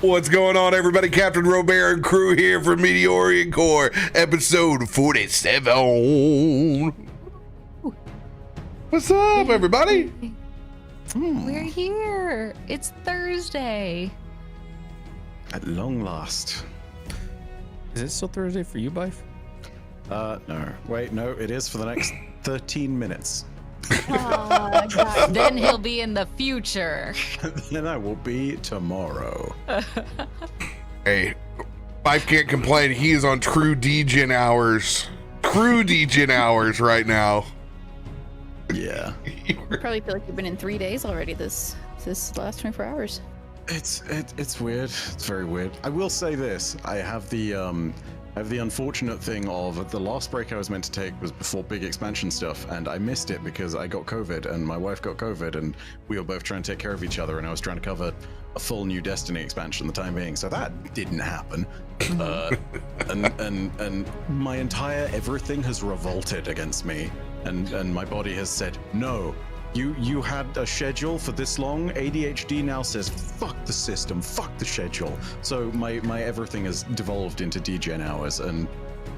What's going on, everybody? Captain RoBear and crew here for Meteorian Core, episode 47. What's up, everybody? We're here. It's Thursday. At long last. Is it still Thursday for you, Bife? No. Wait, no, it is for the next 13 minutes. Oh, God. Then he'll be in the future. Then I will be tomorrow. Hey, Mike can't complain. He is on true degen hours. True degen hours right now. Yeah. You probably feel like you've been in 3 days already this last 24 hours. It's weird. It's very weird. I will say this. I have the unfortunate thing of the last break I was meant to take was before big expansion stuff, and I missed it because I got COVID and my wife got COVID, and we were both trying to take care of each other, and I was trying to cover a full new Destiny expansion at the time being, so that didn't happen. And my entire everything has revolted against me, and my body has said no. You had a schedule for this long. ADHD now says, fuck the system, fuck the schedule. So my everything has devolved into degen hours, and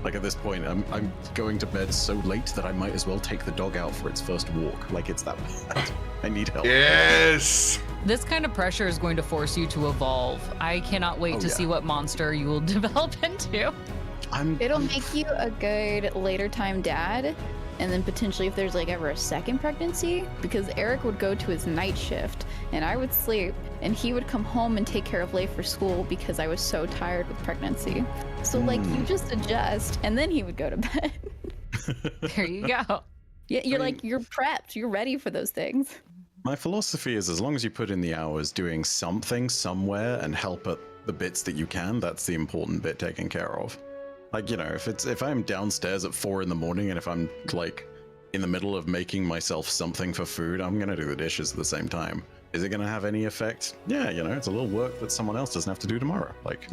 like at this point, I'm going to bed so late that I might as well take the dog out for its first walk. Like, it's that bad. I need help. Yes. This kind of pressure is going to force you to evolve. I cannot wait to see what monster you will develop into. It'll make you a good later time dad. And then potentially if there's like ever a second pregnancy, because Eric would go to his night shift and I would sleep and he would come home and take care of Leif for school because I was so tired with pregnancy. So like you just adjust and then he would go to bed. There you go. Yeah, you're prepped, you're ready for those things. My philosophy is as long as you put in the hours doing something somewhere and help at the bits that you can, that's the important bit taken care of. Like, you know, if I'm downstairs at 4 in the morning and if I'm like in the middle of making myself something for food, I'm gonna do the dishes at the same time. Is it gonna have any effect? Yeah, you know, it's a little work that someone else doesn't have to do tomorrow. Like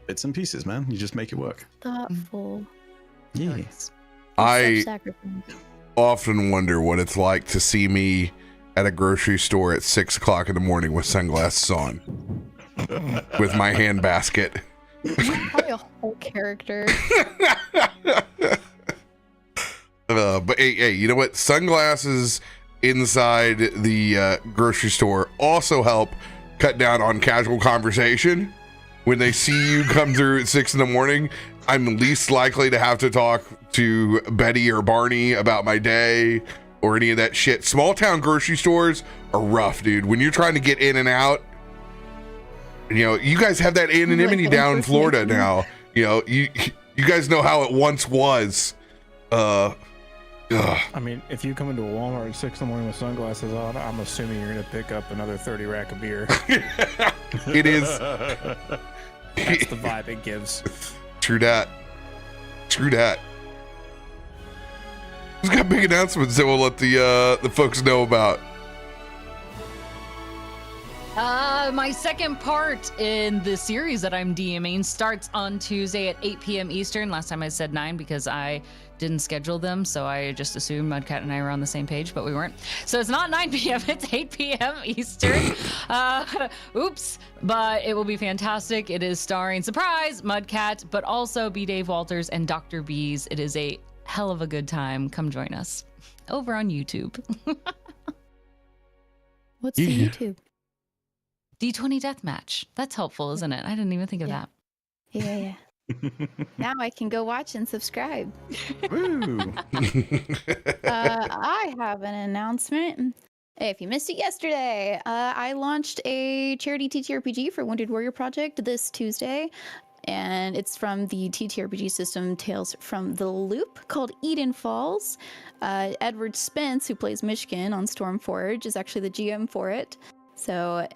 bits and pieces, man. You just make it work. Thoughtful. Yeah. I often wonder what it's like to see me at a grocery store at 6 o'clock in the morning with sunglasses on, with my hand basket. Probably a whole character. But hey, you know what? Sunglasses inside the grocery store also help cut down on casual conversation. When they see you come through at 6 in the morning, I'm least likely to have to talk to Betty or Barney about my day or any of that shit. Small town grocery stores are rough, dude. When you're trying to get in and out, you know, you guys have that anonymity down in Florida now. You know, you guys know how it once was. I mean, if you come into a Walmart at 6 in the morning with sunglasses on, I'm assuming you're gonna pick up another 30 rack of beer. It is. That's the vibe it gives. True that. Who's got big announcements that we'll let the folks know about? My second part in the series that I'm DMing starts on Tuesday at 8 p.m. Eastern. Last time I said 9 because I didn't schedule them, so I just assumed Mudcat and I were on the same page, but we weren't. So it's not 9 p.m., it's 8 p.m. Eastern. Oops, but it will be fantastic. It is starring, surprise, Mudcat, but also B. Dave Walters and Dr. Bees. It is a hell of a good time. Come join us over on YouTube. What's the YouTube? D20 Deathmatch. That's helpful, isn't it? I didn't even think of that. Yeah. Now I can go watch and subscribe. Woo! I have an announcement. If you missed it yesterday, I launched a charity TTRPG for Wounded Warrior Project this Tuesday. And it's from the TTRPG system Tales from the Loop called Eden Falls. Edward Spence, who plays Mishkin on Stormforge, is actually the GM for it. So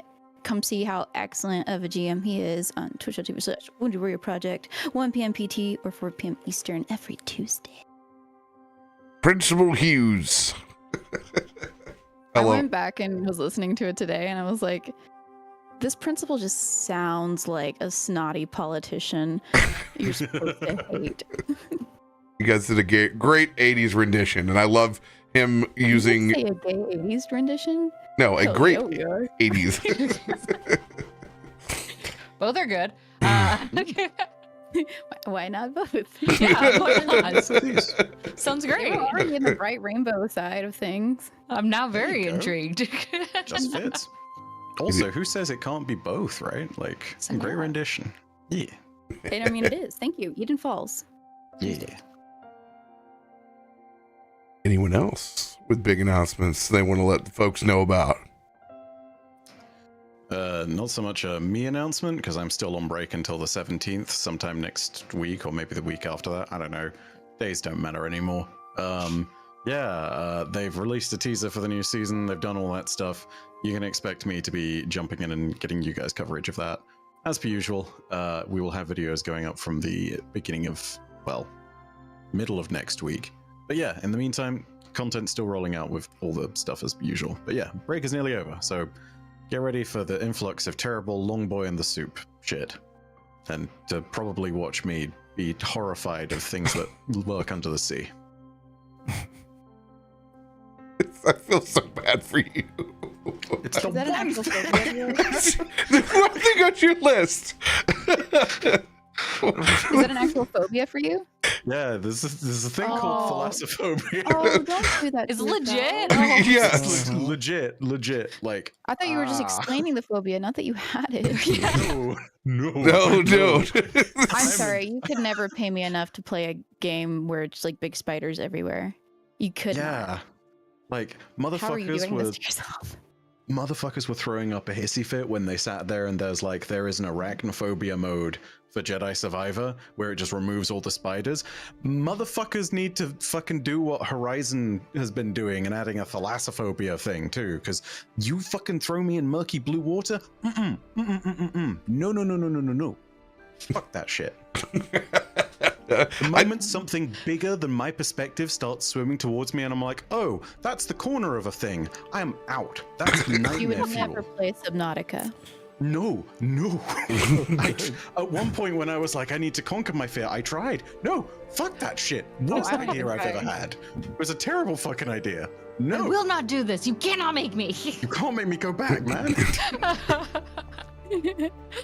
come see how excellent of a GM he is on twitch.tv/Wounded Warrior Project, 1 p.m. PT or 4 p.m. Eastern every Tuesday. Principal Hughes. I went back and was listening to it today, and I was like, this principal just sounds like a snotty politician you're supposed to hate. You guys did a great 80s rendition, and I love him using... Did you say a gay 80s rendition? No, a great yeah, we are. 80s. Both are good. Why not both? Yeah, why not? Sounds great. We're already in the bright rainbow side of things. I'm now very There you go. intrigued. Just fits. Also, who says it can't be both, right? Like, So great yeah. rendition. Yeah. And I mean, it is. Thank you. Eden Falls. Yeah. Anyone else with big announcements they want to let the folks know about? Not so much a me announcement, because I'm still on break until the 17th, sometime next week, or maybe the week after that. I don't know. Days don't matter anymore. They've released a teaser for the new season. They've done all that stuff. You can expect me to be jumping in and getting you guys coverage of that. As per usual, we will have videos going up from the beginning of, well, middle of next week. But yeah, in the meantime, content's still rolling out with all the stuff as usual. But yeah, break is nearly over, so get ready for the influx of terrible long boy in the soup shit. And to probably watch me be horrified of things that lurk under the sea. I feel so bad for you. It's the Is that an one actual thing. phobia? The one thing on your list. Is that an actual phobia for you? Yeah, there's a thing called thalassophobia. Oh, don't do that. It's to legit. yourself. Yes. Legit. Like, I thought you were just explaining the phobia, not that you had it. No, dude. I'm sorry. You could never pay me enough to play a game where it's like big spiders everywhere. You could Yeah. not. Like, How are you motherfuckers doing were this to yourself? motherfuckers were throwing up a hissy fit when they sat there and there is an arachnophobia mode for Jedi Survivor where it just removes all the spiders. Motherfuckers need to fucking do what Horizon has been doing and adding a thalassophobia thing too, because you fucking throw me in murky blue water? No. Fuck that shit. The moment something bigger than my perspective starts swimming towards me and I'm like, oh, that's the corner of a thing, I am out. That's You nightmare would never fuel. play Subnautica. No. At one point when I was like, I need to conquer my fear, I tried. No, fuck that shit. Worst I idea I've ever tried. had. It was a terrible fucking idea. I No, will not do this. You cannot make me. you can't make me go back, man.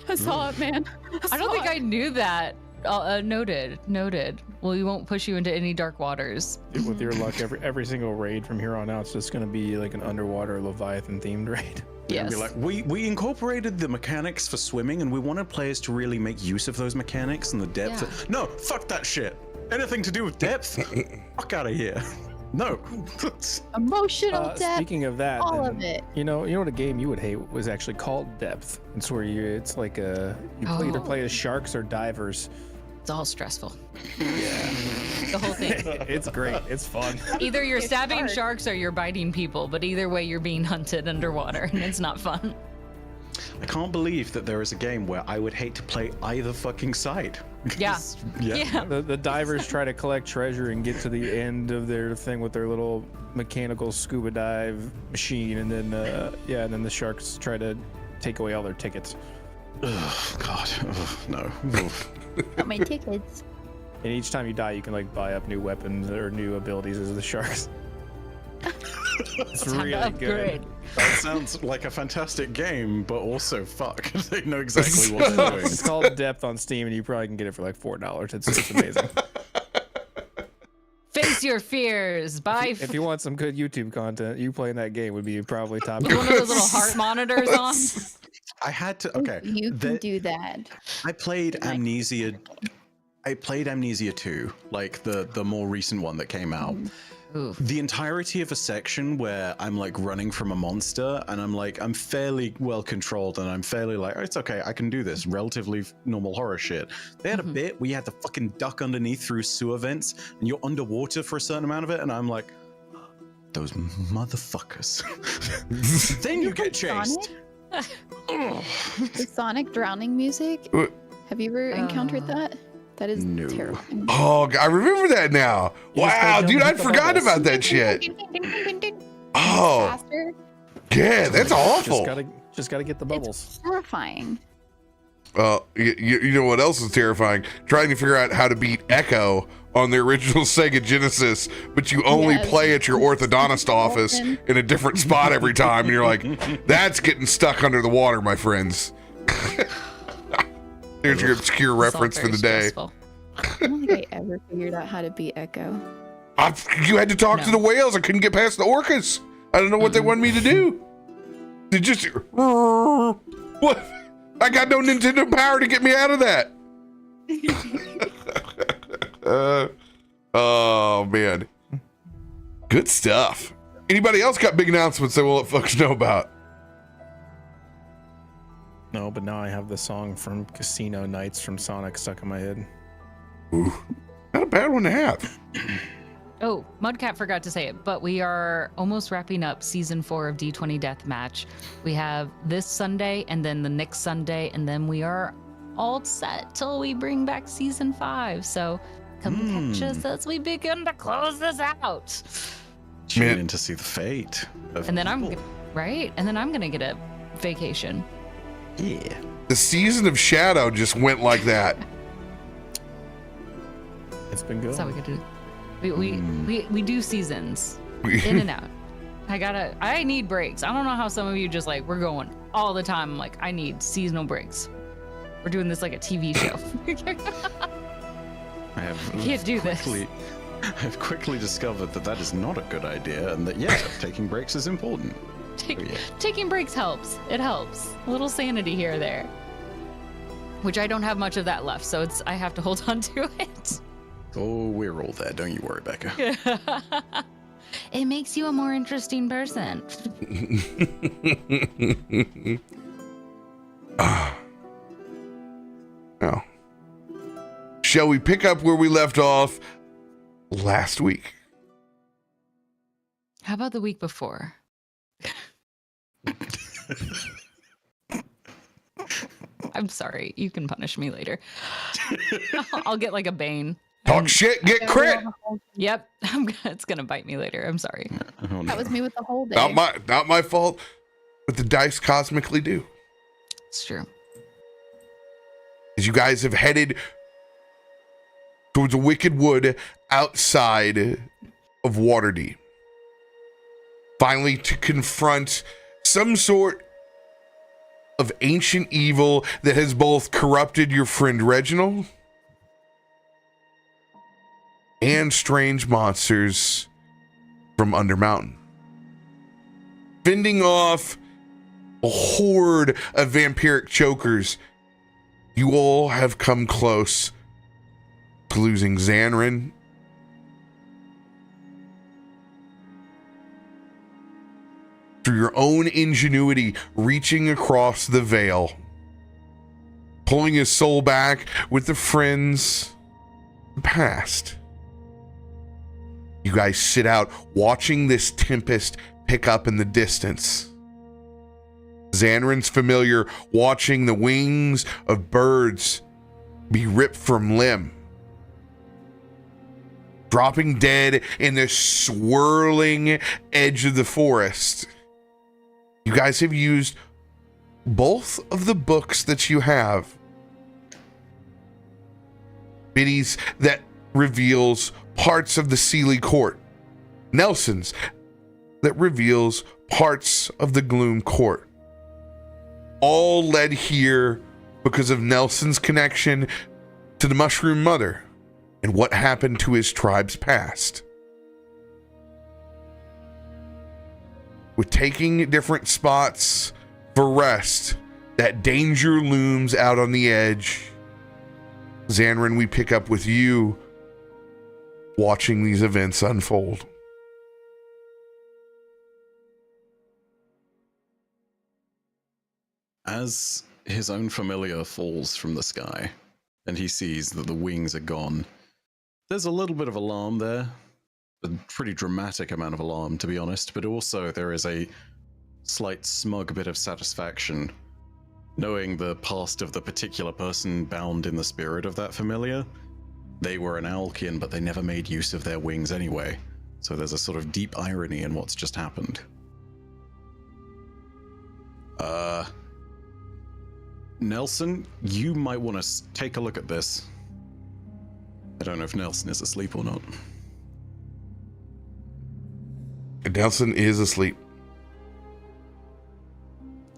I saw it, man. I don't think I knew that. Noted. Well, we won't push you into any dark waters. With your luck, every single raid from here on out is just gonna be like an underwater Leviathan themed raid. And Yes. be like, we incorporated the mechanics for swimming and we wanted players to really make use of those mechanics and the depth. Yeah. No, fuck that shit. Anything to do with depth? Fuck out of here. No. Emotional depth. Speaking of that, all then, of it. you know what a game you would hate was actually called Depth. It's where it's like you either play as sharks or divers. It's all stressful. Yeah. The whole thing. It's great. It's fun. Either you're It's stabbing hard. sharks or you're biting people, but either way you're being hunted underwater and it's not fun. I can't believe that there is a game where I would hate to play either fucking side. Yeah. Yeah. The divers try to collect treasure and get to the end of their thing with their little mechanical scuba dive machine, and then and then the sharks try to take away all their tickets. Oh God. Oh, no. Got my tickets. And each time you die, you can like buy up new weapons or new abilities as the sharks. It's Time to really upgrade. good. That sounds like a fantastic game, but also fuck. They know exactly what they're doing. It's called Depth on Steam, and you probably can get it for like $4. It's amazing. Face your fears. Buy If you want some good YouTube content, you playing that game would be probably top. one of those little heart monitors on. I had to. Okay. You can do that. I played Amnesia. I played Amnesia 2, like the more recent one that came out. Ooh. The entirety of a section where I'm like running from a monster and I'm fairly well controlled and I'm fairly like, oh, it's okay, I can do this, relatively normal horror shit. They had a bit where you had to fucking duck underneath through sewer vents and you're underwater for a certain amount of it, and I'm like, those motherfuckers. Then you get chased. The Sonic drowning music. Have you ever encountered that? That is No. terrifying. Oh, I remember that now. You just Wow, gotta dude, jump I'd into the forgotten bubbles. about that shit. Oh, Faster. yeah, that's awful. Just gotta get the bubbles. It's horrifying. You know what else is terrifying? Trying to figure out how to beat Echo on the original Sega Genesis, but you only Yes. play at your orthodontist office in a different spot every time, and you're like, that's getting stuck under the water, my friends. There's your obscure It's all reference for very the day. stressful. I don't think I ever figured out how to beat Echo. You had to talk to No. the whales. I couldn't get past the orcas. I don't know what they wanted me to do. They just what? I got no Nintendo power to get me out of that. Oh man, good stuff. Anybody else got big announcements they will let folks know about? No, but now I have the song from Casino Nights from Sonic stuck in my head. Ooh, not a bad one to have. Oh, Mudcat forgot to say it, but we are almost wrapping up season 4 of D20 Deathmatch. We have this Sunday and then the next Sunday, and then we are all set till we bring back season 5. So come catch us as we begin to close this out. Tune Man. in to see the fate of And then I'm people. right, and then I'm gonna get a vacation. Yeah. The season of Shadow just went like that. It's been good. That's how we could do. We do seasons in and out. I need breaks. I don't know how some of you just like we're going all the time. I'm like, I need seasonal breaks. We're doing this like a TV show. I have can't do this. I've quickly discovered that is not a good idea, and that taking breaks is important. Taking breaks helps. It helps. A little sanity here or there. Which I don't have much of that left, so I have to hold on to it. Oh, we're all there. Don't you worry, Becca. It makes you a more interesting person. Now, shall we pick up where we left off last week? How about the week before? I'm sorry. You can punish me later. I'll get like a bane. Talk shit, get crit. Yep. It's going to bite me later. I'm sorry. Oh, no. That was me with the whole day. Not my fault, but the dice cosmically do. It's true. As you guys have headed towards a wicked wood outside of Waterdeep, finally to confront some sort of ancient evil that has both corrupted your friend Reginald and strange monsters from Undermountain. Fending off a horde of vampiric chokers, you all have come close to losing Xanrin through your own ingenuity, reaching across the veil, pulling his soul back with the friends of the past. You guys sit out watching this tempest pick up in the distance. Xanrin's familiar watching the wings of birds be ripped from limb, dropping dead in the swirling edge of the forest. You guys have used both of the books that you have. Biddy's that reveals parts of the Sealy Court. Nelson's that reveals parts of the Gloom Court. All led here because of Nelson's connection to the Mushroom Mother and what happened to his tribe's past. With taking different spots for rest, that danger looms out on the edge. Xanrin, we pick up with you watching these events unfold. As his own familiar falls from the sky and he sees that the wings are gone, there's a little bit of alarm there. A pretty dramatic amount of alarm, to be honest, but also there is a slight smug bit of satisfaction knowing the past of the particular person bound in the spirit of that familiar. They were an Owlkin, but they never made use of their wings anyway. So there's a sort of deep irony in what's just happened. Nelson, you might want to take a look at this. I don't know if Nelson is asleep or not. Nelson is asleep.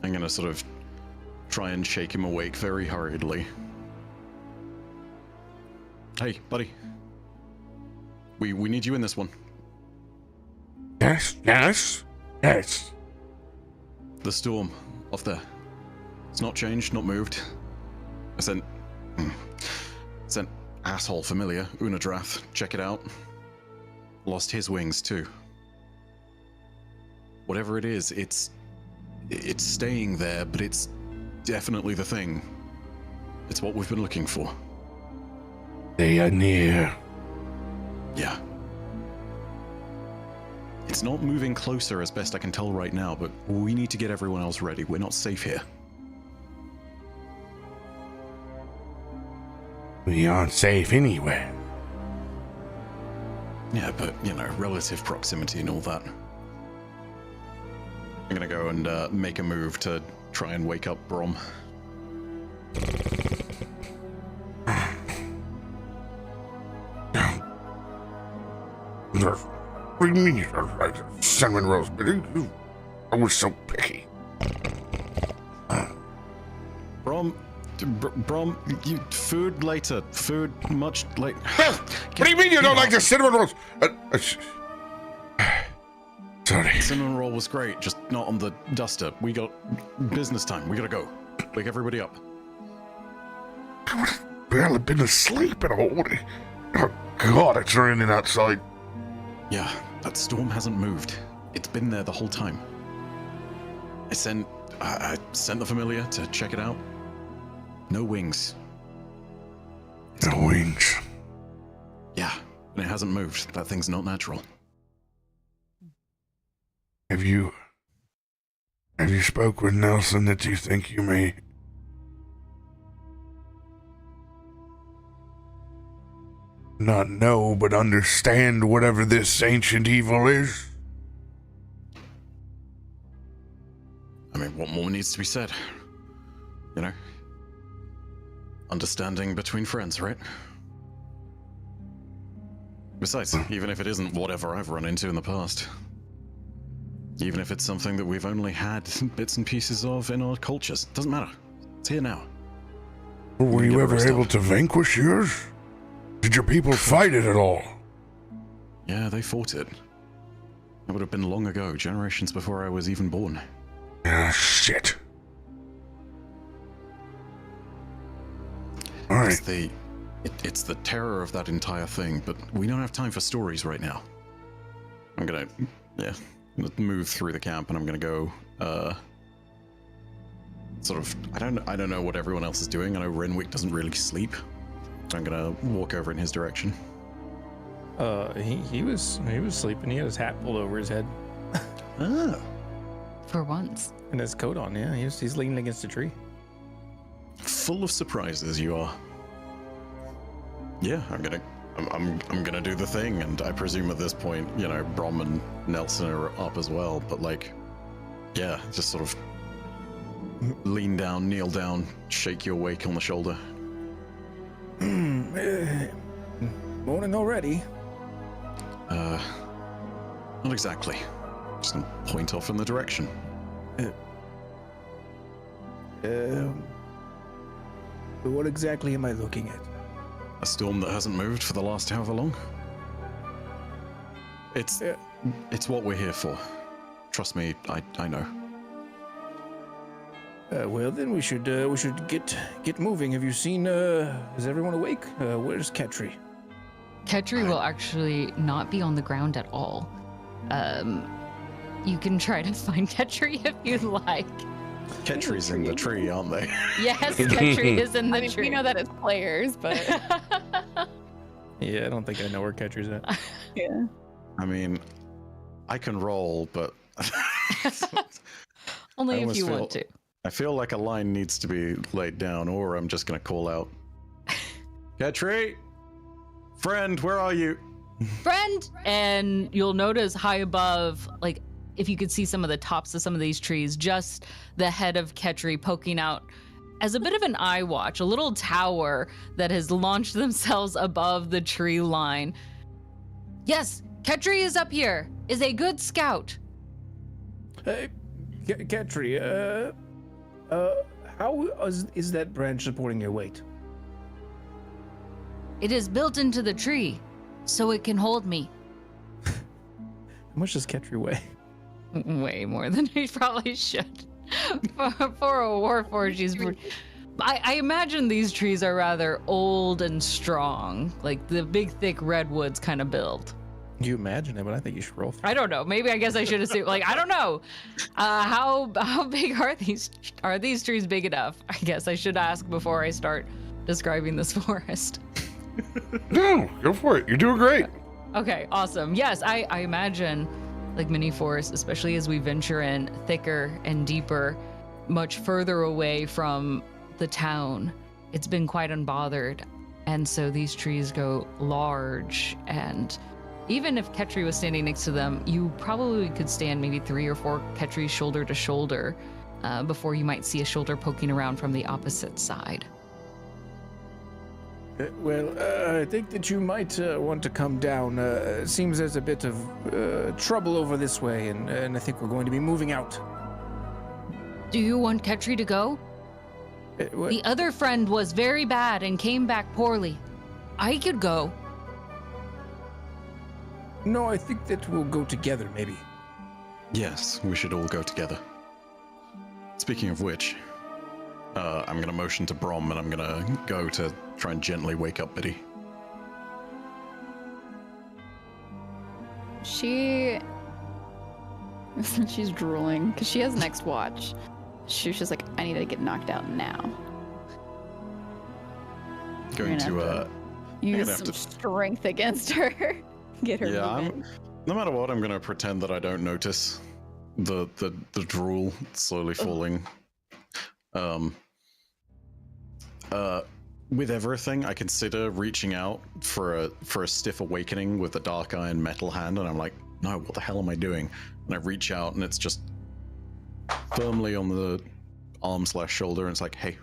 I'm going to sort of try and shake him awake very hurriedly. Hey, buddy. We need you in this one. Yes. The storm, off there. It's not changed, not moved. I sent asshole familiar, Unadrath. Check it out. Lost his wings too. Whatever it is, it's staying there, but it's definitely the thing. It's what we've been looking for. They are near. Yeah. It's not moving closer as best I can tell right now, but we need to get everyone else ready. We're not safe here. We aren't safe anywhere. Yeah, but, relative proximity and all that. I'm gonna go and make a move to try and wake up Brom. What do you mean you're right? Cinnamon rolls, but I was so picky. Brom, you food later. Food much later. What do you mean you don't like the cinnamon rolls? Sorry. Cinnamon roll was great, just not on the duster. We got business time. We gotta go. Wake everybody up. I've barely been asleep at all. Oh God, it's raining outside. Yeah, that storm hasn't moved. It's been there the whole time. I sent the familiar to check it out. No wings. No wings. Yeah, and it hasn't moved. That thing's not natural. Have you spoke with Nelson that you think you may not know but understand whatever this ancient evil is? I mean, what more needs to be said? Understanding between friends, right? Besides, even if it isn't whatever I've run into in the past, even if it's something that we've only had bits and pieces of in our cultures, doesn't matter. It's here now. Were you ever able to vanquish yours? Did your people fight it at all? Yeah, they fought it. That would have been long ago, generations before I was even born. Ah, shit. All right. It's the terror of that entire thing, but we don't have time for stories right now. I'm move through the camp, and I'm gonna go. Sort of. I don't know what everyone else is doing. I know Renwick doesn't really sleep. So I'm gonna walk over in his direction. He was sleeping. He had his hat pulled over his head Ah. For once. and his coat on. Yeah, he's leaning against a tree. Full of surprises you are. Yeah, I'm gonna do the thing, and I presume at this point, you know, Brom and Nelson are up as well, but like, yeah, just sort of lean down, kneel down, shake your wake on the shoulder. Morning already. Not exactly. Just gonna point off in the direction. What exactly am I looking at? A storm that hasn't moved for the last however long. It's what we're here for. Trust me, I know. Well, then we should get moving. Have you seen? Is everyone awake? Where's Ketri? Ketri will actually not be on the ground at all. You can try to find Ketri if you'd like. Ketri's in the tree, aren't they? Yes, Ketri is in the I mean, tree. we know that as players, but Yeah, I don't think I know where Ketri's at. yeah. I mean, I can roll, but Only I if almost you feel- want to. I feel like a line needs to be laid down, or I'm just gonna call out, Ketri, friend, where are you? Friend! And you'll notice high above, like, if you could see some of the tops of some of these trees, just the head of Ketri poking out as a bit of an eye watch, a little tower that has launched themselves above the tree line. Yes, Ketri is up here, is a good scout. Hey, Ketri, how is that branch supporting your weight? It is built into the tree, so it can hold me. How much does Ketri weigh? Way more than he probably should. For a warforged, she's... I imagine these trees are rather old and strong, like the big, thick redwoods kind of build. You imagine it, but I think you should roll. I don't know. Maybe I guess I should assume. Like, I don't know. How big are these? Are these trees big enough? I guess I should ask before I start describing this forest. No, go for it. You're doing great. Okay, awesome. Yes, I imagine like many forests, especially as we venture in thicker and deeper, much further away from the town. It's been quite unbothered. And so these trees go large, and even if Ketri was standing next to them, you probably could stand maybe 3 or 4 Ketris shoulder to shoulder before you might see a shoulder poking around from the opposite side. I think that you might want to come down. It seems there's a bit of trouble over this way, and I think we're going to be moving out. Do you want Ketri to go? The other friend was very bad and came back poorly. I could go. No, I think that we'll go together, maybe. Yes, we should all go together. Speaking of which, I'm gonna motion to Brom, and I'm gonna go to try and gently wake up Biddy. She's drooling because she has next watch. She's just like, I need to get knocked out now. Going gonna to have Use have some to- strength against her. Get her yeah. moving. No matter what, I'm gonna pretend that I don't notice the drool slowly falling. With everything, I consider reaching out for a stiff awakening with the dark iron metal hand, and I'm like, no, what the hell am I doing? And I reach out, and it's just firmly on the arm/shoulder, and it's like, hey,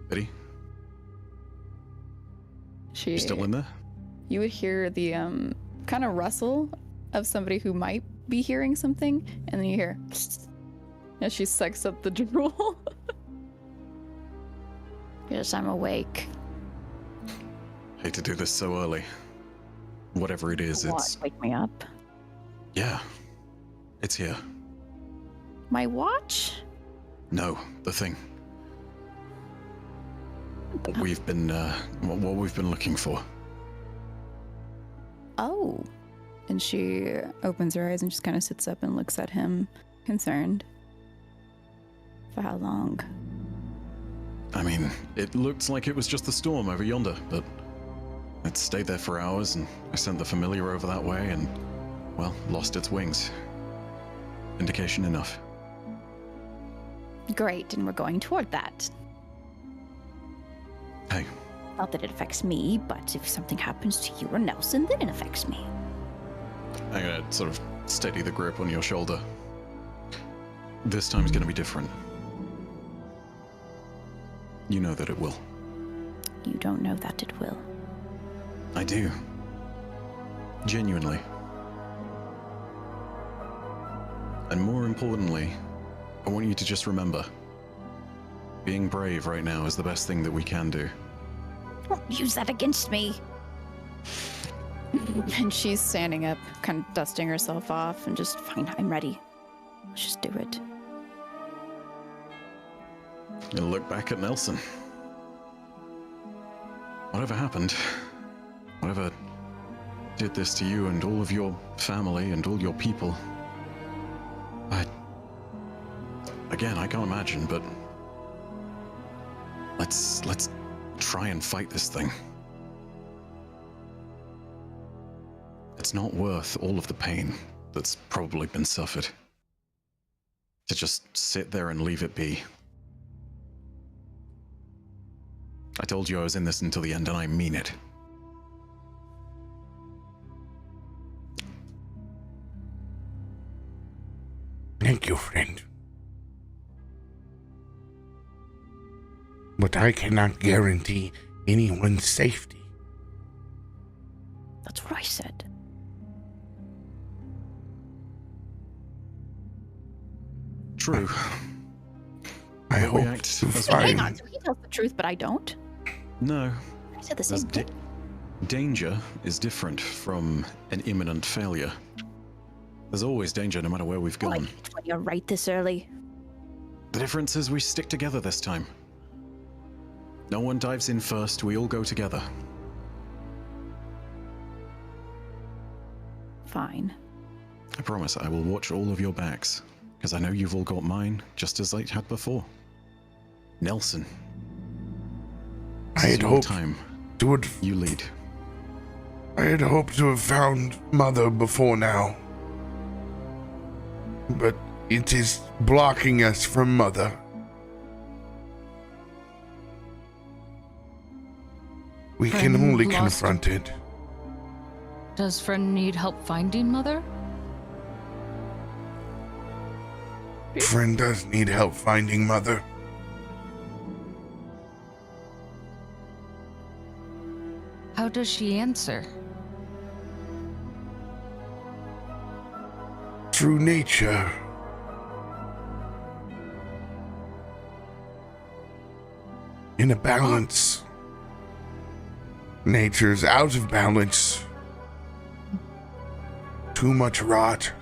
Biddy, you still in there? You would hear the kind of rustle of somebody who might be hearing something, and then you hear as she sucks up the drool. Yes, I'm awake. Hate to do this so early. Whatever it is, it's Wake me up. yeah, it's here. My watch? No, the thing. What we've been looking for. Oh. And she opens her eyes and just kind of sits up and looks at him, concerned. For how long? I mean, it looked like it was just the storm over yonder, but it stayed there for hours, and I sent the familiar over that way and, well, lost its wings. Indication enough. Great, and we're going toward that. Hey, Not that it affects me, but if something happens to you or Nelson, then it affects me. I'm gonna sort of steady the grip on your shoulder. This time's gonna be different. You know that it will. You don't know that it will. I do. Genuinely. And more importantly, I want you to just remember, being brave right now is the best thing that we can do. Don't use that against me. And she's standing up, kind of dusting herself off, and just, fine, I'm ready. Let's just do it. You look back at Nelson. Whatever happened, whatever did this to you and all of your family and all your people, I can't imagine, but let's try and fight this thing. It's not worth all of the pain that's probably been suffered. To just sit there and leave it be. I told you I was in this until the end, and I mean it. Thank you, friend. But I cannot guarantee anyone's safety. That's what I said. True. I But we hope act to as Hang find. on, so he tells the truth, but I don't? No. I said the There's same thing. danger is different from an imminent failure. There's always danger no matter where we've Oh, I gone. hate when you're right this early. The difference is we stick together this time. No one dives in first, we all go together. Fine. I promise I will watch all of your backs, because I know you've all got mine, just as I had before. Nelson. I This is had your hoped time. to have, You lead. I had hoped to have found Mother before now. But it is blocking us from Mother. We can Friend only lost. confront it. Does friend need help finding mother? Friend does need help finding Mother. How does she answer? Through nature. In a balance. Nature's out of balance. Too much rot.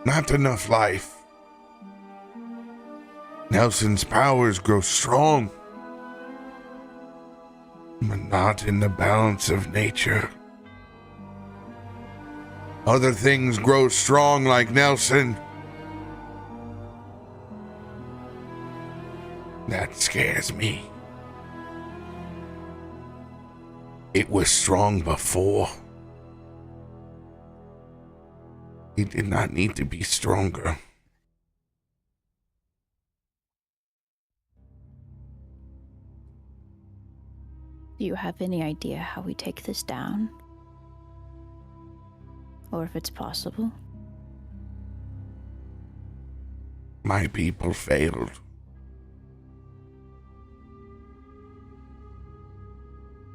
Not enough life. Nelson's powers grow strong, but not in the balance of nature. Other things grow strong like Nelson. That scares me. It was strong before. It did not need to be stronger. Do you have any idea how we take this down? Or if it's possible? My people failed.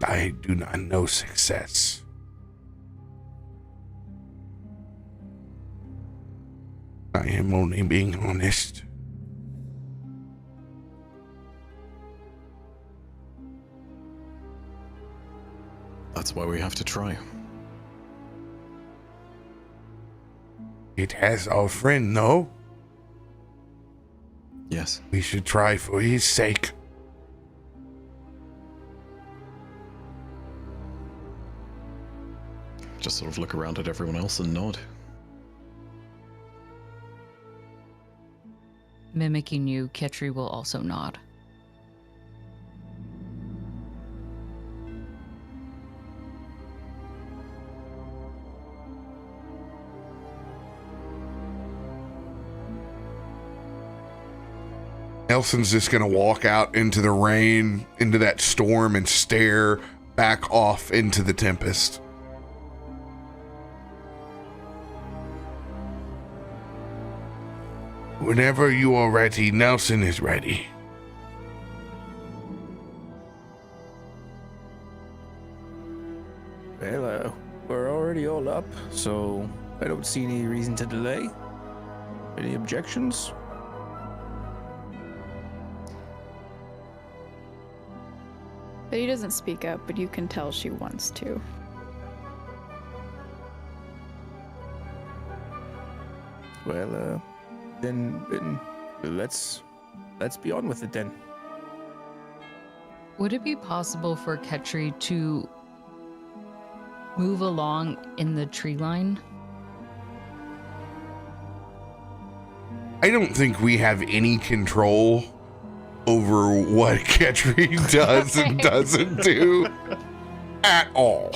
I do not know success. I am only being honest. That's why we have to try. It has our friend, no? Yes. We should try for his sake. just sort of look around at everyone else and nod. Mimicking you, Ketri will also nod. Nelson's just gonna walk out into the rain, into that storm, and stare back off into the tempest. Whenever you are ready, Nelson is ready. Well, we're already all up, so I don't see any reason to delay. Any objections? But he doesn't speak up, but you can tell she wants to. Well, then let's be on with it then. Would it be possible for Ketri to move along in the tree line? I don't think we have any control over what Ketri does and doesn't do at all.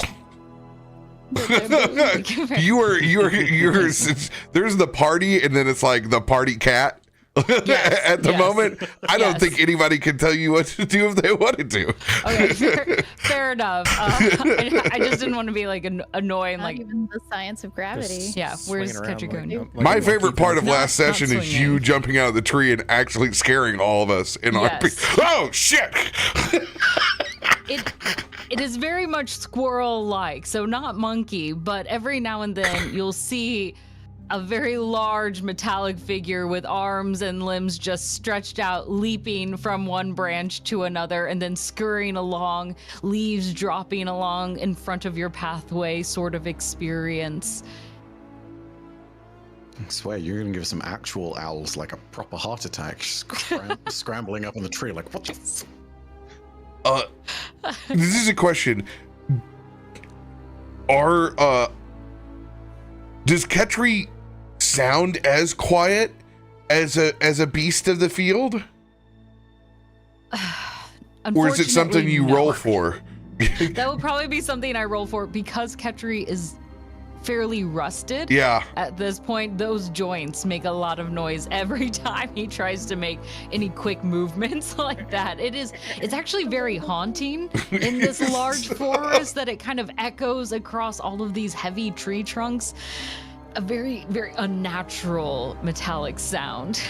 There's the party, and then it's like the party cat. Yes, at the yes, moment, I don't yes. think anybody can tell you what to do if they wanted to. Okay, fair enough. I just didn't want to be like annoying. Not Like, even the science of gravity. yeah, where's Swinging around Ketri going? like My a favorite monkey part of kind last Not session is swinging. you jumping out of the tree and actually scaring all of us in Yes. RP. Oh shit! It is very much squirrel-like, so not monkey, but every now and then you'll see a very large metallic figure with arms and limbs just stretched out, leaping from one branch to another and then scurrying along, leaves dropping along in front of your pathway sort of experience. I swear, you're gonna give some actual owls like a proper heart attack, scrambling up in the tree like, what the This is a question. Does Ketri sound as quiet as a beast of the field? Or is it something you roll for? That would probably be something I roll for because Ketri is fairly rusted. Yeah. At this point, those joints make a lot of noise every time he tries to make any quick movements like that. It's actually very haunting in this large forest that it kind of echoes across all of these heavy tree trunks. A very, very unnatural metallic sound.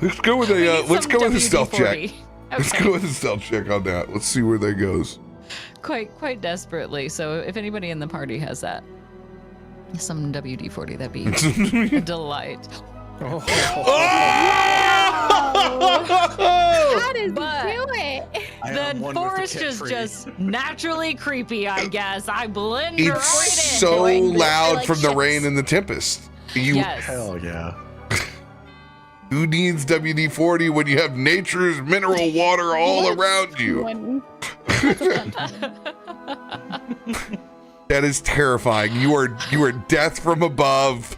Let's go with We a need let's some go with a stealth check. WD-40. Let's Okay. go with a stealth check on that. Let's see where that goes. Quite desperately. So if anybody in the party has that, some WD-40, that'd be a delight. Oh, How does But- he do it? The forest is just naturally creepy, I guess. I blend right in. It's so loud like from the ships. rain and the tempest. Yes. hell yeah. Who needs WD-40 when you have nature's mineral water all around you? When- That is terrifying. You are death from above.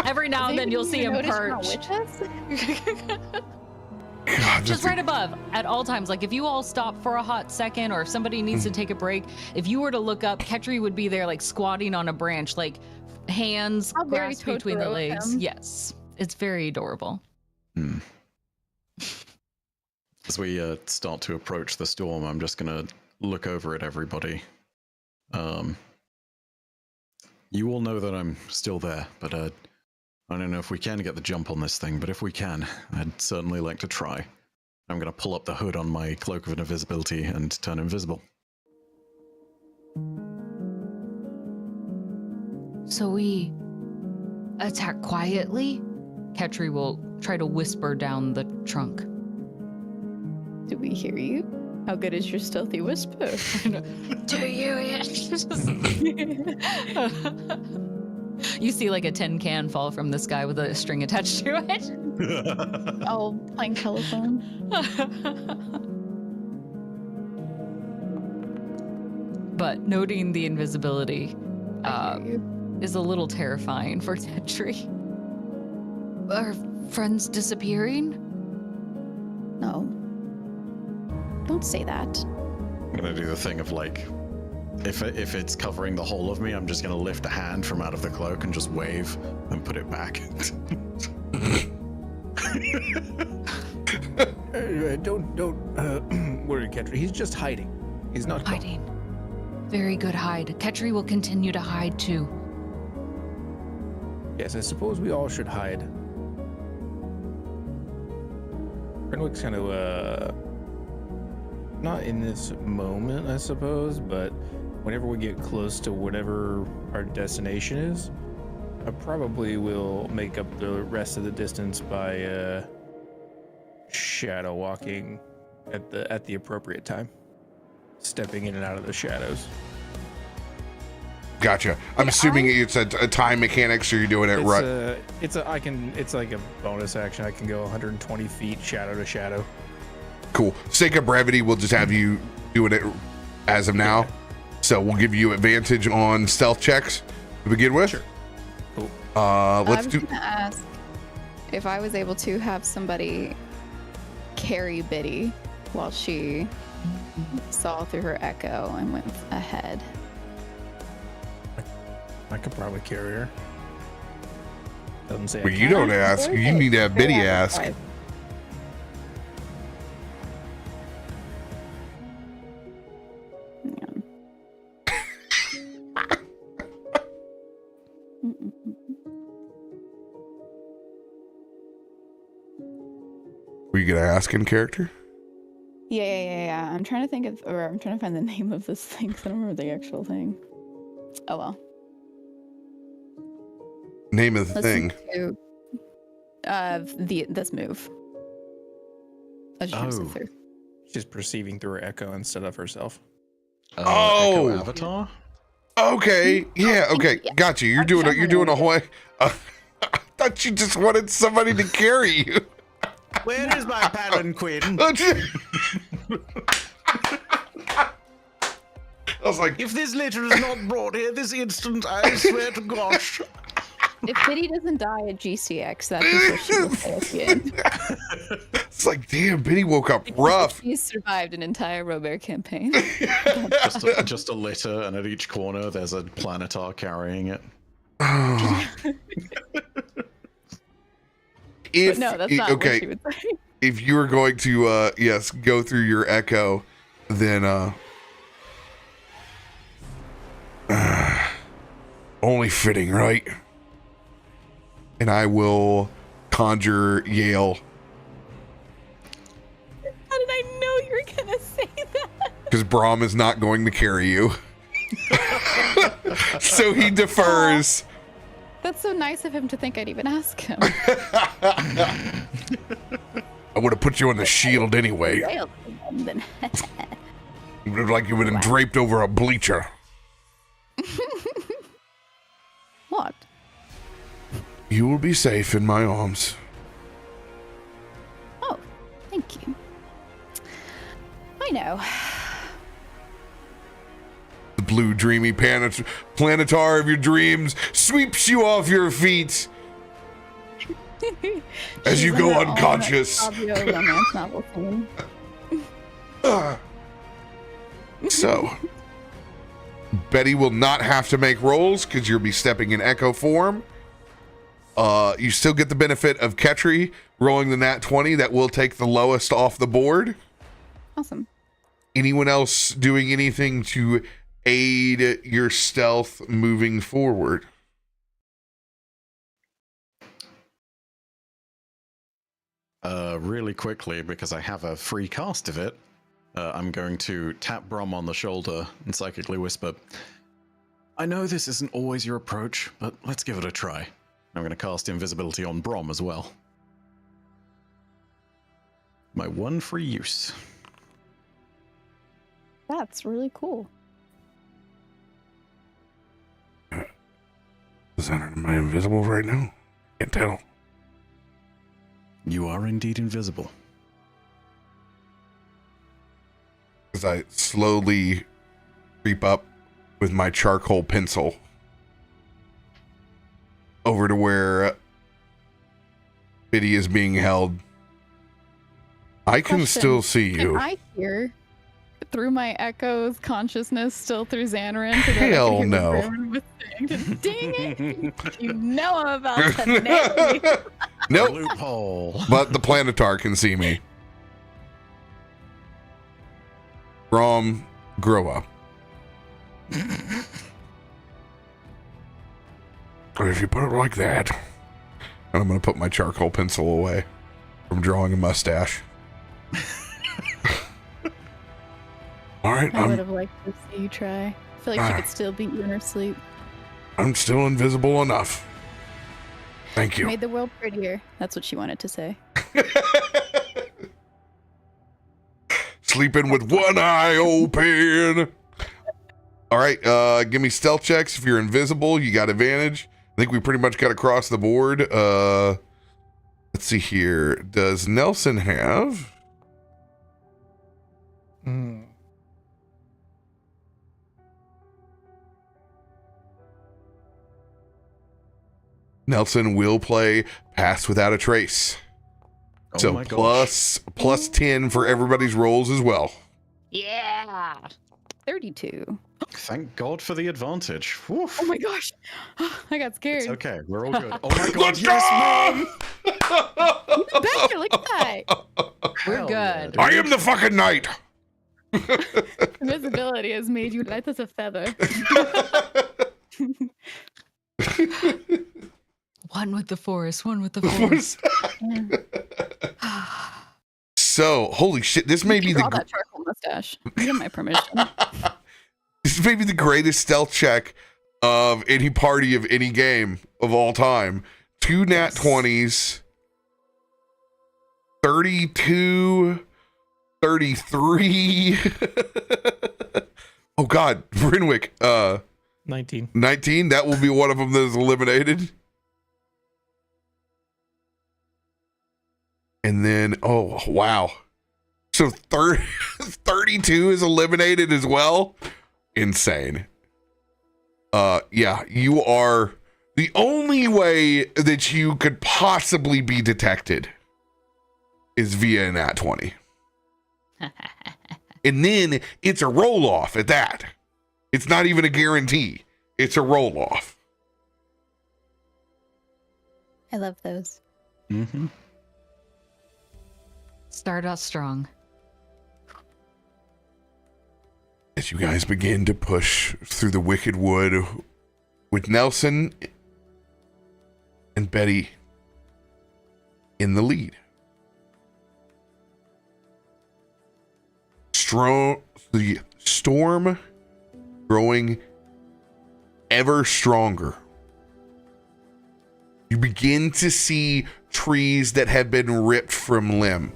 Every now and then you'll see him Notice we're not perch. witches? God, Just that's right above at all times. Like if you all stop for a hot second or if somebody needs to take a break, if you were to look up, Ketri would be there like squatting on a branch, like hands How very grasped between the Totoro of legs. him. Yes. It's very adorable. As we start to approach the storm, I'm just gonna look over at everybody. You all know that I'm still there, but I don't know if we can get the jump on this thing, but if we can, I'd certainly like to try. I'm gonna pull up the hood on my cloak of invisibility and turn invisible. So we attack quietly? Ketri will try to whisper down the trunk. Do we hear you? How good is your stealthy whisper? Do you? You see like a tin can fall from the sky with a string attached to it. Oh, playing telephone. but noting the invisibility I hear you. is a little terrifying for Tetri. Are friends disappearing? No. Don't say that. I'm gonna do the thing of like, if it's covering the whole of me, I'm just gonna lift a hand from out of the cloak and just wave and put it back. Don't worry, Ketri. He's just hiding. He's not gone. Hiding. Very good hide. Ketri will continue to hide too. Yes, I suppose we all should hide. Renwick's kind of, not in this moment, I suppose, but whenever we get close to whatever our destination is, I probably will make up the rest of the distance by, shadow walking at the appropriate time. Stepping in and out of the shadows. Gotcha. I'm assuming it's a time mechanic, so you're doing it right. It's like a bonus action. I can go 120 feet shadow to shadow. Cool. Sake of brevity, we'll just have you doing it as of now. So we'll give you advantage on stealth checks to begin with. Sure. Cool. Let's I was gonna ask if I was able to have somebody carry Biddy while she saw through her echo and went ahead. I could probably carry her. Doesn't say. I Well, you can. don't ask. You need to have Biddy ask. Were you gonna ask in character? Yeah. I'm trying to find the name of this thing because I don't remember the actual thing. Oh well. Name of the thing. This move. I was just trying to sit through. She's perceiving through her echo instead of herself. Oh! Echo Avatar? Okay. Yeah. Okay. Yeah. Got you. You're doing a whole. I thought you just wanted somebody to carry you. Where is my palanquin? I was like, If this litter is not brought here this instant, I swear to gosh. If Biddy doesn't die at GCX, that's what she will say at the end. it's like, damn, Biddy woke up rough. She's survived an entire RoBear campaign. just a litter, and at each corner there's a planetar carrying it. If, No, that's not what she would say. If you were going to, go through your echo, then, only fitting, right? And I will conjure Yale. How did I know you were gonna say that? Because Brahm is not going to carry you. So he defers. That's so nice of him to think I'd even ask him. I would have put you on the shield anyway. Well, then. You would have like you would have draped over a bleacher. What? You will be safe in my arms. Oh, thank you. I know. The blue dreamy planetar of your dreams sweeps you off your feet as you She's go in her own unconscious. Fabio romance novel scene. So, Betty will not have to make rolls because you'll be stepping in echo form. You still get the benefit of Ketri rolling the nat 20. That will take the lowest off the board. Awesome. Anyone else doing anything to aid your stealth moving forward? Really quickly, because I have a free cast of it, I'm going to tap Brom on the shoulder and psychically whisper, I know this isn't always your approach, but let's give it a try. I'm going to cast invisibility on Brom as well. My one free use. That's really cool. Am I invisible right now? Can't tell. You are indeed invisible. As I slowly creep up with my charcoal pencil over to where Biddy is being held. I can Question, still see Can you. I hear through my echoes consciousness still through Xanarin? So that Hell I can hear no. what Xanarin was saying? Dang it! You know I'm about to nail you. Nope. Loophole. But the Planetar can see me. Rom, grow up. Or if you put it like that, and I'm going to put my charcoal pencil away from drawing a mustache. All right, I would have liked to see you try. I feel like she could still beat you in her sleep. I'm still invisible enough. Thank you. Made the world prettier. That's what she wanted to say. Sleeping with one eye open. All right, give me stealth checks. If you're invisible, you got advantage. I think we pretty much got across the board. Let's see here. Does Nelson have? Nelson will play Pass Without a Trace. Oh So my gosh. plus 10 for everybody's rolls as well. Yeah. 32. Thank God for the advantage. Woof. Oh my gosh. I got scared. It's okay. We're all good. Oh my God. Let's Yes, go! Even better. Look at that. We're Hell yeah, good. dude. I am the fucking knight. Invisibility has made you light as a feather. One with the forest, one with the forest. So, holy shit, this may be Draw the that charcoal mustache. You have my permission. this may be the greatest stealth check of any party of any game of all time. 2 nat 20s, 32, 33. Oh God, Brinwick, 19. 19. That will be one of them that is eliminated. And then, oh wow, so 32 is eliminated as well. Insane. Yeah, you are the only way that you could possibly be detected is via an nat 20. And then it's a roll off at that. It's not even a guarantee. It's a roll off. I love those. Mm-hmm. Start out strong. As you guys begin to push through the wicked wood with Nelson and Betty in the lead. The storm growing ever stronger. You begin to see trees that have been ripped from limb.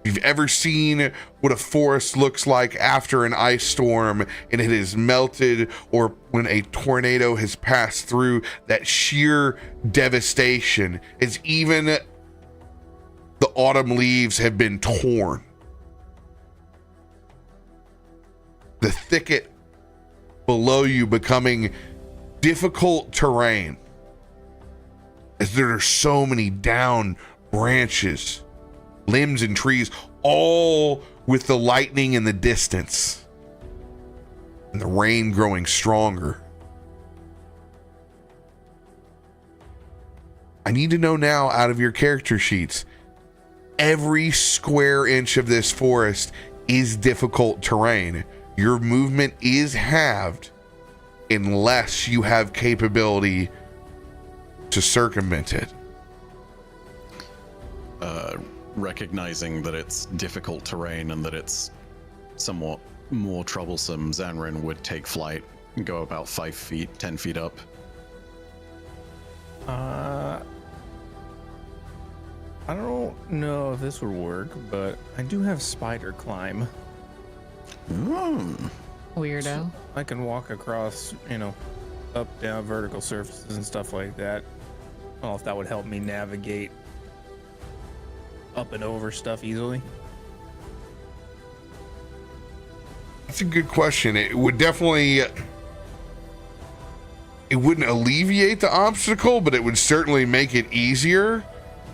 If you've ever seen what a forest looks like after an ice storm and it has melted, or when a tornado has passed through, that sheer devastation, as even the autumn leaves have been torn. The thicket below you becoming difficult terrain, as there are so many down branches, limbs and trees, all with the lightning in the distance and the rain growing stronger. I need to know now, out of your character sheets, every square inch of this forest is difficult terrain. Your movement is halved unless you have capability to circumvent it. Recognizing that it's difficult terrain and that it's somewhat more troublesome, Xanrin would take flight and go about 5 feet, 10 feet up. I don't know if this would work, but I do have spider climb. Weirdo. I can walk across, up, down, vertical surfaces and stuff like that. I don't know if that would help me navigate up and over stuff easily. That's a good question. It would definitely, it wouldn't alleviate the obstacle, but it would certainly make it easier.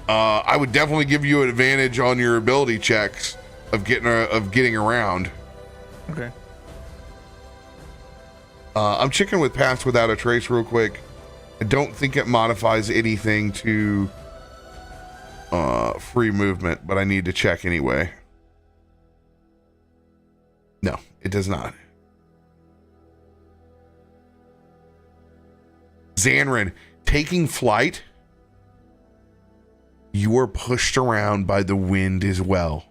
I would definitely give you an advantage on your ability checks of getting around. Okay. I'm checking with Paths Without a Trace real quick. I don't think it modifies anything to free movement, but I need to check anyway. No, it does not. Xanran, taking flight, you are pushed around by the wind as well.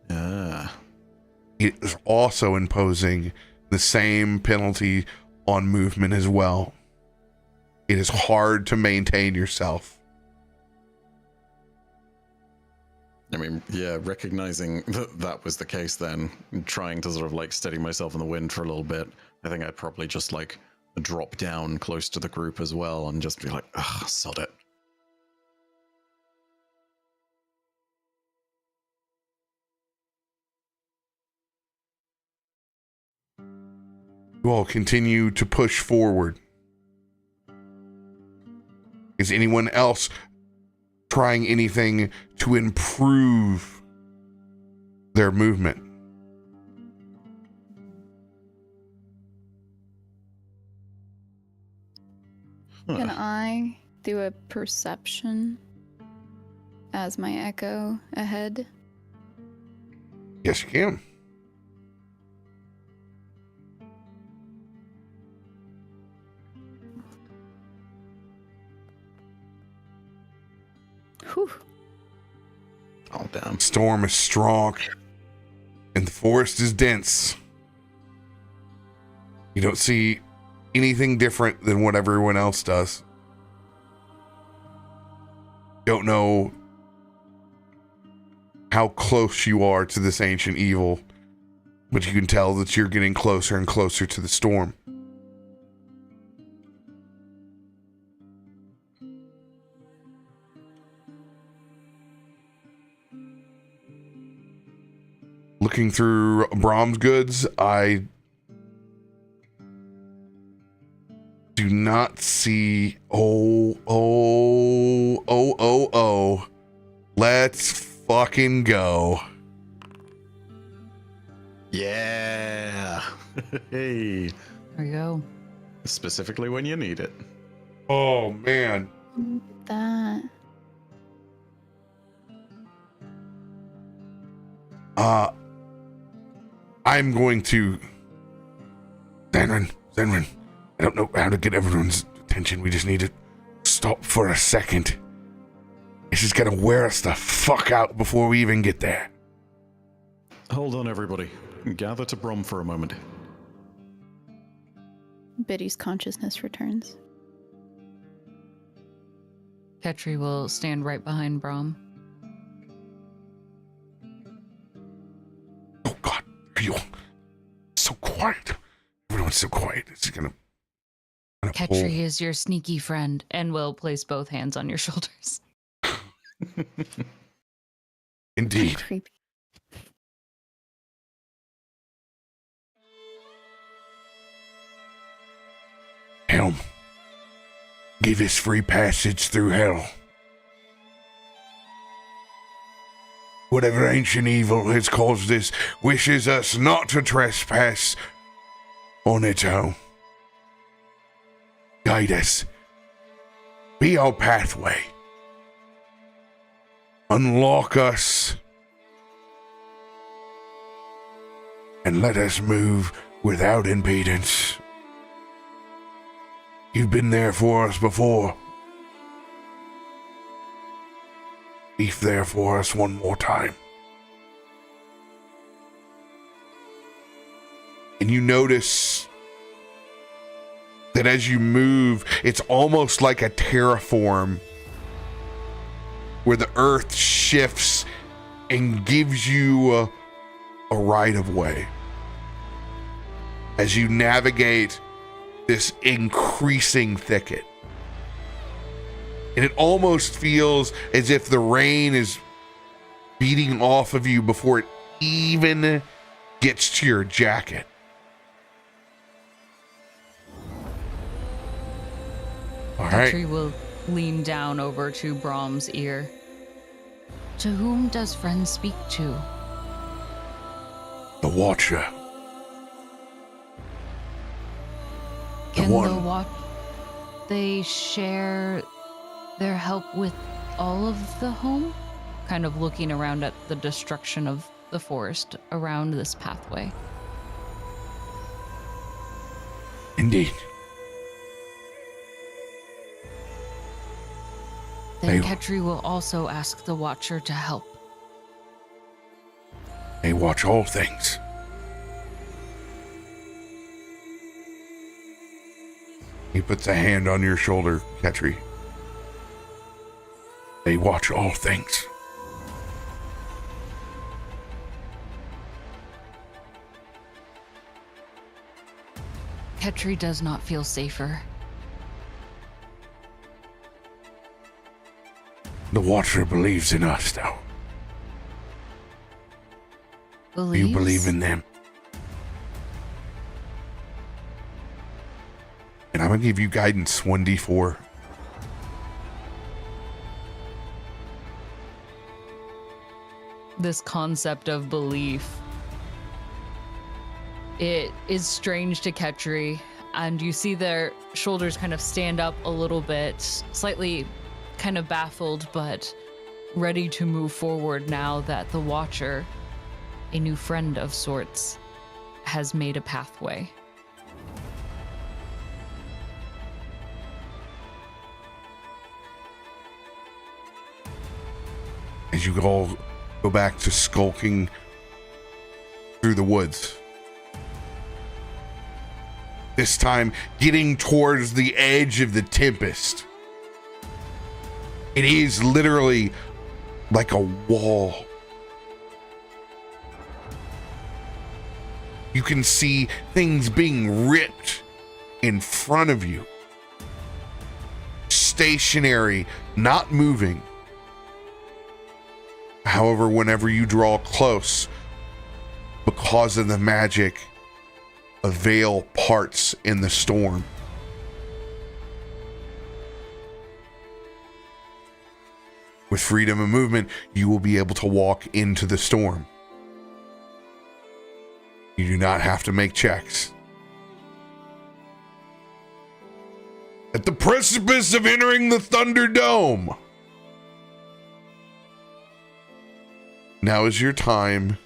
It is also imposing the same penalty on movement as well. It is hard to maintain yourself. I mean, yeah, recognizing that was the case then, and trying to sort of like steady myself in the wind for a little bit, I think I'd probably just like drop down close to the group as well and just be like, ugh, sod it. You all continue to push forward. Is anyone else trying anything to improve their movement? Can I do a perception as my echo ahead? Yes, you can. Whew. Oh, damn. Storm is strong and the forest is dense. You don't see anything different than what everyone else does. Don't know how close you are to this ancient evil, but you can tell that you're getting closer and closer to the storm. Looking through Brahm's goods, I do not see. Oh. Let's fucking go. Yeah. Hey. There we go. Specifically when you need it. Oh, man. That. I'm going to... Zenrin, I don't know how to get everyone's attention. We just need to stop for a second. This is gonna wear us the fuck out before we even get there. Hold on, everybody. Gather to Brom for a moment. Biddy's consciousness returns. Ketri will stand right behind Brom. Oh God, are you so quiet? Everyone's so quiet. It's gonna Ketri is your sneaky friend and will place both hands on your shoulders. Indeed. Creepy. Helm, give us free passage through hell. Whatever ancient evil has caused this wishes us not to trespass on its own. Guide us. Be our pathway. Unlock us. And let us move without impedance. You've been there for us before. Be there for us one more time. And you notice that as you move, it's almost like a terraform where the earth shifts and gives you a right of way as you navigate this increasing thicket. And it almost feels as if the rain is beating off of you before it even gets to your jacket. All right. Petrie will lean down over to Brahm's ear. To whom does friend speak to? The Watcher. Can one. the watch they share their help with all of the home? Kind of looking around at the destruction of the forest around this pathway. Indeed. Then They- Ketri will also ask the Watcher to help. They watch all things. He puts a hand on your shoulder, Ketri. They watch all things. Ketri does not feel safer. The Watcher believes in us, though. Believes? You believe in them. And I'm going to give you guidance 1d4. This concept of belief. It is strange to Ketri, and you see their shoulders kind of stand up a little bit, slightly kind of baffled, but ready to move forward now that the Watcher, a new friend of sorts, has made a pathway. As you all go back to skulking through the woods. This time, getting towards the edge of the tempest. It is literally like a wall. You can see things being ripped in front of you. Stationary, not moving. However, whenever you draw close, because of the magic, a veil parts in the storm. With freedom of movement, you will be able to walk into the storm. You do not have to make checks. At the precipice of entering the Thunderdome, now is your time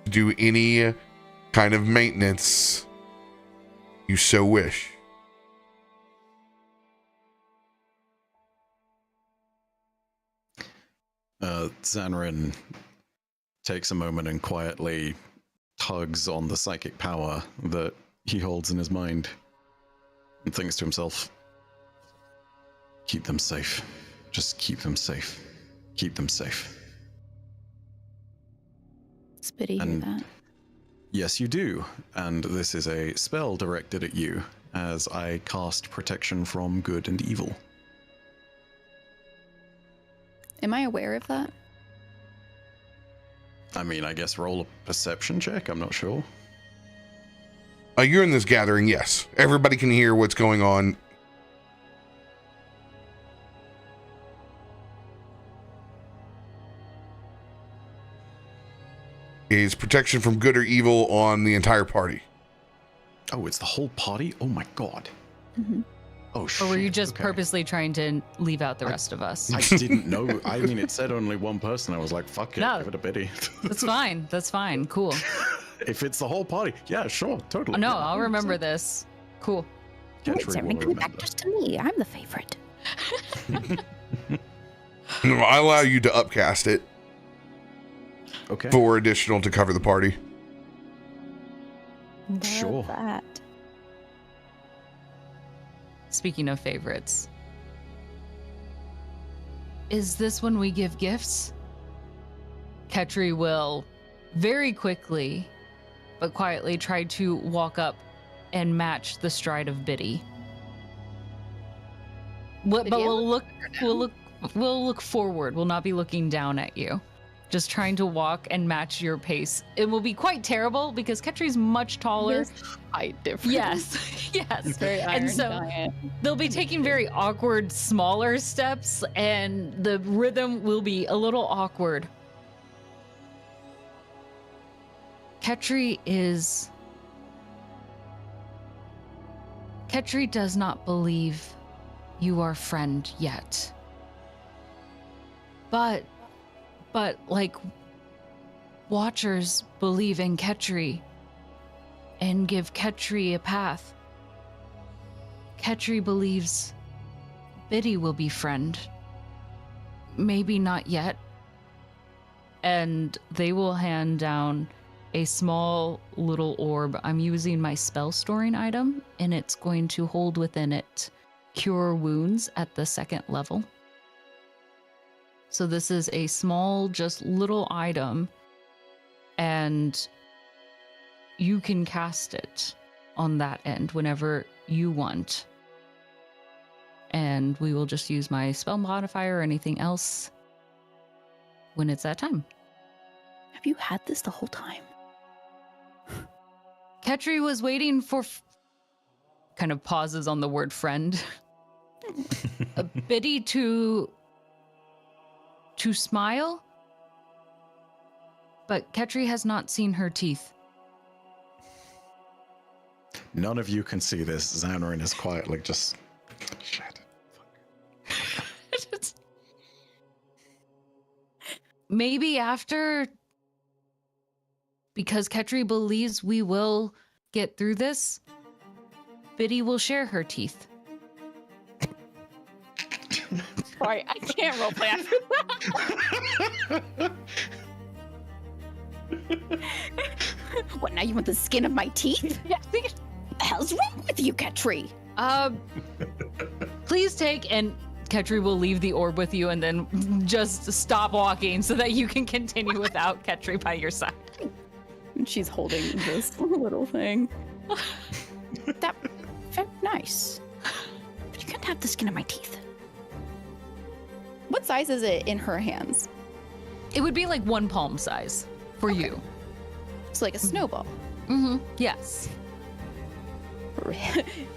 to do any kind of maintenance you so wish. Zanrin takes a moment and quietly tugs on the psychic power that he holds in his mind and thinks to himself, keep them safe. Just keep them safe. Keep them safe. Spitty, hear And- that? Yes, you do. And this is a spell directed at you as I cast protection from good and evil. Am I aware of that? I mean, I guess roll a perception check. I'm not sure. You're in this gathering, yes. Everybody can hear what's going on. Is protection from good or evil on the entire party. Oh, it's the whole party? Oh my god. Mm-hmm. Oh shit. Or were you just okay. purposely trying to leave out the rest of us? I didn't know. I mean, it said only one person. I was like, fuck it, No. give it a biddy. That's fine. That's fine. Cool. If it's the whole party, yeah, sure, totally. No, yeah, I'll remember 100%. this. Cool. Ketri will give it back remember. just to me. I'm the favorite. I allow you to upcast it Okay. for additional to cover the party. Love Sure. that. Speaking of favorites, is this when we give gifts? Ketri will very quickly but quietly try to walk up and match the stride of Biddy. But Biddy, I we'll look forward. We'll not be looking down at you. just trying to walk and match your pace. It will be quite terrible because Ketri's much taller. This height difference. Yes, yes. It's very Iron And so Giant. they'll be taking very awkward, smaller steps, and the rhythm will be a little awkward. Ketri does not believe you are friend yet. But like Watchers believe in Ketri and give Ketri a path. Ketri believes Biddy will be friend. Maybe not yet. And they will hand down a small little orb. I'm using my spell storing item, and it's going to hold within it Cure Wounds at the 2nd level. So this is a small, just little item, and you can cast it on that end whenever you want. And we will just use my spell modifier or anything else when it's that time. Have you had this the whole time? Ketri was waiting for kind of pauses on the word friend. A Biddy to smile, but Ketri has not seen her teeth. None of you can see this. Xanarin is quietly just... Shit. Maybe after, because Ketri believes we will get through this, Biddy will share her teeth. Sorry, I can't roleplay after that. What, now you want the skin of my teeth? What the hell's wrong with you, Ketri? Please take, and Ketri will leave the orb with you and then just stop walking so that you can continue without Ketri by your side. And she's holding this little thing. That felt nice. But you can't have the skin of my teeth. What size is it in her hands? It would be like 1 palm size for you. It's like a snowball. Mm-hmm. Yes.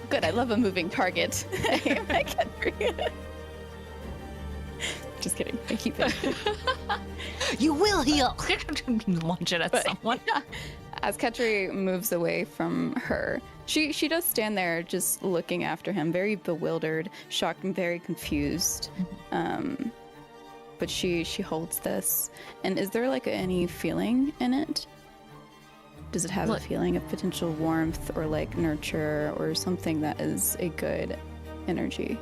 Good, I love a moving target. I Ketri. Just kidding. I keep it. You will heal. Launch it at someone. As Ketri moves away from her, she does stand there just looking after him, very bewildered, shocked, and very confused. But she holds this. And is there like any feeling in it? Does it have a feeling of potential warmth or like nurture or something that is a good energy?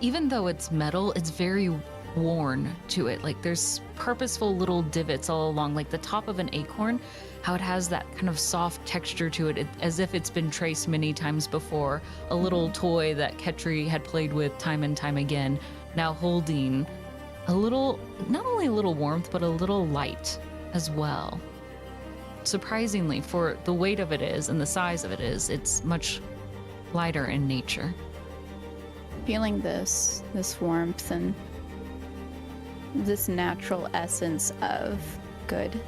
Even though it's metal, it's very worn to it. Like there's purposeful little divots all along, like the top of an acorn, how it has that kind of soft texture to it, as if it's been traced many times before. A little toy that Ketri had played with time and time again, now holding a little, not only a little warmth, but a little light as well. Surprisingly, for the weight of it is and the size of it is, it's much lighter in nature. Feeling this warmth and this natural essence of good,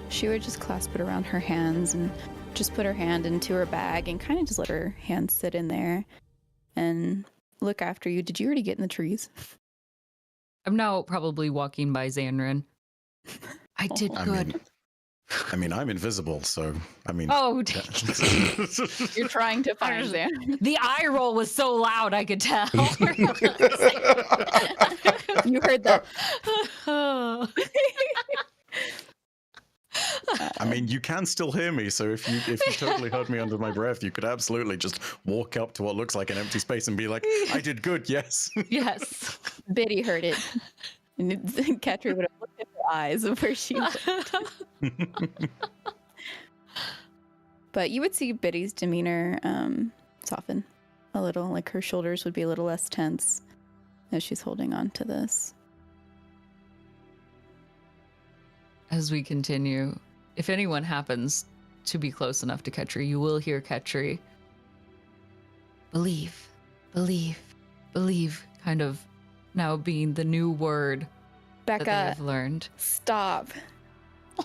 she would just clasp it around her hands and just put her hand into her bag and kind of just let her hand sit in there and look after you. Did you already get in the trees? I'm now probably walking by Xanrin. I did good. I mean, I'm invisible, so I mean. Oh, you're trying to find them. The eye roll was so loud, I could tell. You heard that. I mean, you can still hear me, so if you totally heard me under my breath, you could absolutely just walk up to what looks like an empty space and be like, "I did good, yes." Yes. Biddy heard it. And Ketri would have looked at her eyes of where she looked. But you would see Biddy's demeanor soften a little, like her shoulders would be a little less tense as she's holding on to this. As we continue, if anyone happens to be close enough to Ketri, you will hear Ketri. Believe, believe, believe, kind of now being the new word that they Becca, have learned. stop.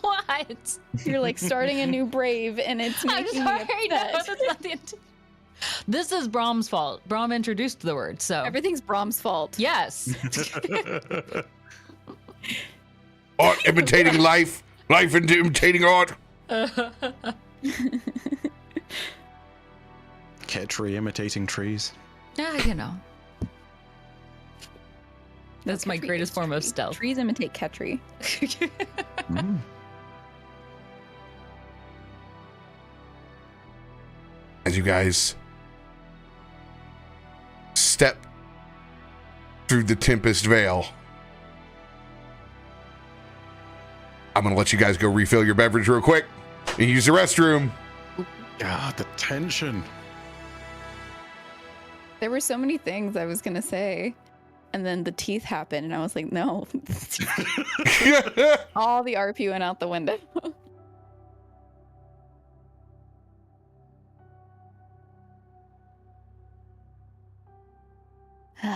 What? You're like starting a new brave, and it's I'm making sorry. me No, upset. that's not the intent. This is Brahm's fault. Brahm introduced the word, so Everything's Brahm's fault. yes. Art imitating life, life imitating art. Ketri imitating trees. Yeah, you know. That's my Ketri greatest is form of tree. stealth. Trees imitate Ketri. Mm. As you guys step through the Tempest Veil, I'm going to let you guys go refill your beverage real quick and use the restroom. God, the tension. There were so many things I was gonna say, and then the teeth happened, and I was like, no. All the RP went out the window.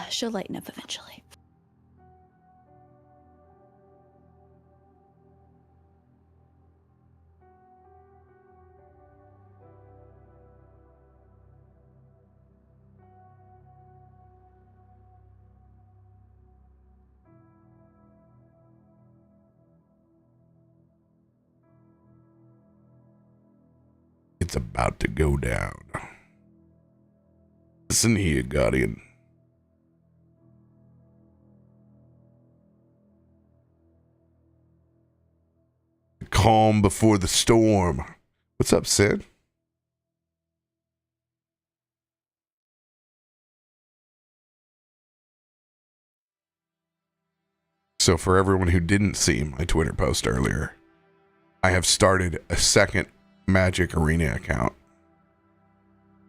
She'll lighten up eventually. It's about to go down. Listen here, Guardian. Calm before the storm. What's up, Sid? So for everyone who didn't see my Twitter post earlier, I have started a second Magic Arena account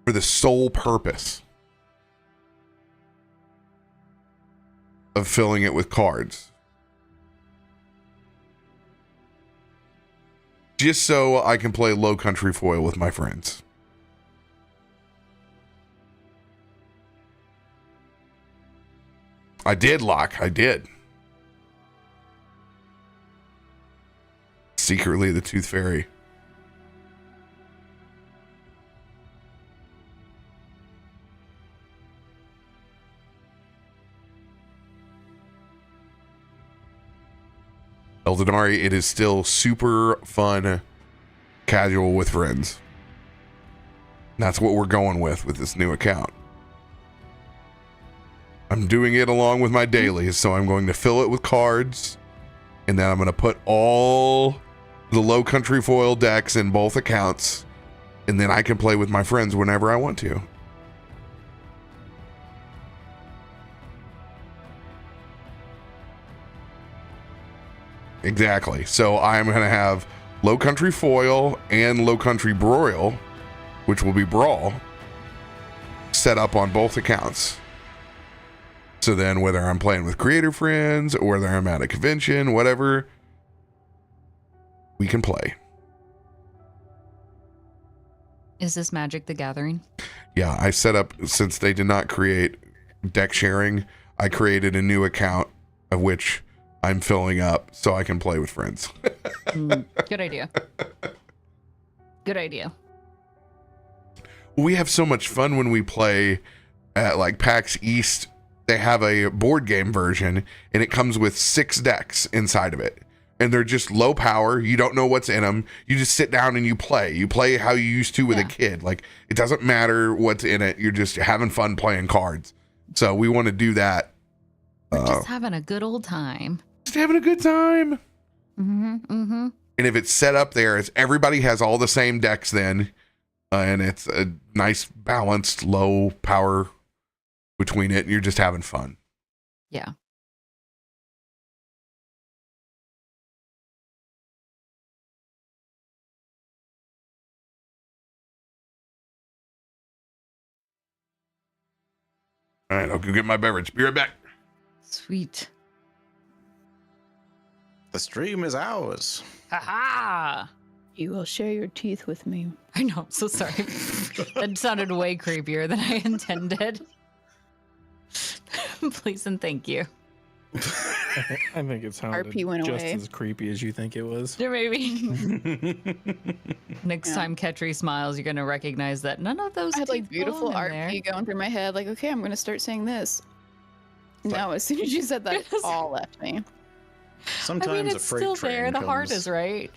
for the sole purpose of filling it with cards. Just so I can play Low Country Foil with my friends. I did, Locke. I did. Secretly the Tooth Fairy. Eldenari, it is still super fun, casual with friends. That's what we're going with this new account. I'm doing it along with my dailies, so I'm going to fill it with cards, and then I'm going to put all the Low Country Foil decks in both accounts, and then I can play with my friends whenever I want to. Exactly. So I'm going to have Low Country Foil and Low Country Broil, which will be Brawl, set up on both accounts. So then whether I'm playing with creator friends or whether I'm at a convention, whatever, we can play. Is this Magic the Gathering? Yeah, I set up, since they did not create deck sharing, I created a new account of which I'm filling up so I can play with friends. Good idea. Good idea. We have so much fun when we play at like PAX East. They have a board game version and it comes with 6 decks inside of it. And they're just low power. You don't know what's in them. You just sit down and you play. You play how you used to with a kid. Like, it doesn't matter what's in it. You're just having fun playing cards. So we want to do that. We're just having a good old time. Just having a good time. Mm-hmm. Mm-hmm. And if it's set up there, it's everybody has all the same decks then. And it's a nice balanced low power between it. And you're just having fun. Yeah. All right, I'll go get my beverage. Be right back. Sweet. The stream is ours. Ha-ha! You will share your teeth with me. I know, I'm so sorry. That sounded way creepier than I intended. Please and thank you. I think it sounded RP went just away. as creepy as you think it was. There maybe. Next Yeah. time Ketri smiles, you're gonna recognize that none of those I had like teeth beautiful belong in there. RP going through my head. Like, okay, I'm gonna start saying this. No, as soon as you said that, it all left me. Sometimes I mean, a it's freight still train there. The heart comes- is right.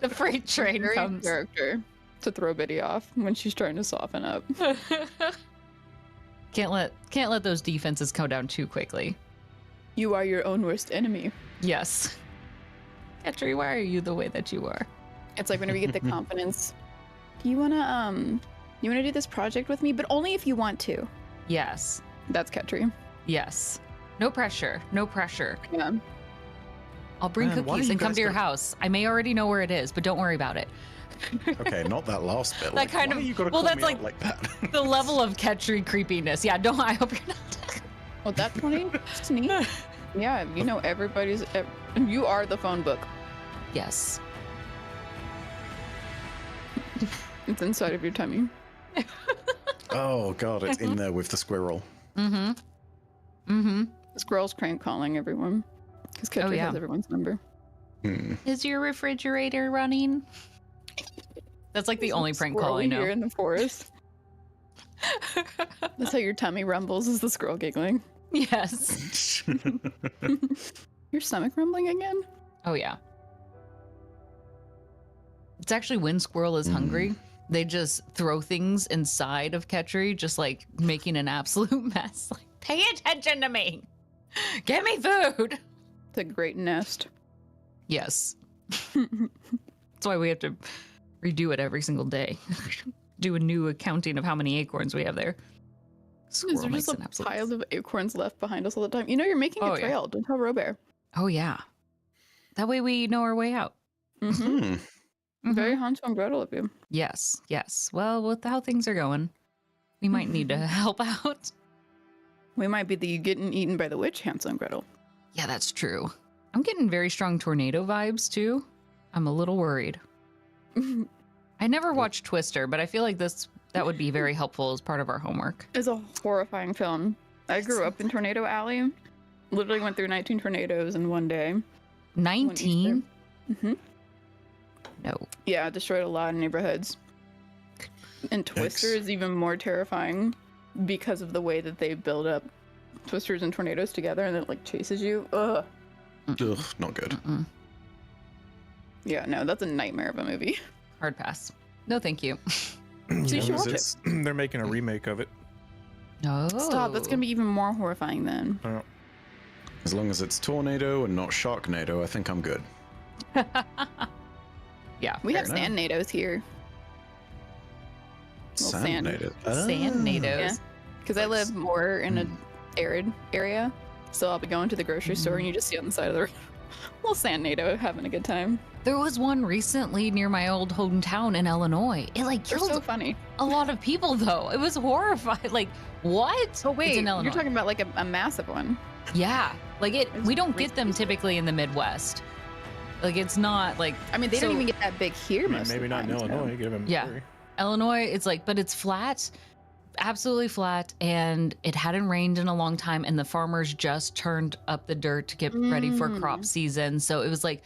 The freight train Very comes. character to throw Biddy off when she's trying to soften up. Can't let those defenses come down too quickly. You are your own worst enemy. Yes. Ketri, why are you the way that you are? It's like whenever you get the confidence. You wanna do this project with me, but only if you want to. Yes. That's Ketri. Yes. No pressure. No pressure. Yeah. I'll bring Man, why cookies you and come guys to your gotta- house. I may already know where it is, but don't worry about it. Okay, not that last bit. That Like, kind why of- you gotta well, call that's me out like- that. The level of Ketri creepiness. Yeah, don't. I hope you're not. Well, that's funny. Sneak. Yeah, you know everybody's. You are the phone book. Yes. It's inside of your tummy. Oh god, it's in there with the squirrel. Mm-hmm. Mm-hmm. The squirrel's crank calling everyone. Because Ketri yeah. has everyone's number. Hmm. Is your refrigerator running? That's like the There's only a prank call squirrel I know. Here in the forest. That's how your tummy rumbles, is the squirrel giggling. Yes. Your stomach rumbling again? Oh yeah. It's actually when squirrel is hungry, they just throw things inside of Ketri, just like making an absolute mess. Like, pay attention to me. Get me food. It's a great nest. Yes. That's why we have to redo it every single day. Do a new accounting of how many acorns we have there. Is Squirrel there makes just an a absolute pile of acorns left behind us all the time? You know, you're making Oh, a yeah. trail. Don't tell RoBear. Oh yeah. That way we know our way out. Mm-hmm. Hmm. Very Hansel and Gretel of you. Yes, yes. Well, with how things are going, we might need to help out. We might be the getting eaten by the witch Hansel and Gretel. Yeah, that's true. I'm getting very strong tornado vibes too. I'm a little worried. I never watched Twister, but I feel like that would be very helpful as part of our homework. It's a horrifying film. I grew up in Tornado Alley. Literally went through 19 tornadoes in one day. 19? Mm-hmm. No. Yeah, it destroyed a lot of neighborhoods. And Twister Yikes. is even more terrifying because of the way that they build up twisters and tornadoes together, and it like chases you. Ugh. Ugh, not good. Mm-mm. Yeah, no, that's a nightmare of a movie. Hard pass. No, thank you. So you should watch it. It's- They're making a remake of it. No. Stop. That's gonna be even more horrifying then. As long as it's tornado and not sharknado, I think I'm good. Yeah. We fair have enough. sand nados here Little sand. Sandnado. Sand Ah. nados. Yeah. because I live more in a arid area. So I'll be going to the grocery store and you just see on the side of the road little sand nado having a good time. There was one recently near my old hometown in Illinois. It like They're killed so funny. a lot of people though. It was horrifying. Like, what? Oh wait, It's in Illinois. you're talking about like a massive one. Yeah. Like it It's we don't get them crazy. typically in the Midwest. Like it's not like I mean, they So- don't even get that big here. I mean, most of maybe the not in time, so- Illinois. Give them Yeah. Illinois, it's like, but it's flat, absolutely flat, and it hadn't rained in a long time, and the farmers just turned up the dirt to get ready for crop Mm. season. So it was like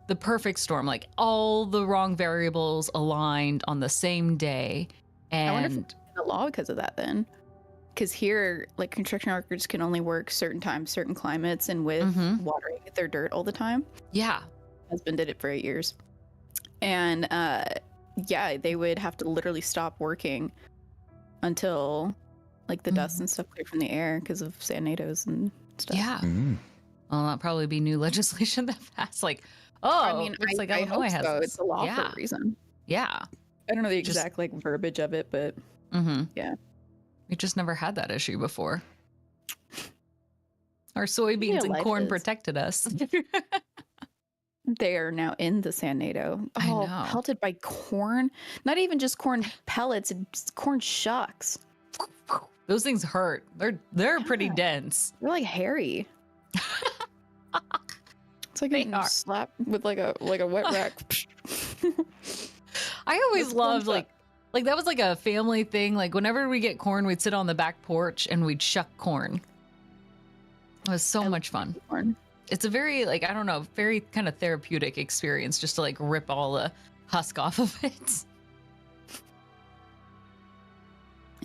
the perfect storm, like all the wrong variables aligned on the same day. I wonder if And the law because of that then. Because here, like construction workers can only work certain times, certain climates, and with Mhm. watering their dirt all the time. yeah, Husband did it for 8 years, and yeah, they would have to literally stop working until like the dust and stuff cleared from the air because of sandnados and stuff. yeah. Mm. Well, that'll probably be new legislation that passed. Like, oh, I mean, looks like I Illinois hope has so. this. It's a law for Yeah, a reason. yeah. I don't know the Just- exact like verbiage of it, but Mm-hmm. Yeah. We just never had that issue before. Our soybeans and life corn is. protected us. they are now in the sandnado. I Oh, know. pelted by corn. Not even just corn pellets, it's corn shucks. Those things hurt. They're pretty Yeah. dense. They're like hairy. It's like They getting are. slapped with like a wet rack. I always That's loved corn like that was like a family thing. Like whenever we get corn, we'd sit on the back porch and we'd shuck corn. It was so much fun. Corn. It's a very, like, I don't know, very kind of therapeutic experience just to like rip all the husk off of it.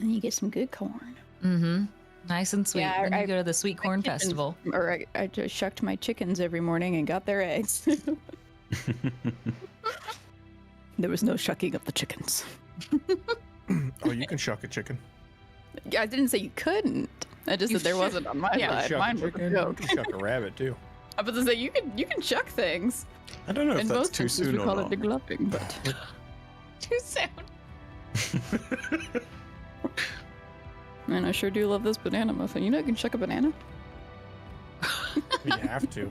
And you get some good corn. Mm-hmm. Nice and sweet. Yeah, Then you go to the Sweet Corn chickens- Festival. Or I just shucked my chickens every morning and got their eggs. There was no shucking of the chickens. Oh, you can shuck a chicken. Yeah, I didn't say you couldn't. I just You said there should. wasn't on my Yeah. You can side. shuck Mine a was a chicken. You joke. can shuck a rabbit too. I was gonna say you can shuck things. I don't know if In that's most too instances, soon we or call not. it degloving, but Too soon. man, I sure do love this banana muffin. You know, you can shuck a banana. You have to.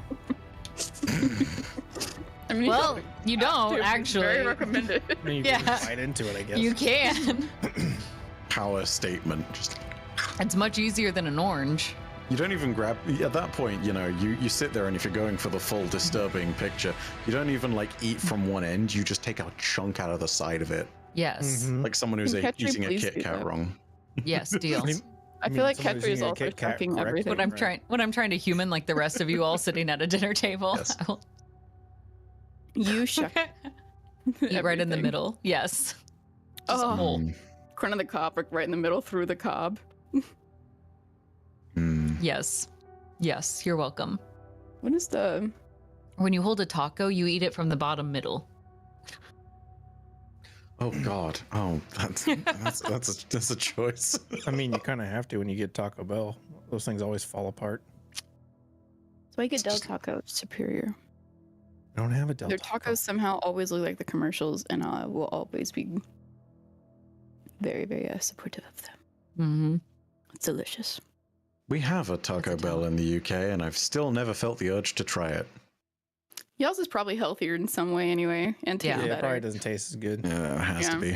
I mean, Well, you don't Very actually. recommended. I mean, you Yeah. can bite into it, I guess. You can. Power statement. Just It's much easier than an orange. you don't even grab at that point, you know, you sit there and if you're going for the full disturbing picture, you don't even like eat from one end, you just take a chunk out of the side of it. Yes. Mhm. Like someone who's Can Ketri eating a please Kit do Kat that? wrong. Yes, deal. I feel like somebody's Ketri is eating a also Kit Kat shucking correctly. everything. When I'm trying to human like the rest of you all sitting at a dinner table. Yes. I will You shuck eat right in the everything. middle. Yes. Just Oh. whole. Corner of the cob, like right in the middle, through the cob. Mm. Yes. Yes, you're welcome. What is the? When you hold a taco, you eat it from the bottom middle. Oh God. Oh, that's a choice. I mean, you kind of have to when you get Taco Bell. Those things always fall apart. So I get Del Taco Superior. I don't have a Del Their Taco. tacos somehow always look like the commercials, and I will always be very, very supportive of them. Mm-hmm. It's delicious. We have a Taco That's a Bell tell. in the UK, and I've still never felt the urge to try it. Y'all's is probably healthier in some way anyway, and tastes Yeah. Yeah, it better. probably doesn't taste as good. Yeah, it has to Yeah. be.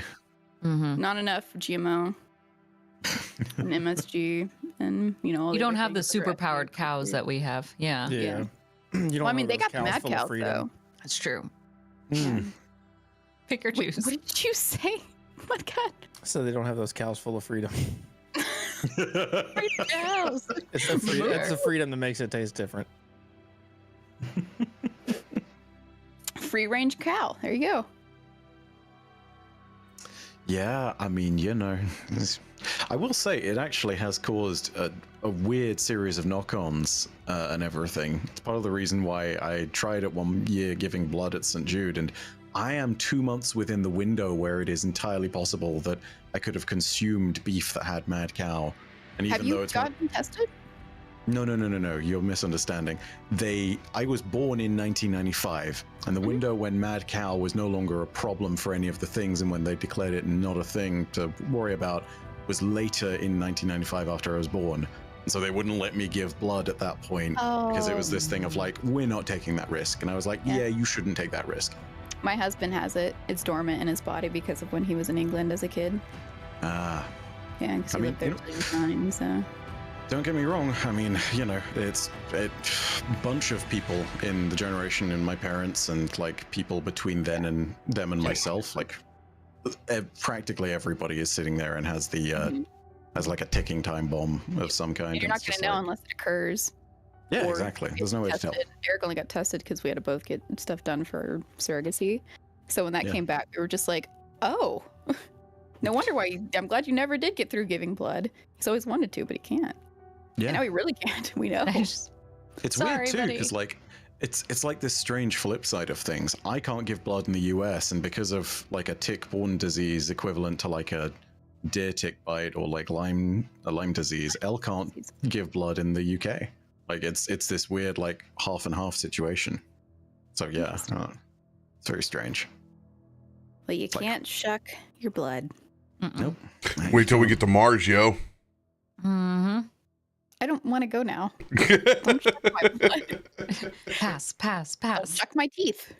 Mm-hmm. Not enough GMO and MSG, and you know. All You the don't other have the things that are super powered FDA cows approved. that we have. Yeah. Yeah. Yeah. You don't Well, I mean, have they those got the mad full of cows freedom. though. That's true. Mm. Pick or Wait, choose. what did you say? My God. So they don't have those cows full of freedom. Cows. It's the freedom. It's the freedom that makes it taste different. Free range cow. There you go. Yeah, I mean, you know, I will say it actually has caused a weird series of knock-ons and everything. It's part of the reason why I tried it one year giving blood at St. Jude, and I am 2 months within the window where it is entirely possible that I could have consumed beef that had mad cow. And even Have you though it's not- gotten tested? No, you're misunderstanding. I was born in 1995, and the window when mad cow was no longer a problem for any of the things, and when they declared it not a thing to worry about, was later in 1995 after I was born. And so they wouldn't let me give blood at that point because it was this thing of like, we're not taking that risk. And I was like, Yeah. yeah, you shouldn't take that risk. My husband has it. It's dormant in his body because of when he was in England as a kid. Ah, Yeah, because I he mean, lived there you till he was 9, so. don't get me wrong. I mean, you know, it's a bunch of people in the generation in my parents and like people between then and them and myself, like practically everybody is sitting there and has the Mhm. has like a ticking time bomb of some kind. You're not It's going just to know like- unless it occurs. Yeah, or exactly. get There's no way to tell. tested. Eric only got tested because we had to both get stuff done for surrogacy. So when that Yeah. came back, we were just like, oh, no wonder why. I'm glad you never did get through giving blood. He's always wanted to, but he can't. And Yeah, now he really can't. We know. Nice. it's Sorry, weird too buddy. because like it's like this strange flip side of things. I can't give blood in the US, and because of like a tick-borne disease equivalent to like a deer tick bite or like Lyme disease, Elle can't give blood in the UK. Like it's this weird like half and half situation. So yeah, it's very strange. But you like- can't shuck your blood. Mm-mm. Nope. Wait till we get to Mars, yo. Mm-hmm. I don't want to go now. Don't shuck my blood. Pass. I'll shuck my teeth.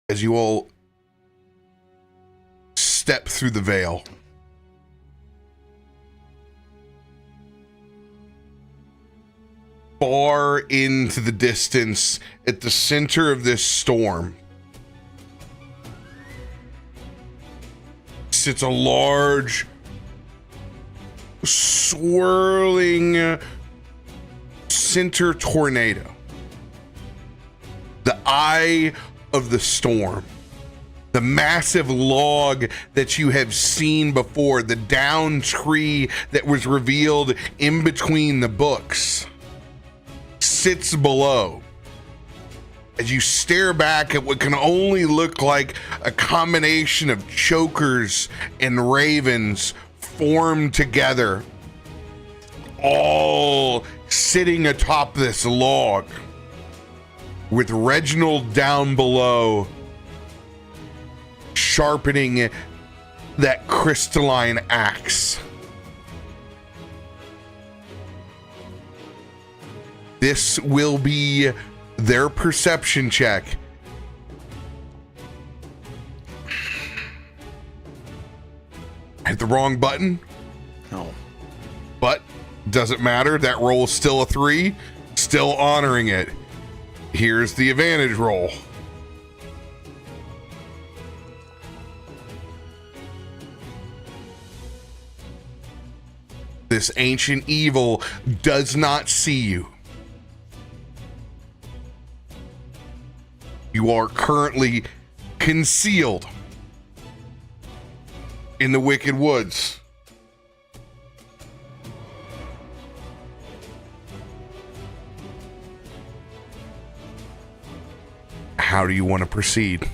As you all step through the veil, far into the distance, at the center of this storm, sits a large, swirling center tornado. The eye of the storm. The massive log that you have seen before, the down tree that was revealed in between the books, sits below. As you stare back at what can only look like a combination of chokers and ravens formed together, all sitting atop this log, with Reginald down below, sharpening that crystalline axe. This will be their perception check. I hit the wrong button. No. But doesn't matter. That roll is still a 3. Still honoring it. Here's the advantage roll. This ancient evil does not see you. You are currently concealed in the Wicked Woods. How do you want to proceed?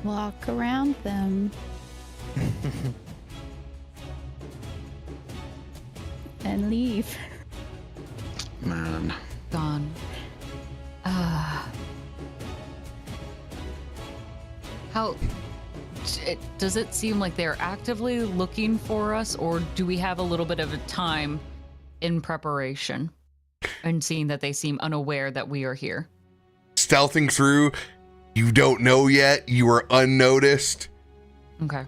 Walk around them. And leave. Man. Gone. How does it seem like they're actively looking for us, or do we have a little bit of a time in preparation and seeing that they seem unaware that we are here? Stealthing through, you don't know yet. You are unnoticed. Okay.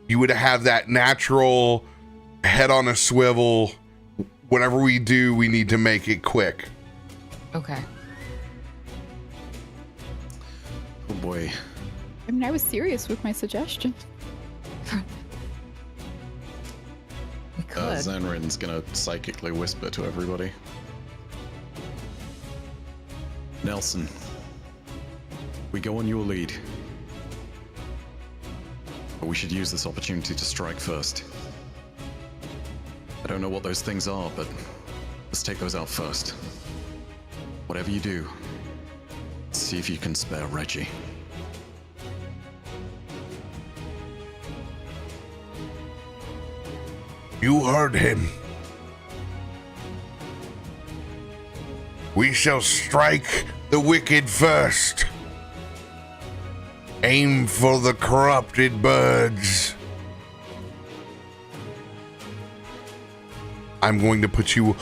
You would have that natural head on a swivel. Whatever we do, we need to make it quick. Okay. Oh boy. I mean, I was serious with my suggestion. We could. Zanrin's gonna psychically whisper to everybody. Nelson, we go on your lead. But we should use this opportunity to strike first. I don't know what those things are, but let's take those out first. Whatever you do, see if you can spare Reggie. You heard him. We shall strike the wicked first. Aim for the corrupted birds. I'm going to put you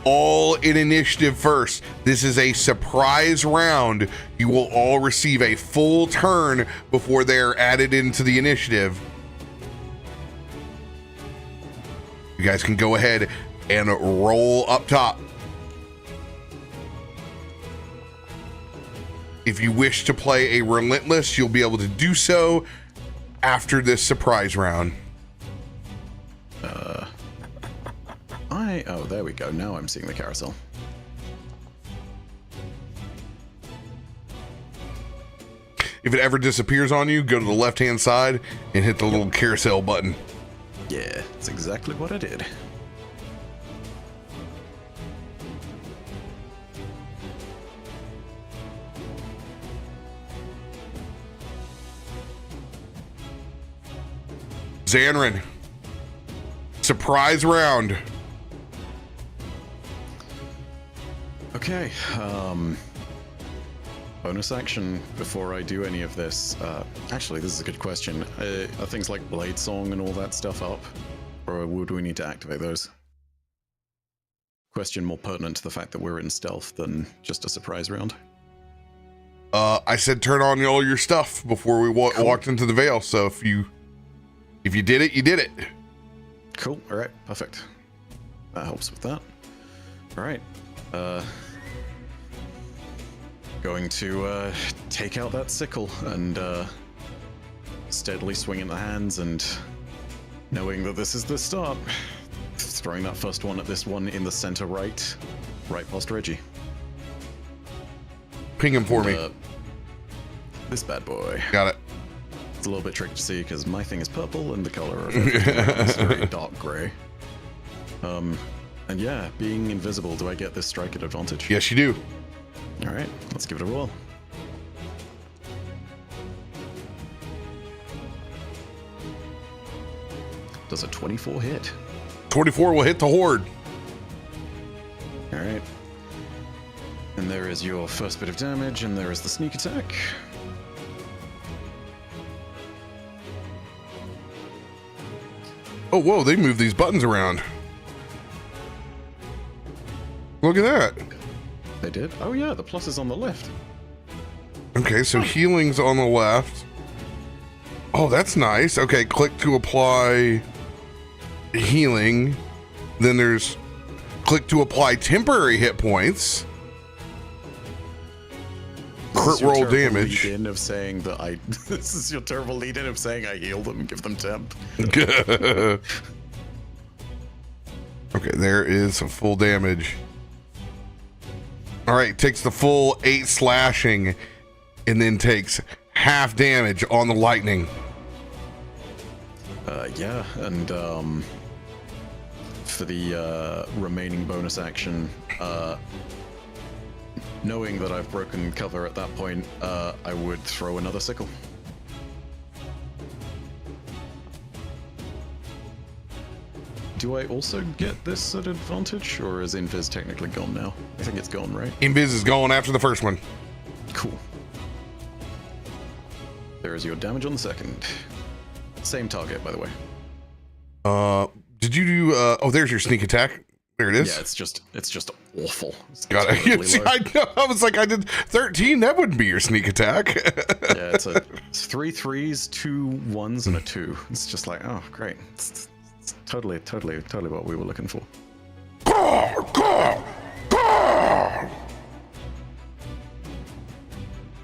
all in initiative first. This is a surprise round. You will all receive a full turn before they're added into the initiative. You guys can go ahead and roll up top. If you wish to play a relentless, you'll be able to do so after this surprise round. Oh, there we go. Now I'm seeing the carousel. If it ever disappears on you, go to the left-hand side and hit the little carousel button. Yeah, that's exactly what I did. Zanrin, surprise round. Okay, bonus action before I do any of this. Actually, this is a good question. Are things like Blade Song and all that stuff up? Or would we need to activate those? Question more pertinent to the fact that we're in stealth than just a surprise round. I said turn on all your stuff before we walked into the Veil, so if you did it, you did it. Cool, alright, perfect. That helps with that. Alright. Going to take out that sickle and steadily swing in the hands, and knowing that this is the start, throwing that first one at this one in the center right past Reggie. Ping him for me. This bad boy. Got it. It's a little bit tricky to see because my thing is purple and the color of it is very dark gray. And yeah, being invisible, do I get this strike at advantage? Yes, you do. All right, let's give it a roll. Does a 24 hit? 24 will hit the horde. All right. And there is your first bit of damage, and there is the sneak attack. Oh, whoa, they moved these buttons around. Look at that. They did? Oh yeah, the plus is on the left. Okay, so healing's on the left. Oh, that's nice. Okay, click to apply healing. Then there's click to apply temporary hit points. Crit roll damage. Lead-in of saying that I. This is your terrible lead-in of saying I heal them and give them temp. Okay, there is some full damage. All right, takes the full 8 slashing, and then takes half damage on the lightning. Yeah, and for the remaining bonus action, knowing that I've broken cover at that point, I would throw another sickle. Do I also get this at advantage, or is Invis technically gone now? I think it's gone, right? Invis is gone after the first one. Cool. There is your damage on the second. Same target, by the way. Did you do? Oh, there's your sneak attack. There it is. Yeah, it's just awful. It's Got it. terribly low. I know. I was like, I did 13. That wouldn't be your sneak attack. Yeah, it's 3 3s, 2 1s, and a 2. It's just like, oh, great. It's totally what we were looking for.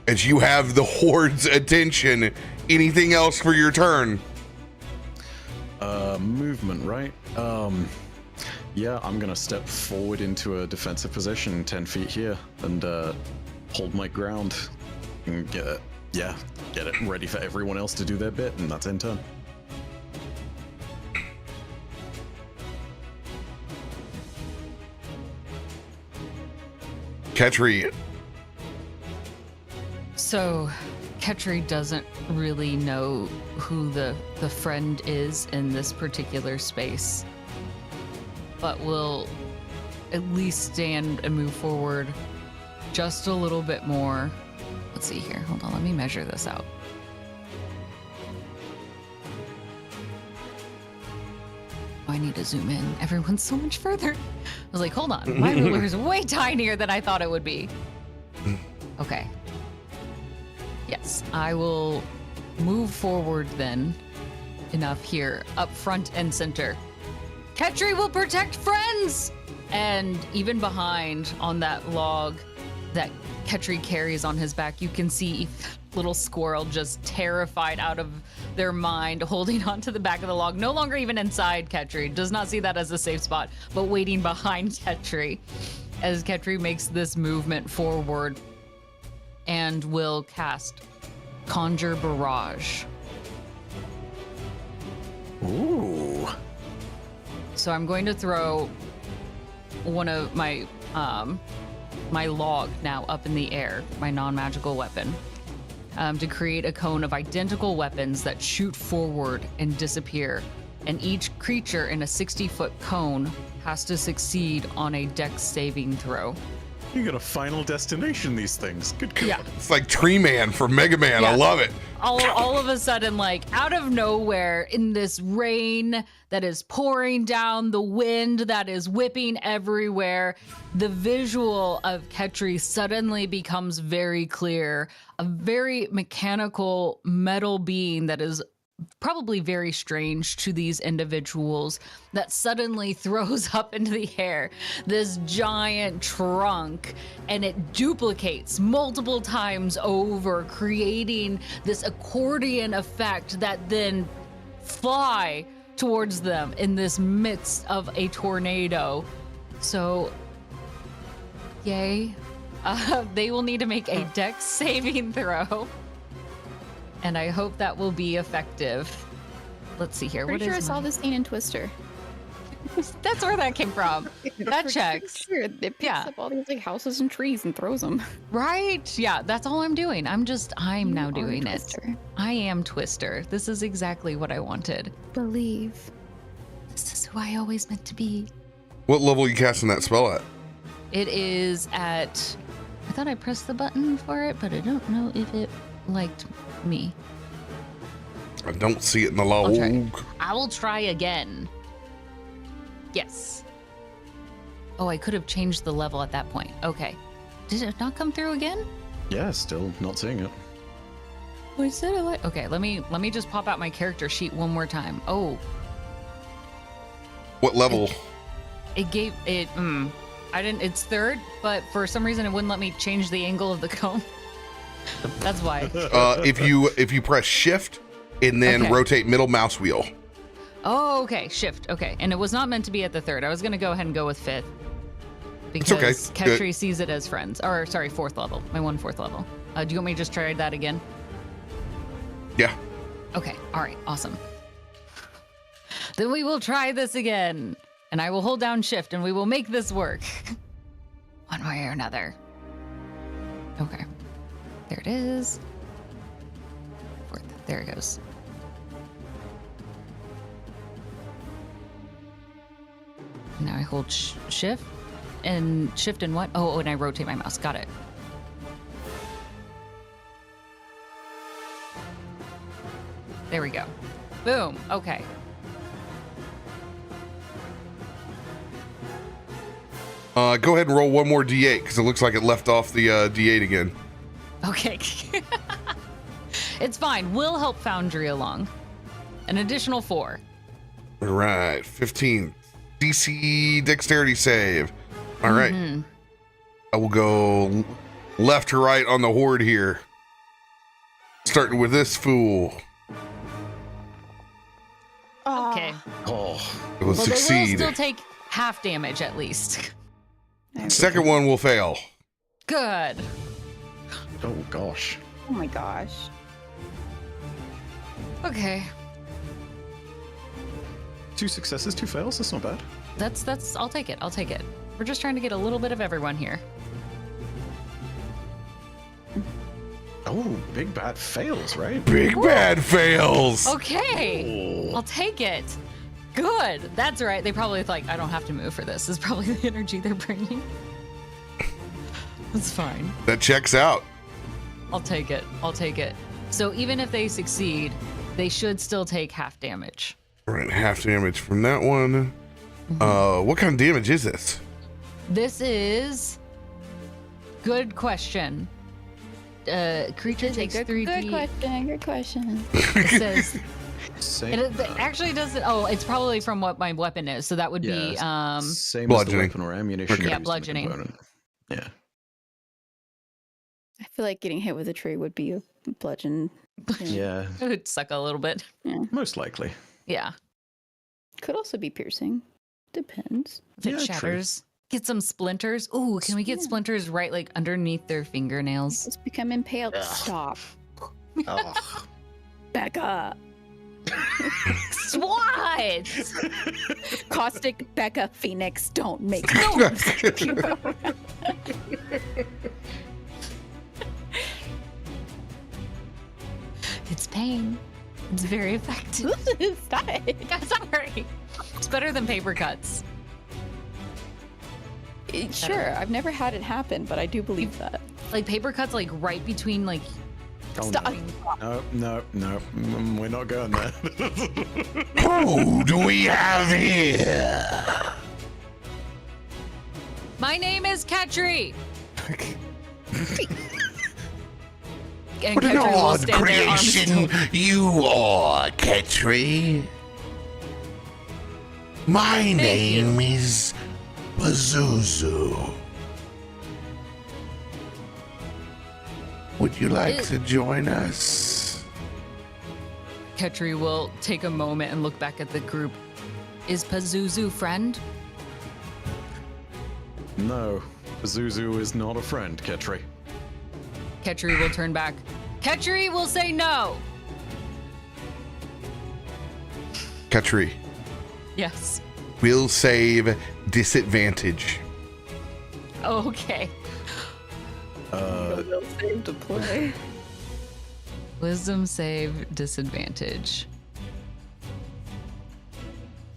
As you have the horde's attention, anything else for your turn? Movement, right? Yeah, I'm gonna step forward into a defensive position 10 feet here and hold my ground and get it ready for everyone else to do their bit, and that's in turn. Ketri. So, Ketri doesn't really know who the friend is in this particular space, but will at least stand and move forward just a little bit more. Let's see here. Hold on, let me measure this out. Oh, I need to zoom in. Everyone's so much further. I was like, hold on, my ruler is way tinier than I thought it would be. Okay. Yes, I will move forward then enough here, up front and center. Ketri will protect friends! And even behind on that log that Ketri carries on his back, you can see little squirrel just terrified out of their mind, holding onto the back of the log, no longer even inside Ketri, does not see that as a safe spot, but waiting behind Ketri as Ketri makes this movement forward and will cast Conjure Barrage. Ooh. So I'm going to throw one of my my log now up in the air, my non-magical weapon, to create a cone of identical weapons that shoot forward and disappear. And each creature in a 60-foot cone has to succeed on a dex saving throw. You got a final destination, these things. Good God. Yeah. It's like Tree Man from Mega Man. I Yeah. love it. All of a sudden, like out of nowhere, in this rain that is pouring down, the wind that is whipping everywhere, the visual of Ketri suddenly becomes very clear. A very mechanical metal being that is probably very strange to these individuals that suddenly throws up into the air this giant trunk, and it duplicates multiple times over, creating this accordion effect that then fly towards them in this midst of a tornado. So, yay. They will need to make a dex saving throw. And I hope that will be effective. Let's see here. Pretty sure I saw this scene in Twister. That's where that came from. That checks. Sure, it picks Yeah. up all these like houses and trees and throws them. Right? Yeah, that's all I'm doing. I'm now doing it. Twister. I am Twister. This is exactly what I wanted. Believe. This is who I always meant to be. What level are you casting that spell at? It is at... I thought I pressed the button for it, but I don't know if it liked me. I don't see it in the I'll log. try. I will try again. Yes. Oh, I could have changed the level at that point. Okay. Did it not come through again? Yeah, still not seeing it. Oh, I said I like. Okay, let me just pop out my character sheet one more time. Oh, What level? it gave it. I didn't. It's third, but for some reason it wouldn't let me change the angle of the comb. That's why. If you press shift and then Okay. rotate middle mouse wheel. Oh, okay. Shift. Okay, and it was not meant to be at the third. I was gonna go ahead and go with fifth because okay. Good. Ketri sees it as friends. Or sorry, fourth level. My fourth level. Do you want me to just try that again? Yeah. Okay. All right. Awesome. Then we will try this again. And I will hold down shift and we will make this work. One way or another. Okay. There it is. Fourth. There it goes. Now I hold shift. And shift and what? Oh, and I rotate my mouse. Got it. There we go. Boom. Okay. Go ahead and roll one more d8 because it looks like it left off the d8 again. Okay. It's fine. We'll help Foundry along. An additional 4. All right, 15 DC dexterity save. All right. I will go left to right on the horde here. Starting with this fool. Okay. Oh, It will Well, they will succeed. still take half damage at least. Second one will fail. Good. oh gosh. Oh my gosh. Okay. 2 successes, 2 fails. That's not bad. That's I'll take it. I'll take it. We're just trying to get a little bit of everyone here. Oh, big bad fails, right? Big bad fails. Okay. Oh. I'll take it. Good. That's right. They probably like, I don't have to move for this. This is probably the energy they're bringing. It's fine. That checks out. I'll take it. I'll take it. So even if they succeed, they should still take half damage. All right, half damage from that one. What kind of damage is this? This is good question. Creature takes 3d. Good question. Good question. It says Same. it actually doesn't. Oh, it's probably from what my weapon is. So that would be same bludgeoning. as the weapon or ammunition. Okay. used Yeah, in the bludgeoning. component. Yeah. I feel like getting hit with a tree would be a bludgeon. Yeah. it would suck a little bit. Most likely. Yeah. Could also be piercing. Depends. If it Yeah, true. shatters, get some splinters. Ooh, can we get splinters right like underneath their fingernails? Let's become impaled. Ugh. Stop. Oh. Back up. What? Caustic, Becca, Phoenix, don't make It's pain. It's very effective. Stop it. Sorry. It's better than paper cuts. Sure, I've never had it happen, but I do believe that. Like paper cuts, like right between like. Oh, Stop. no. We're not going there. Who do we have here? My name is Ketri. And What an Ketri will odd stand there, arms creation still. you are, Ketri. My name is Pazuzu. Would you like to join us? Ketri will take a moment and look back at the group. Is Pazuzu friend? No, Pazuzu is not a friend, Ketri. Ketri will turn back. Ketri will say no. Katri, Yes. we'll save disadvantage. Okay. We'll save to play. Wisdom save disadvantage.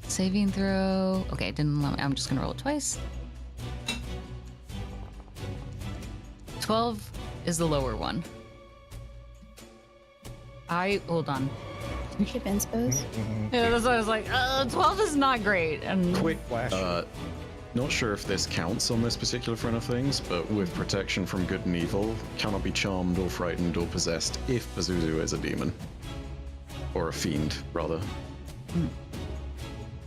Saving throw. Okay, didn't allow me. I'm just gonna roll it twice. 12 is the lower one. Hold on. Hit inspos. Yeah, that's why I was like, 12 is not great. And Quick flash. Not sure if this counts on this particular front of things, but with protection from good and evil, cannot be charmed or frightened or possessed if Pazuzu is a demon. Or a fiend, rather.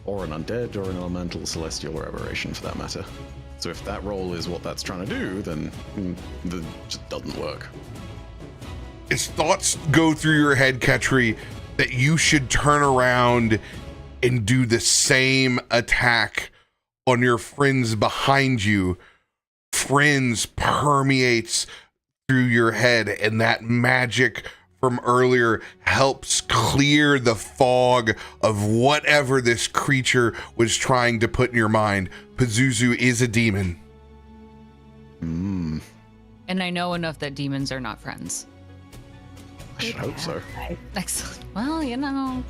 Or an undead, or an elemental, celestial, or aberration for that matter. So if that role is what that's trying to do, then it just doesn't work. As thoughts go through your head, Ketri, that you should turn around and do the same attack on your friends behind you, friends permeates through your head, and that magic from earlier helps clear the fog of whatever this creature was trying to put in your mind. Pazuzu is a demon. And I know enough that demons are not friends. I should hope so. Excellent. Well,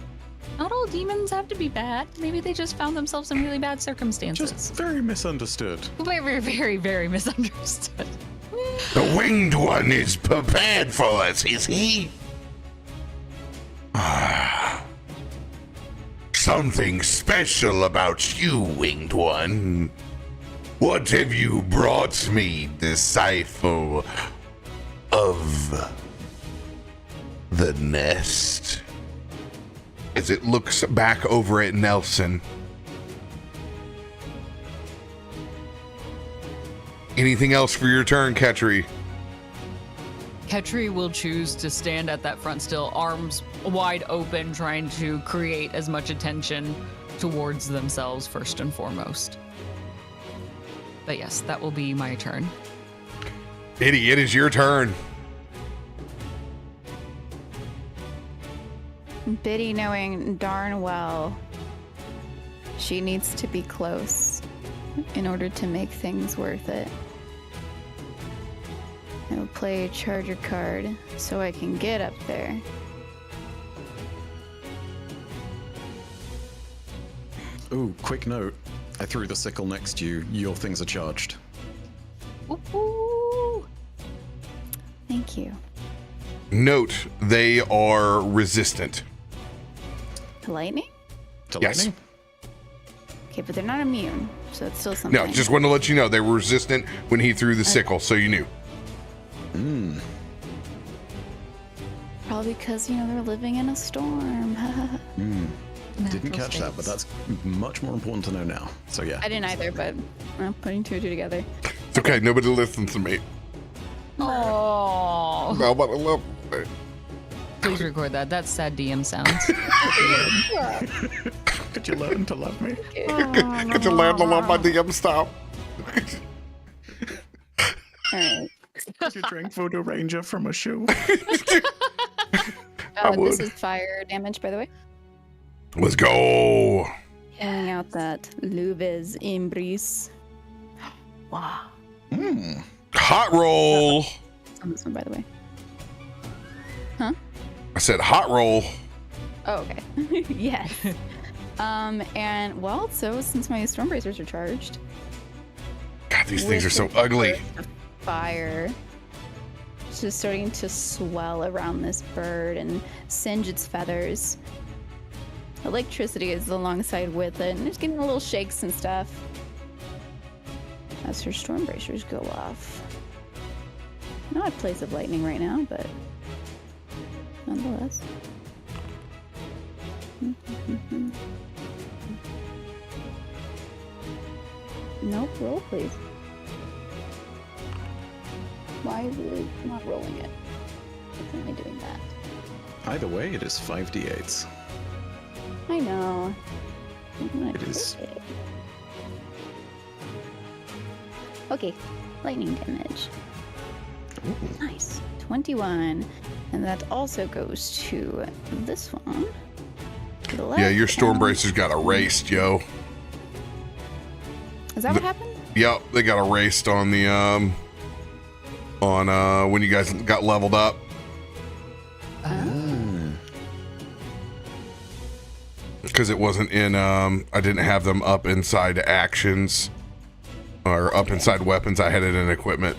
not all demons have to be bad. Maybe they just found themselves in really bad circumstances. Just very misunderstood. Very, very, very misunderstood. The winged one is prepared for us, is he? Something special about you, winged one. What have you brought me, disciple of the nest? As it looks back over at Nelson. Anything else for your turn, Ketri? Ketri will choose to stand at that front still, arms wide open, trying to create as much attention towards themselves first and foremost. But yes, that will be my turn. Biddy, it is your turn. Biddy, knowing darn well she needs to be close in order to make things worth it. I will play a charger card so I can get up there. Ooh, quick note. I threw the sickle next to you. Your things are charged. Ooh. Thank you. Note, they are resistant. To lightning? To Yes. lightning? Okay, but they're not immune, so it's still something. No, just wanted to let you know they were resistant when he threw the sickle, so you knew. Probably because, they're living in a storm. Didn't catch that, but that's much more important to know now. So yeah. I didn't either, but I'm putting two and two together. It's okay, nobody listens to me. Oh. Nobody listens to me. Please record that. That's sad DM sounds. Could you learn to love me? Could you learn to love my DM style? Alright. Could you drink Voodoo Ranger from a shoe? This is fire damage, by the way. Let's go. Pulling out that Luves Imbris. Wow. Hot roll. It's on this one, by the way. I said hot roll. Oh, okay. Yes. And well, so since my storm bracers are charged, God, these things are so with ugly. the fire it's just starting to swell around this bird and singe its feathers. Electricity is alongside with it, and it's getting a little shakes and stuff as her storm bracers go off. Not a place of lightning right now, but Nope, roll please. Why is it not rolling it? It's only doing that. Either way, it is 5d8s. I know. It is. Okay, lightning damage. Nice. 21. And that also goes to this one. To the left. Yeah, your storm bracers got erased, yo. Is that what happened? Yep, they got erased on the when you guys got leveled up. Because it wasn't in I didn't have them up inside actions or up inside weapons. I had it in equipment.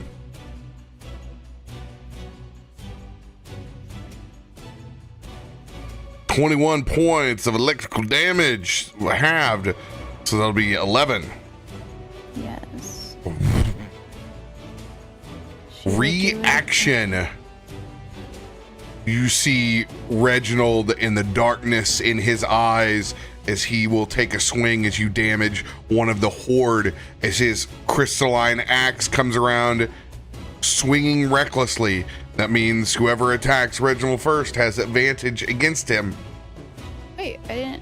"21 points of electrical damage halved, so that'll be 11. Yes. Reaction. You see Reginald in the darkness in his eyes as he will take a swing as you damage one of the horde as his crystalline axe comes around, swinging recklessly. That means whoever attacks Reginald first has advantage against him. Wait, did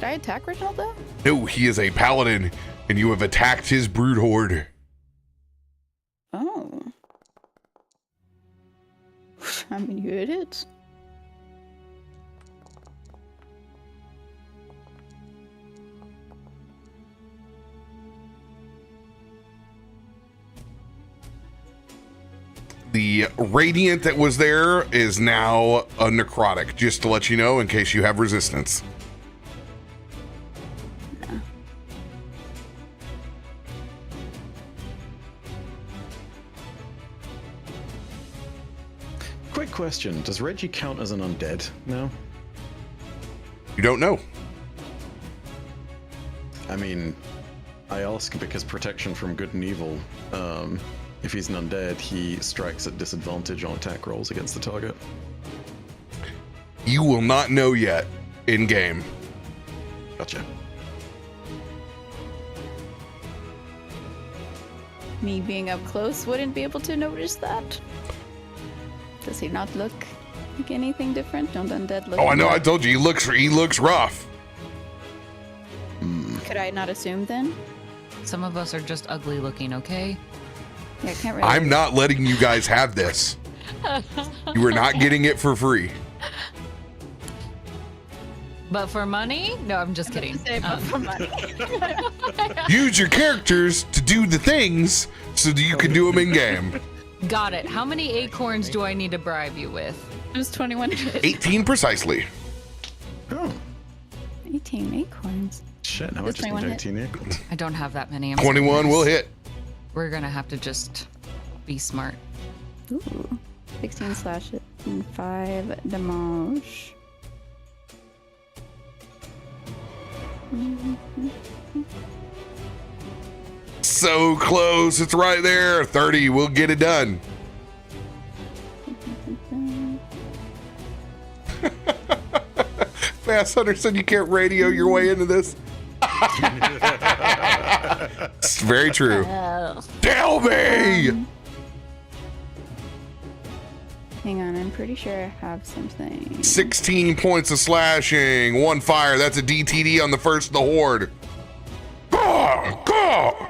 I attack Reginald though? No, he is a paladin, and you have attacked his brood horde. Oh. I mean, you hit it. The radiant that was there is now a necrotic, just to let you know in case you have resistance. Quick question: does Reggie count as an undead now? You don't know. I mean, I ask because protection from good and evil. If he's an undead, he strikes at disadvantage on attack rolls against the target. You will not know yet in game. Gotcha. Me being up close wouldn't be able to notice that. Does he not look like anything different? Don't undead look? Oh, I know. I like- told you he looks rough. Could I not assume then? Some of us are just ugly looking, okay? Yeah, I can't really. I'm not letting you guys have this. You are not getting it for free. But for money? No, I'm just kidding. For money. Use your characters to do the things so that you can do them in game. Got it. How many acorns do I need to bribe you with? It was 21 hit. 18 precisely. Oh, 18 acorns. shit, now I Does just need 21 hit? 18 acorns. I don't have that many. I'm 21 will hit. We're gonna have to just be smart. Ooh. 16 slash it and 5 damage. So close. It's right there. 30. We'll get it done. Fast Hunter said you can't radio your way into this. It's very true. Tell me! Hang on, I'm pretty sure I have something. 16 points of slashing. One fire. That's a DTD on the first of the horde. Go! Go!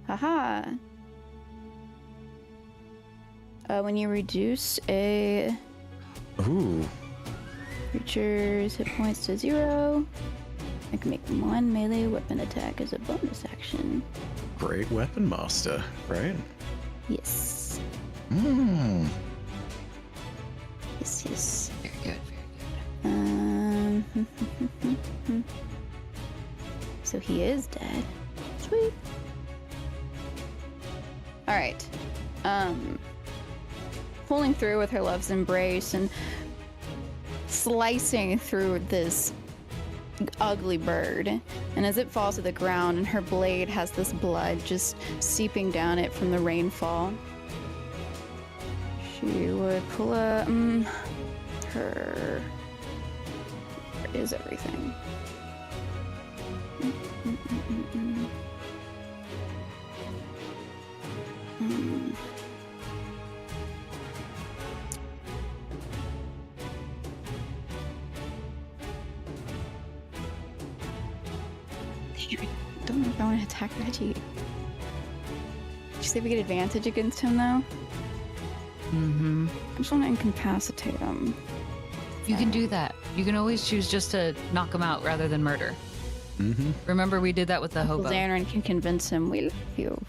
Haha. When you reduce a Ooh. creature's hit points to 0, I can make one melee weapon attack as a bonus action. Great weapon master, right? Yes. Hmm. Yes, yes. Very good, very good. So he is dead. Sweet. Alright. Pulling through with her love's embrace and slicing through this ugly bird. And as it falls to the ground and her blade has this blood just seeping down it from the rainfall, She would pull a her. Where is everything? I don't know if I want to attack Reggie. Did you say we get advantage against him though? Mm-hmm. I just want to incapacitate him. You can do that. You can always choose just to knock him out rather than murder. Mm-hmm. Remember, we did that with the hobo. Xanran can convince him we love you.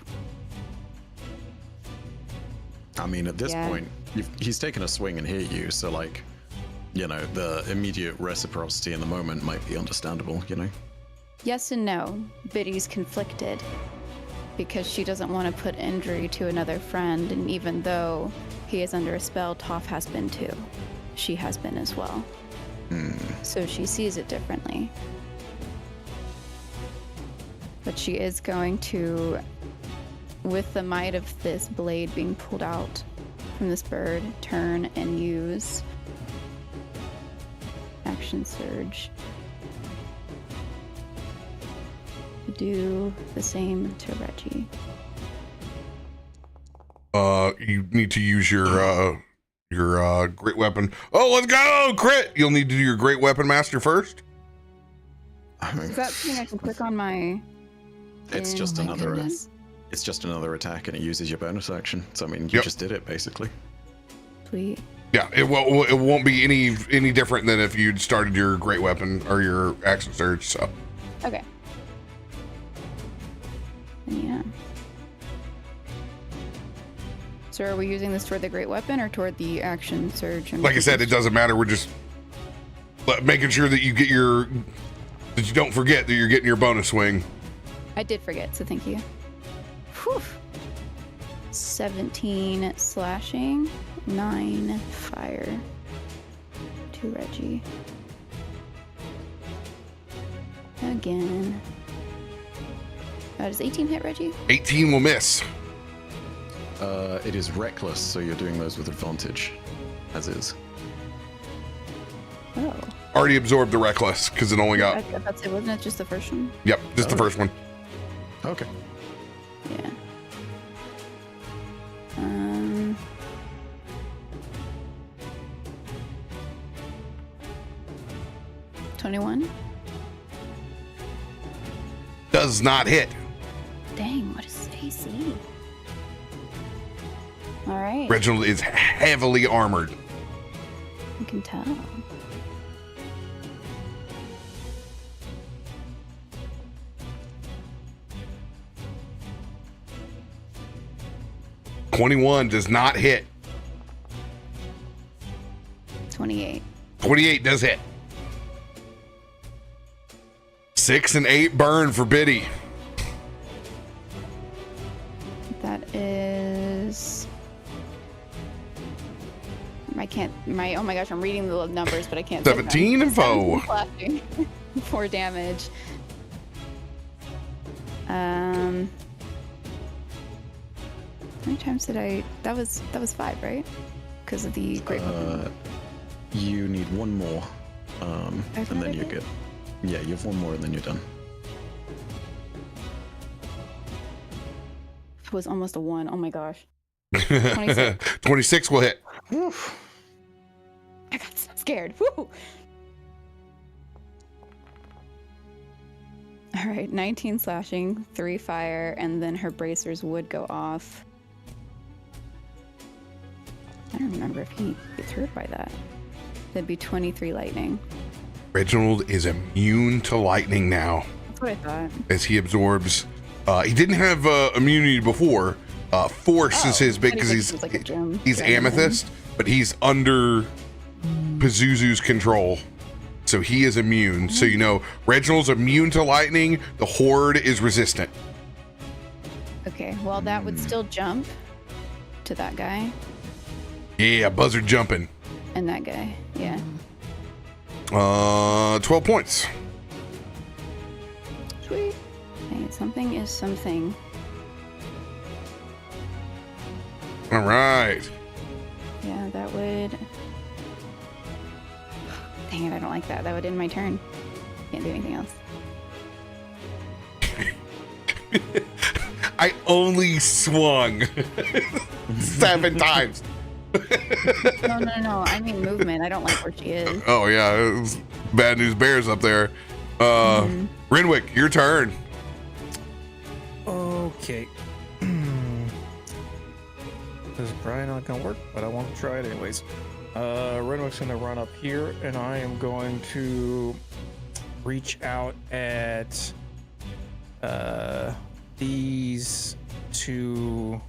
I mean, at this point, he's taken a swing and hit you, so like, you know, the immediate reciprocity in the moment might be understandable, you know? Yes and no. Biddy's conflicted because she doesn't want to put injury to another friend, and even though he is under a spell, Toph has been too. She has been as well. So she sees it differently. But she is going to, with the might of this blade being pulled out from this bird, turn and use action surge to do the same to Reggie. You need to use your great weapon. Oh, let's go! Crit! You'll need to do your great weapon master first. Is that something I can click on my... It's just my another. goodness. It's just another attack, and it uses your bonus action. So I mean, you just did it basically. Sweet. Yeah, it won't be any different than if you'd started your great weapon or your action surge. So. Okay. Yeah. So are we using this toward the great weapon or toward the action surge? Like I said, it doesn't matter. We're just making sure that you get that you don't forget that you're getting your bonus swing. I did forget, so thank you. Whew. 17 slashing, 9 fire to Reggie. Again. Does 18 hit Reggie? 18 will miss. It is reckless, so you're doing those with advantage, as is. Oh. Already absorbed the reckless because it only got. That's it, wasn't it just the first one? Yep, just the first one. Okay. Yeah. 21. Does not hit. Dang, what is AC? All right. Reginald is heavily armored. I can tell. $21 does not hit. 28. 28 does hit. 6 and 8 burn for Biddy. That is. Oh my gosh, I'm reading the numbers, but I can't. 17 and 4. 4 damage. How many times did I? That was 5, right? Because of the great weapon. You need one more, and what then I you're did? good. Yeah, you have one more, and then you're done. It was almost a 1. Oh my gosh. 26. 26 will hit. I got so scared. Woo! All right, 19 slashing, 3 fire, and then her bracers would go off. I don't remember if he gets hurt by that. That'd be 23 lightning. Reginald is immune to lightning now That's what I thought. as he absorbs. He didn't have immunity before. Force is his big because he's amethyst, but he's under Pazuzu's control. So he is immune. So you know, Reginald's immune to lightning. The horde is resistant. Okay, well that would still jump to that guy Yeah, buzzard jumping. and that guy. Yeah. 12 points. Sweet. Okay, something is something. All right. Yeah, that would. Dang it, I don't like that. That would end my turn. Can't do anything else. I only swung 7 times. No. I mean movement. I don't like where she is. Oh yeah, it was bad news bears up there. Renwick, your turn. Okay. This is probably not gonna work, but I want to try it anyways. Renwick's gonna run up here, and I am going to reach out at these two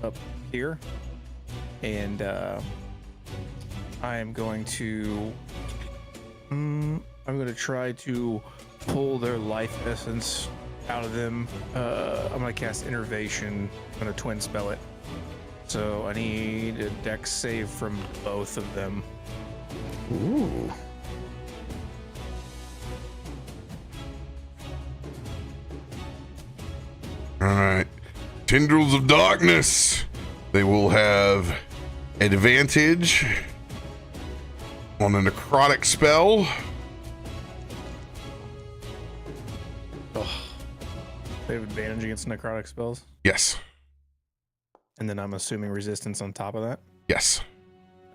up here, and I am going to I'm gonna try to pull their life essence out of them. I'm gonna cast Innervation. I'm gonna twin spell it. So I need a dex save from both of them. Ooh. All right. Tendrils of Darkness. They will have advantage on a necrotic spell. They have advantage against necrotic spells, Yes. and then I'm assuming resistance on top of that. Yes.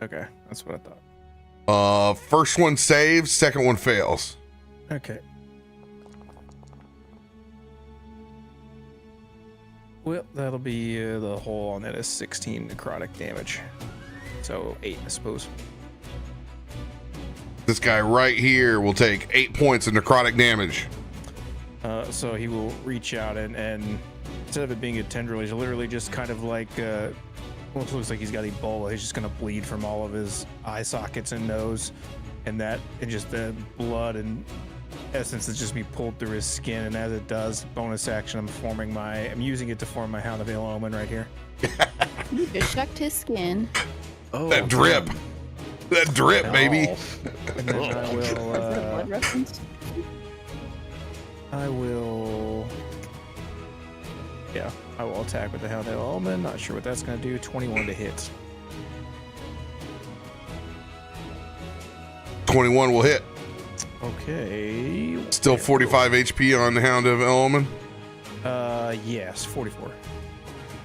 Okay, that's what I thought. First one saves, second one fails. Okay. Well, that'll be the whole on that is 16 necrotic damage. So 8, I suppose. This guy right here will take 8 points of necrotic damage. So he will reach out and instead of it being a tendril, he's literally just kind of like, well, it looks like he's got Ebola. He's just going to bleed from all of his eye sockets and nose, and just the blood and essence is just be pulled through his skin. And as it does, bonus action, I'm using it to form my Hound of Ill Omen right here. You just shucked his skin. Oh, That drip. That drip, baby. And then I Is it a will, blood reference? I will attack with the Hound of Ill Omen. Not sure what that's going to do. 21 to hit. 21 will hit. Okay. Still 45 HP on the Hound of Elman. Yes, 44.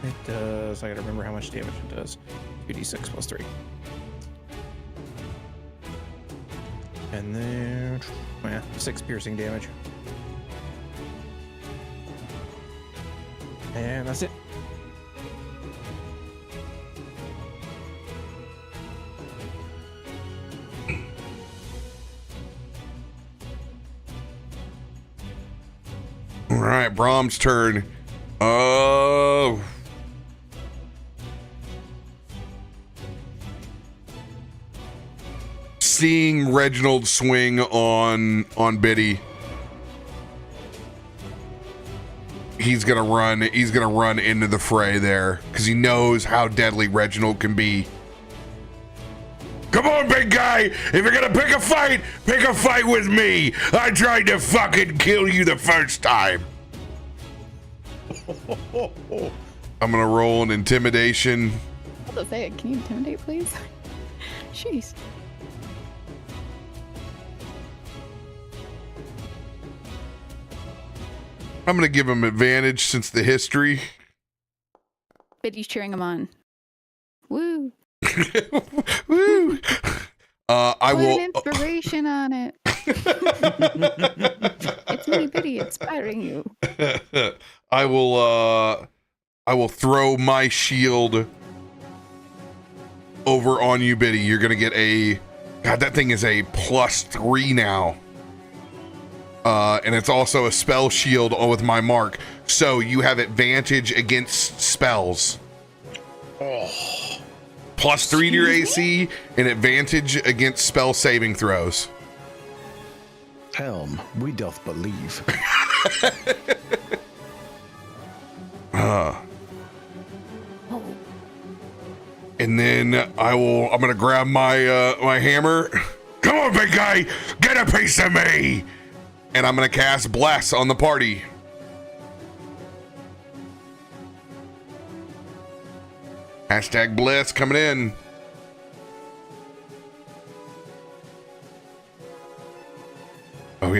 It does. I gotta remember how much damage it does. 2d6 plus 3. And then 6 piercing damage. And that's it. All right, Brahm's turn. Oh. Seeing Reginald swing on Biddy, he's gonna run into the fray there because he knows how deadly Reginald can be. Come on, big guy! If you're gonna pick a fight with me! I tried to fucking kill you the first time! I'm gonna roll an intimidation. I was about to say, can you intimidate, please? Jeez. I'm gonna give him advantage since the history. Biddy's cheering him on. Woo! Woo! I Put will. an inspiration on it. It's me, Biddy, inspiring you. I will throw my shield over on you, Biddy. You're gonna get God, that thing is a +3 now. And it's also a spell shield with my mark. So you have advantage against spells. Oh. +3 to your AC and advantage against spell saving throws. Helm, we doth believe. And then I'm gonna grab my my hammer. Come on, big guy, get a piece of me. And I'm gonna cast Bless on the party. # Bless coming in.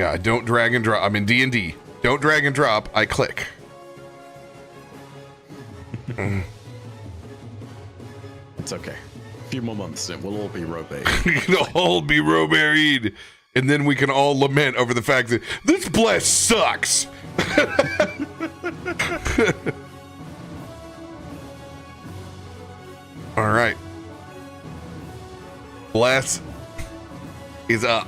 Yeah, I don't drag and drop. I'm in D&D. Don't drag and drop. I click. It's okay. A few more months and we'll all be RoBear. We can all be RoBear, and then we can all lament over the fact that this bless sucks. All right. Bless is up.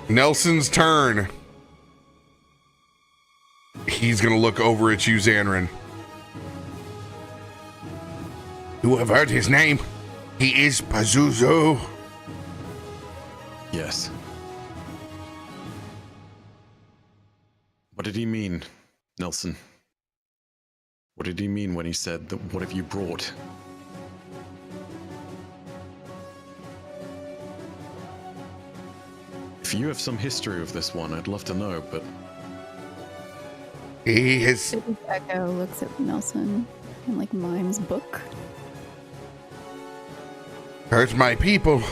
Nelson's turn. He's going to look over at you, Xanrin. You have heard his name. He is Pazuzu. Yes. What did he mean, Nelson? What did he mean when he said that what have you brought? If you have some history of this one, I'd love to know, but... He has... Echo looks at Nelson and like mimes book. hurt my people.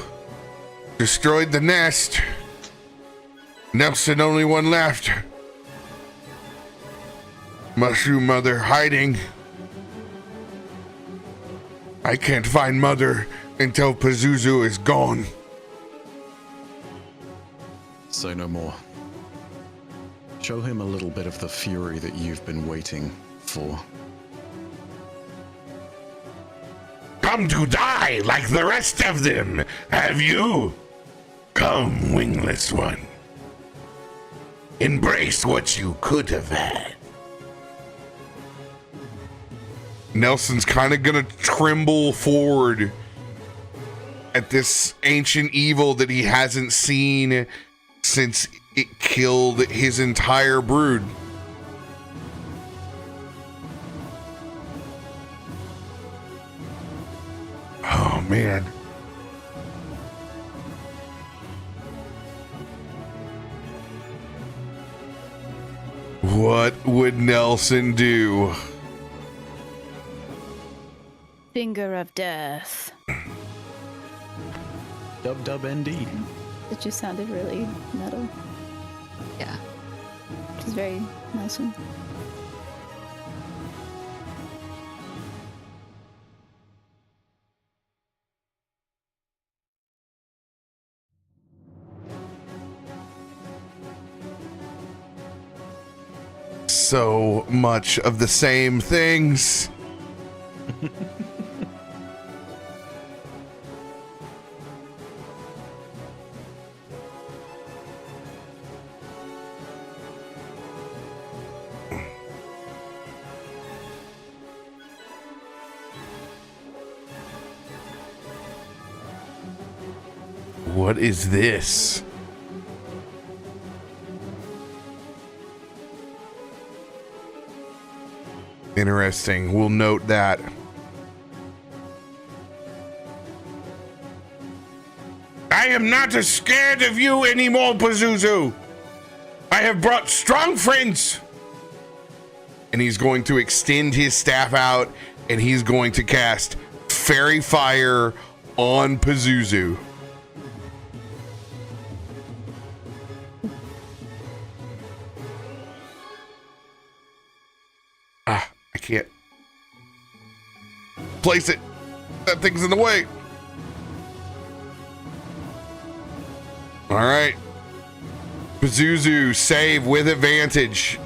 Destroyed the nest. Nelson only one left. Mushroom Mother hiding. I can't find Mother until Pazuzu is gone. Say no more. Show him a little bit of the fury that you've been waiting for. Come to die like the rest of them, have you? Come, wingless one. Embrace what you could have had. Nelson's kind of gonna tremble forward at this ancient evil that he hasn't seen since it killed his entire brood. Oh, man. What would Nelson do? Finger of death. Dub dub ND. It just sounded really metal, Yeah. which is very nice one. So much of the same things. What is this? Interesting. We'll note that. I am not as scared of you anymore, Pazuzu. I have brought strong friends. And he's going to extend his staff out and he's going to cast Fairy Fire on Pazuzu. Ah, I can't place it. That thing's in the way. All right. Pazuzu, save with advantage.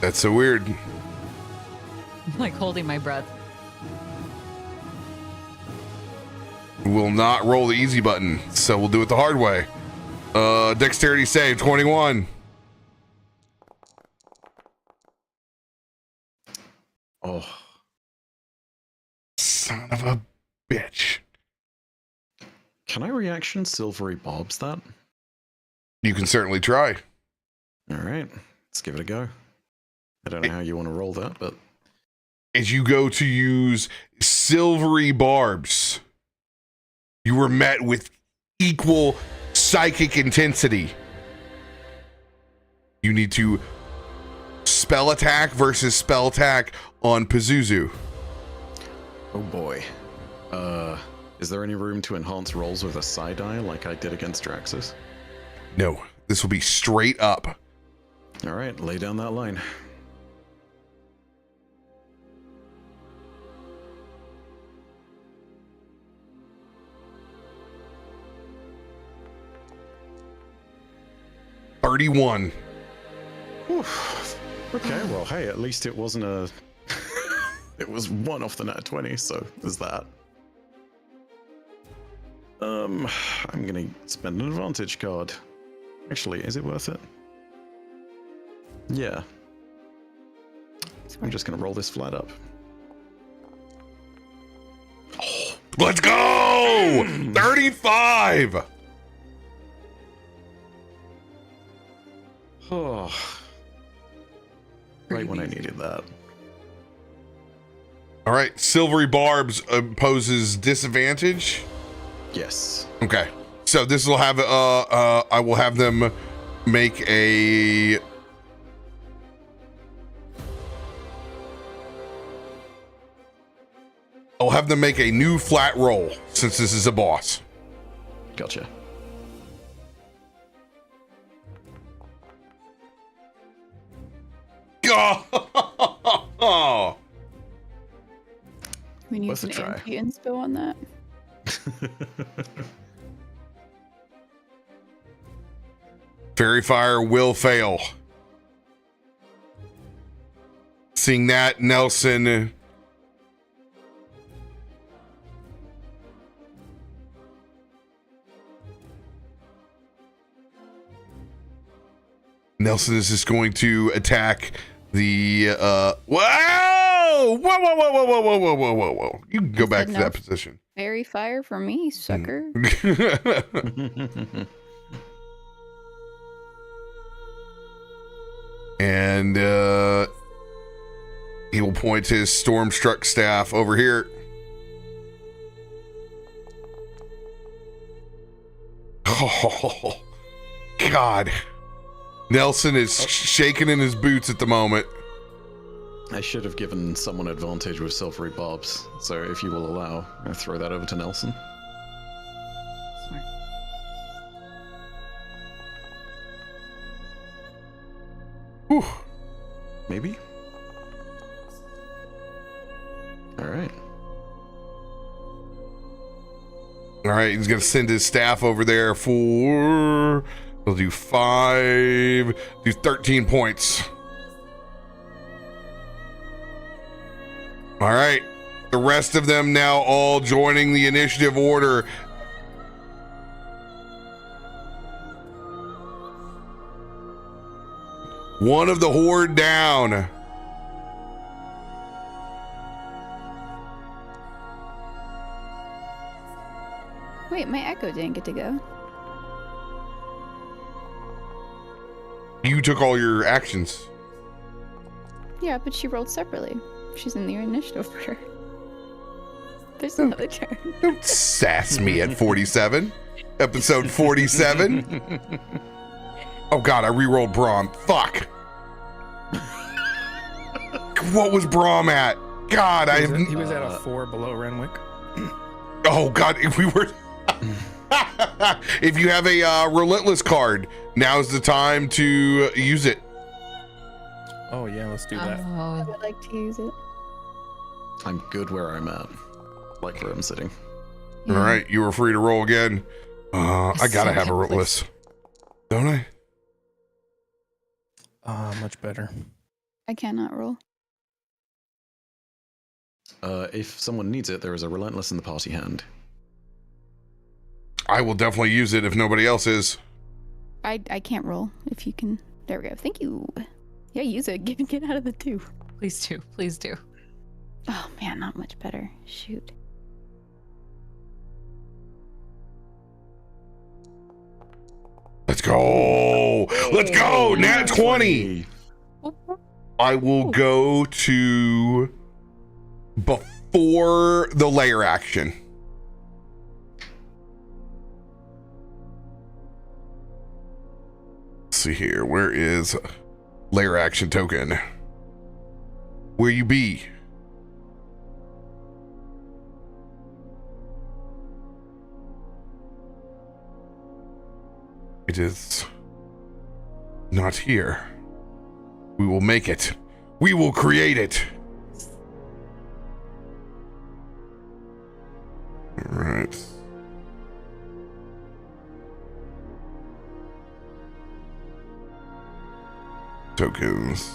That's so weird. I'm like holding my breath. Will not roll the easy button, so we'll do it the hard way. Dexterity save 21. Oh, Son of a bitch. can I reaction Silvery Bobs that? You can certainly try. All right, let's give it a go. I don't know how you want to roll that, but As you go to use Silvery Barbs, You were met with equal psychic intensity. You need to spell attack versus spell attack on Pazuzu. Oh boy. Is there any room to enhance rolls with a side eye like I did against Draxus? No, this will be straight up. All right, lay down that line. $31. Oof. Okay, well, hey, at least it wasn't a... it was 1 off the nat 20, so there's that. I'm gonna spend an advantage card. Actually, is it worth it? Yeah. I'm just gonna roll this flat up. Let's go! 35! Oh. Right when I needed that. All right, Silvery Barbs poses disadvantage. Yes. Okay, so this will have I will have them make a I'll have them make a new flat roll since this is a boss. Gotcha. Oh. We need Worth a an try. MP inspo on that. Fairy Fire will fail. Seeing that, Nelson is just going to attack the whoa. You can go back to that position. Fairy fire for me, sucker. And he will point his storm-struck staff over here. Oh, God. Nelson is shaking in his boots at the moment. I should have given someone advantage with silvery barbs, so if you will allow, I'll throw that over to Nelson. Smart. Whew. Maybe? Alright. All right, he's going to send his staff over there for... He'll do 5, do 13 points. All right, the rest of them now all joining the initiative order. One of the horde down. Wait, my echo didn't get to go. You took all your actions. Yeah, but she rolled separately. She's in the initiative order. There's another turn. Don't sass me at 47. Episode 47. Oh God, I re-rolled Braum. Fuck. What was Braum at? God, He was at a 4 below Renwick. Oh God, if we were... If you have a Relentless card, now's the time to use it. Oh yeah, let's do that. I would like to use it. I'm good where I'm at. Like where I'm sitting. All right, you were free to roll again. I gotta have a Relentless. Don't I? Much better. I cannot roll. If someone needs it, there is a relentless in the party hand. I will definitely use it if nobody else is. I can't roll. If you can. There we go. Thank you. Yeah, use it. Get out of the 2. Please do. Please do. Oh man, not much better. Shoot. Let's go. Let's go. Nat 20. I will go to before the layer action. see here. Where is layer action token? Where you be? It is not here. We will make it. We will create it. All right. Tokens.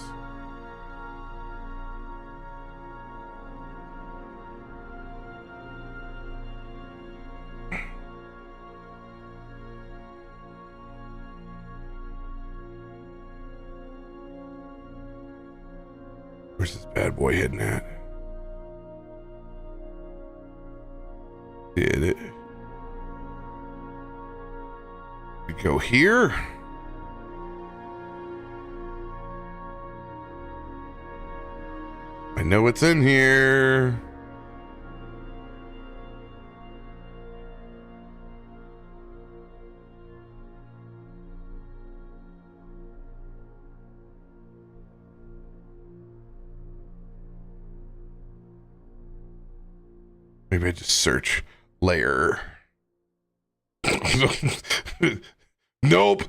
Where's this bad boy heading at? Did it? We go here. I know it's in here. Maybe I just search layer. Nope.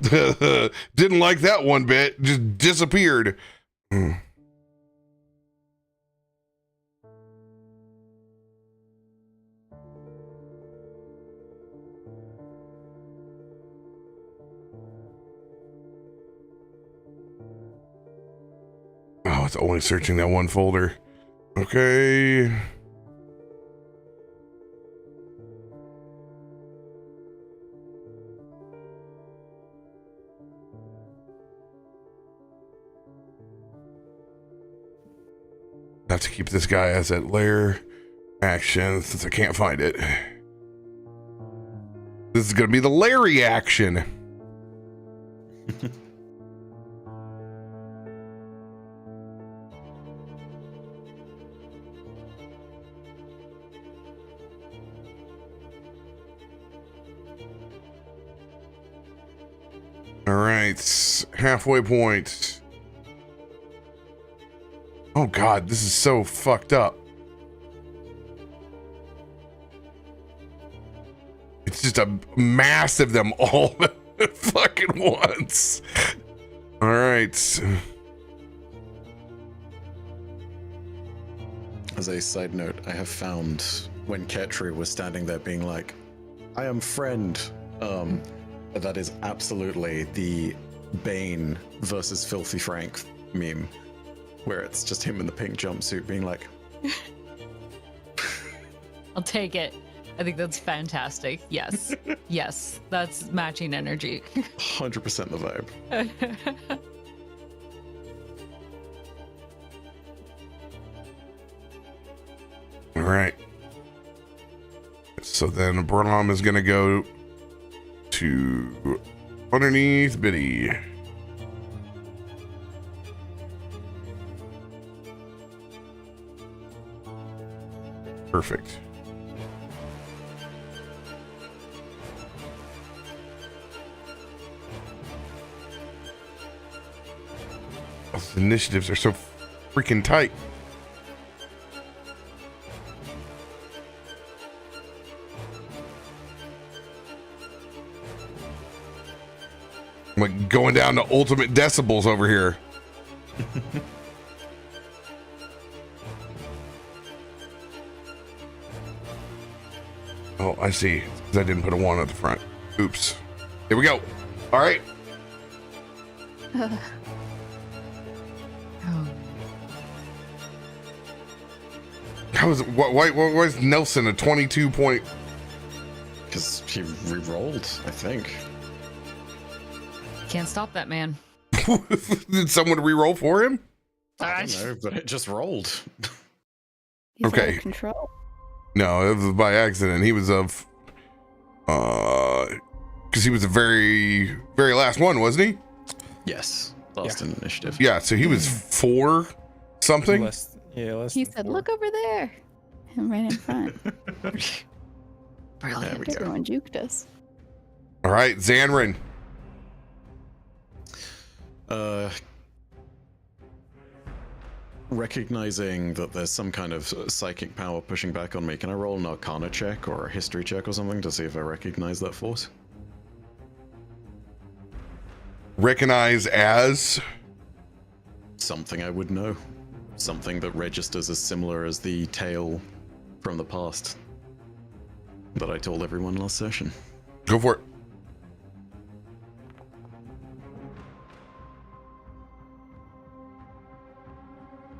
Didn't like that one bit. Just disappeared. Oh, it's only searching that one folder. Okay. Have to keep this guy as that layer action since I can't find it. This is going to be the Larry action. All right, halfway point. Oh God, this is so fucked up. It's just a mass of them all at fucking once. All right. As a side note, I have found when Ketri was standing there being like, I am friend, that is absolutely the Bane versus Filthy Frank meme, where it's just him in the pink jumpsuit being like, I'll take it. I think that's fantastic. Yes. Yes. That's matching energy. 100% the vibe. All right. So then Brahm is going to go to underneath Biddy. Perfect. Those initiatives are so freaking tight. I'm like going down to ultimate decibels over here. Oh, I see. 'Cause I didn't put a 1 at the front. Oops. Here we go. All right. Oh. How is it? Why is Nelson a 22 point? Because he re-rolled, I think. Can't stop that man. Did someone re-roll for him? I don't know, but it just rolled. He's Okay. out of control. No, it was by accident. He was of, because he was the very, very last one, wasn't he? Yes, last in initiative. Yeah, so he was 4 something. Less He than said, 4. "Look over there," and right in front. Brilliant. There we go. Everyone juked us. All right, Zanrin. Recognizing that there's some kind of psychic power pushing back on me, can I roll an Arcana check or a History check or something to see if I recognize that force? Recognize as? Something I would know. Something that registers as similar as the tale from the past that I told everyone last session. Go for it.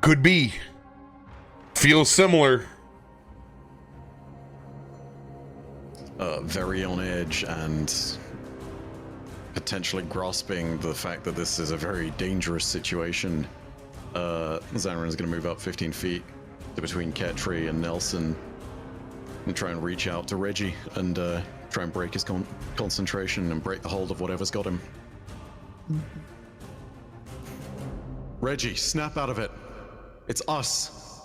Could be. Feels similar. Very on edge and potentially grasping the fact that this is a very dangerous situation. Xamarin is going to move up 15 feet to between Ketri and Nelson and try and reach out to Reggie and try and break his concentration and break the hold of whatever's got him. Reggie, snap out of it. It's us.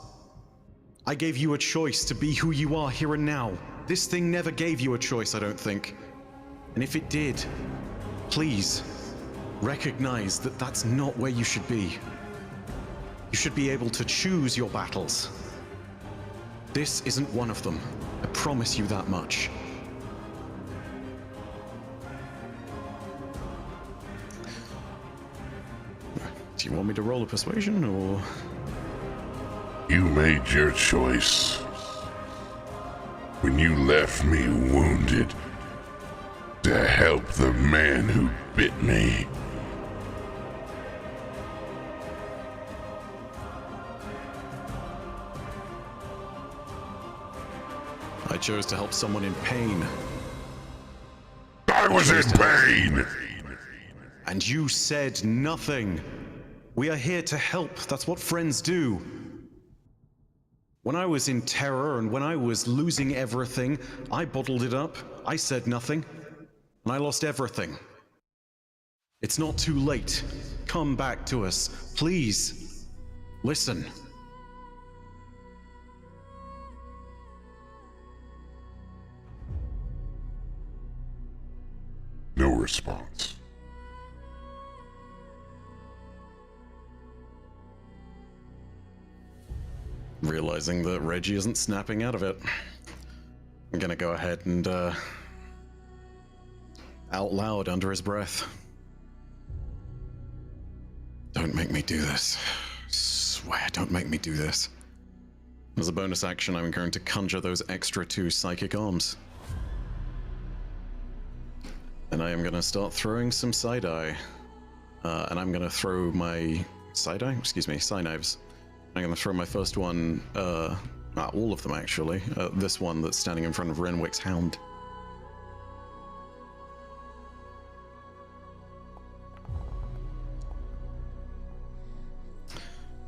I gave you a choice to be who you are here and now. This thing never gave you a choice, I don't think. And if it did, please recognize that that's not where you should be. You should be able to choose your battles. This isn't one of them. I promise you that much. Do you want me to roll a persuasion, or...? You made your choice. When you left me wounded to help the man who bit me. I chose to help someone in pain. I was in pain! And you said nothing. We are here to help. That's what friends do. When I was in terror and when I was losing everything, I bottled it up. I said nothing. And I lost everything. It's not too late. Come back to us. Please. Listen. No response. Realizing that Reggie isn't snapping out of it, I'm gonna go ahead and, out loud under his breath. Don't make me do this. Swear, don't make me do this. As a bonus action, I'm going to conjure those extra 2 psychic arms. And I am gonna start throwing some side-eye. And I'm gonna throw my side-eye? Excuse me, side-knives. I'm gonna throw my first one, all of them actually. This one that's standing in front of Renwick's hound.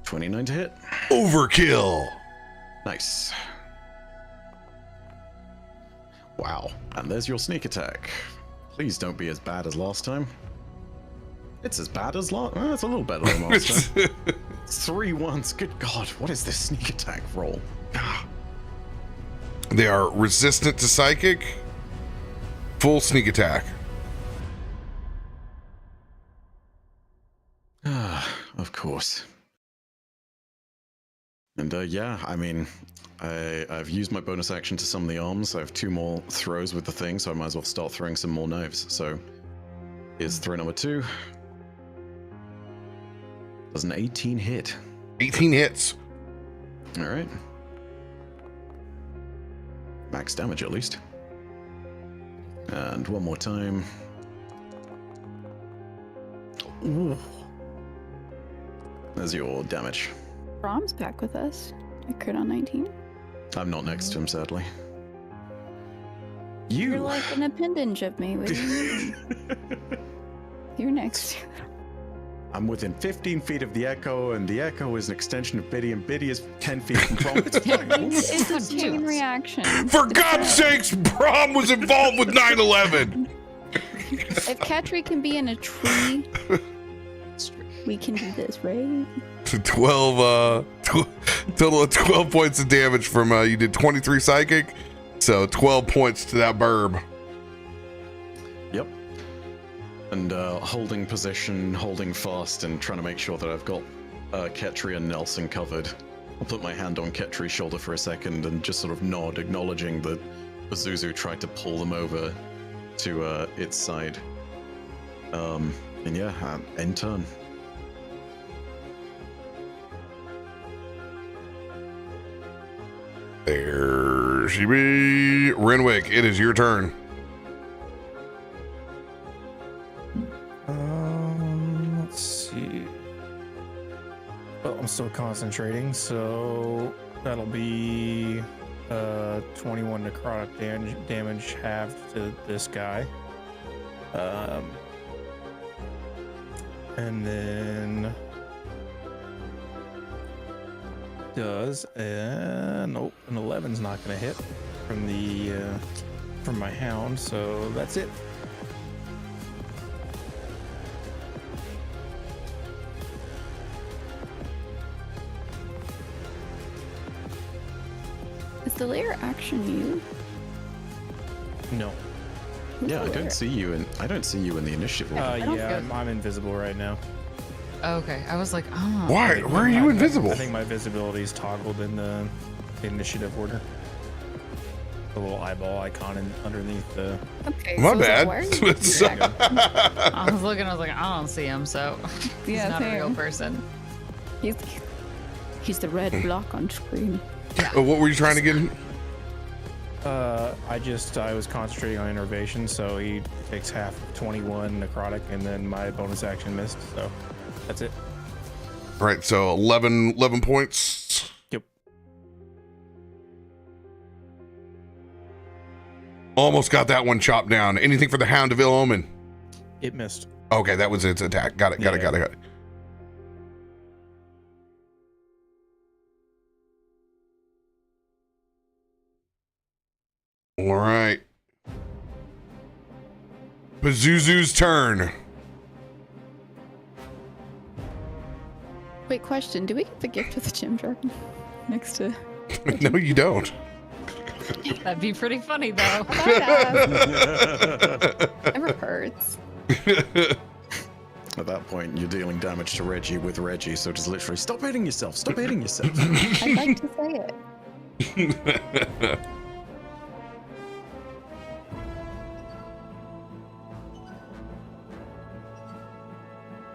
$29 to hit. Overkill. Nice. Wow. And there's your sneak attack. Please don't be as bad as last time. It's as bad as last. It's a little better than last time. 3 ones. Good God, what is this sneak attack roll? They are resistant to psychic. Full sneak attack. Of course. And yeah, I mean, I've used my bonus action to summon the arms. I have 2 more throws with the thing, so I might as well start throwing some more knives. So here's throw number 2. Does an 18 hit? 18 hits. All right. Max damage at least. And one more time. Ooh. There's your damage. Brom's back with us. I crit on 19. I'm not next to him, sadly. You're like an appendage of me. What do you mean? You're next. I'm within 15 feet of the Echo, and the Echo is an extension of Biddy, and Biddy is 10 feet from Prom. It's fine. It's a chain reaction. For God's sakes, Brom was involved with 9/11. If Katri can be in a tree, we can do this, right? 12, total of 12 points of damage from, you did 23 psychic, so 12 points to that burb. Yep. and holding position, holding fast, and trying to make sure that I've got Ketri and Nelson covered. I'll put my hand on Ketri's shoulder for a second and just sort of nod, acknowledging that Pazuzu tried to pull them over to its side. And yeah, end turn. There she be. Renwick, it is your turn. Let's see. Well, I'm still concentrating, so that'll be 21 necrotic damage halved to this guy. And then does nope, an 11's not gonna hit from the from my hound, so that's it. Is the layer action you? No. Who's Yeah, the I layer? don't see you in the initiative order. don't Yeah, feel- I'm invisible right now. Okay, I was like, oh. Why? Why are you invisible? I think my visibility is toggled in the initiative order. The little eyeball icon underneath the. Okay. My so is it bad. wired? I was looking, I was like, I don't see him, so he's Yeah, not a real same. person. He's the red block on screen. What were you trying to get? I was concentrating on innervation, so he takes half of 21 necrotic, and then my bonus action missed, so that's it. Right, so 11 points. Yep. Almost got that one chopped down. Anything for the Hound of Ill Omen? It missed. Okay, that was its attack. Got it. All right. Pazuzu's turn. Wait, question. Do we get the gift of the gym dragon next to? No, you don't. That'd be pretty funny, though. Never hurts. At that point, you're dealing damage to Reggie with Reggie, so just literally stop hitting yourself. Stop hitting yourself. I'd like to say it.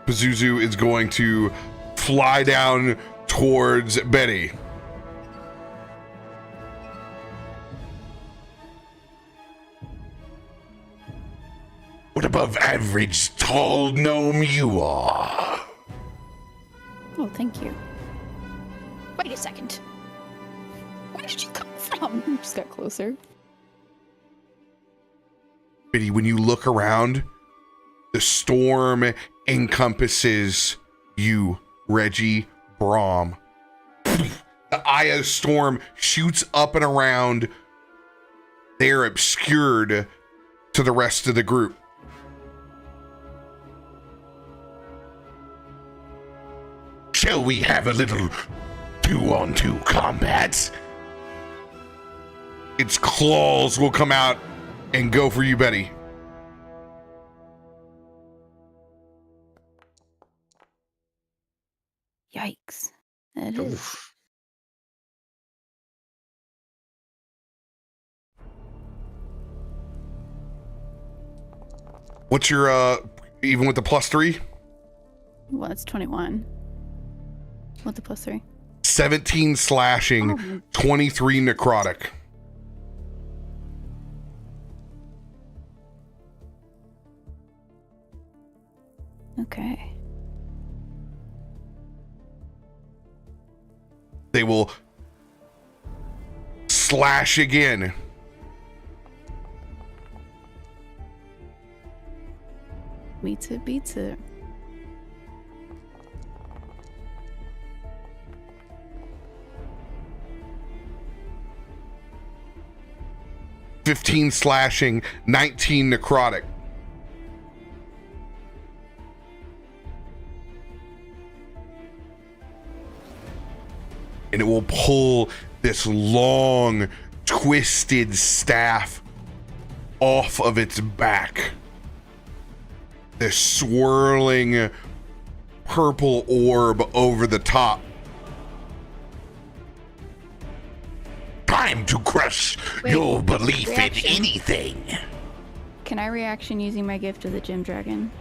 Pazuzu is going to fly down towards Betty. What above average tall gnome you are? Oh, thank you. Wait a second. Where did you come from? Just got closer. Betty, when you look around, the storm encompasses you, Reggie, Brahm. The eye of the storm shoots up and around. They're obscured to the rest of the group. Shall we have a little 2-on-2 combat? Its claws will come out and go for you, Betty. Yikes. That is. Oof. What's your, even with the +3? Well, it's 21. What the +3? 17 slashing, Oh. 23 necrotic. Okay. They will slash again. Beats it, beats it. $15 slashing, 19 necrotic. And it will pull this long, twisted staff off of its back. this swirling purple orb over the top. Time to crush Wait, your belief reaction. in anything. Can I reaction using my gift of the Gym Dragon?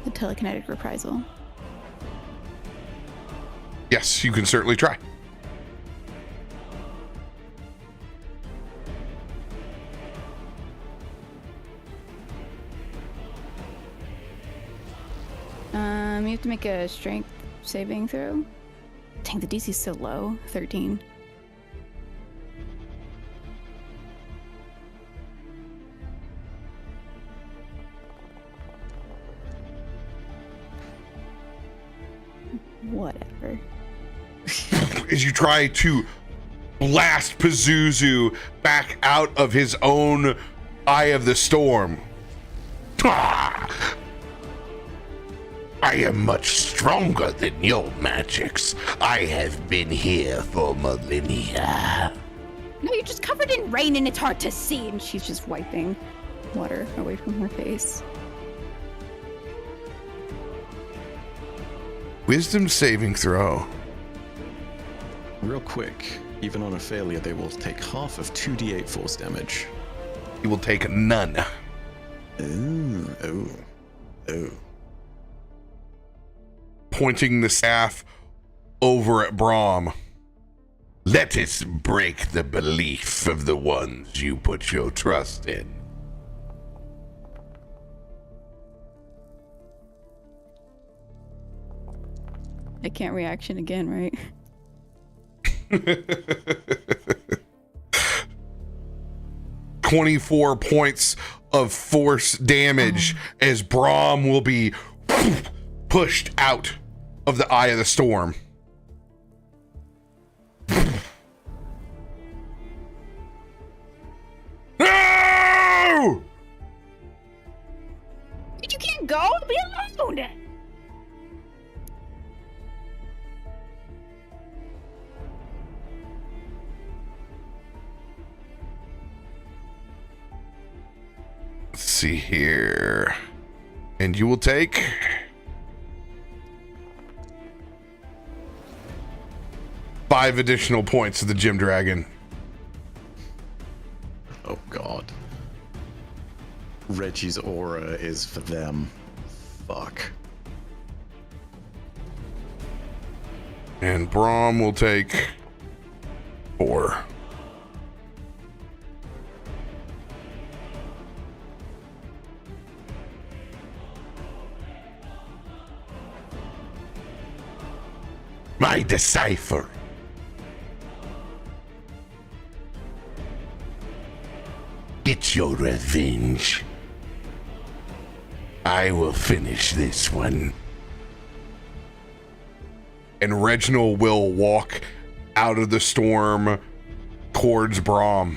The telekinetic reprisal. Yes, you can certainly try. You have to make a strength saving throw. Dang, the DC's so low. 13. Whatever. As you try to blast Pazuzu back out of his own eye of the storm. Ah! I am much stronger than your magics. I have been here for millennia. No, you're just covered in rain and it's hard to see. And she's just wiping water away from her face. Wisdom saving throw. Real quick, even on a failure, they will take half of 2d8 force damage. You will take none. Oh. Pointing the staff over at Brahm. Let us break the belief of the ones you put your trust in. I can't reaction again, right? 24 points of force damage as Brahm will be pushed out of the eye of the storm. No! But you can't go. Be alone. Let's see here. And you will take 5 additional points to the Gym Dragon. Oh god. Reggie's aura is for them. Fuck. And Brahm will take 4. My decipher. Get your revenge. I will finish this one. And Reginald will walk out of the storm towards Brahm.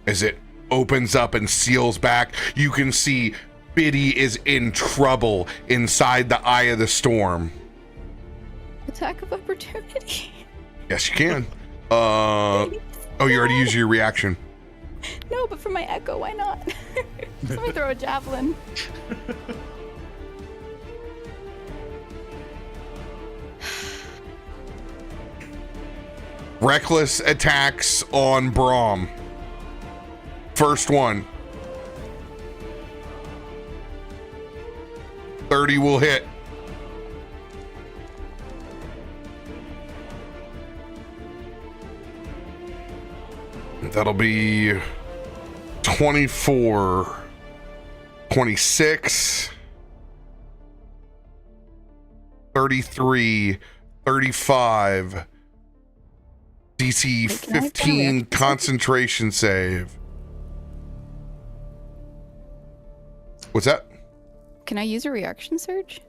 As it opens up and seals back, you can see Biddy is in trouble inside the eye of the storm. Attack of opportunity. Yes, you can. Oh, you already used your reaction. No, but for my echo, why not? Somebody throw a javelin. Reckless attacks on Brahm. First one. 30 will hit. That'll be 24, 26, 33, 35, DC Wait, can I 15 react? concentration save. What's that? Can I use a reaction surge?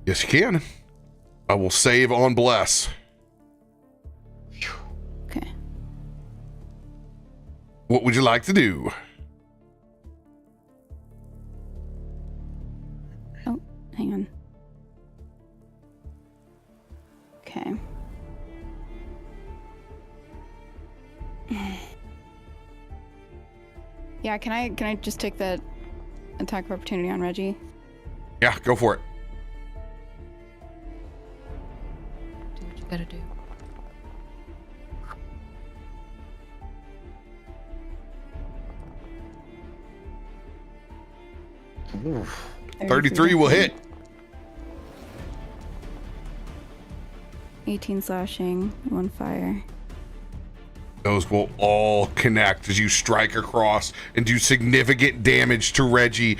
Yes, you can. I will save on Bless. Okay. What would you like to do? Oh, hang on. Okay. Yeah, can I just take that attack of opportunity on Reggie? Yeah, go for it. Do what you gotta do. Oof. 33 will hit. 18 slashing, 1 fire. Those will all connect as you strike across and do significant damage to Reggie,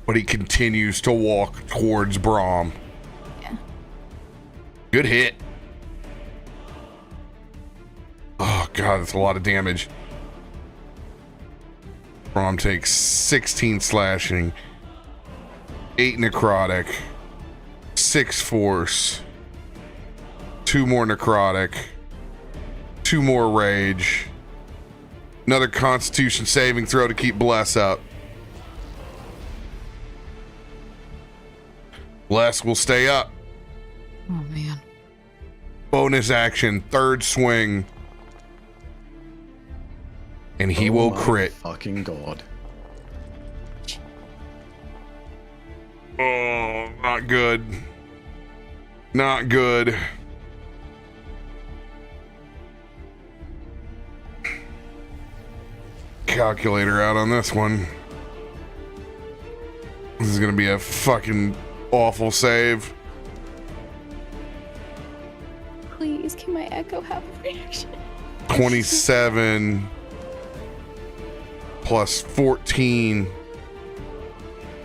but he continues to walk towards Braum. Yeah. Good hit. Oh god, that's a lot of damage. Braum takes 16 slashing, 8 necrotic, 6 force, 2 more necrotic, 2 more rage, another constitution saving throw to keep Bless up. Bless will stay up. Oh man. Bonus action, third swing. And he will my crit. Fucking god. Oh, not good. Not good. Calculator out on this one. This is gonna be a fucking awful save. Please, can my echo have a reaction? 27 plus 14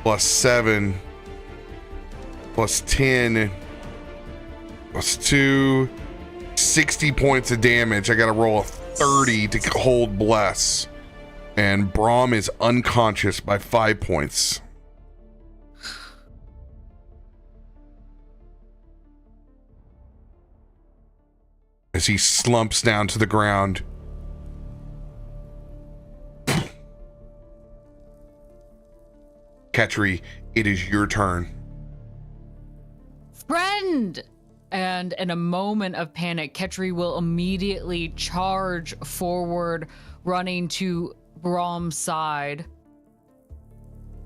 plus 7 plus 10 plus 2, 60 points of damage. I gotta roll a 30 to hold Bless. And Braum is unconscious by 5 points. As he slumps down to the ground. Ketri, it is your turn. Friend! And in a moment of panic, Ketri will immediately charge forward, running to Braum's side,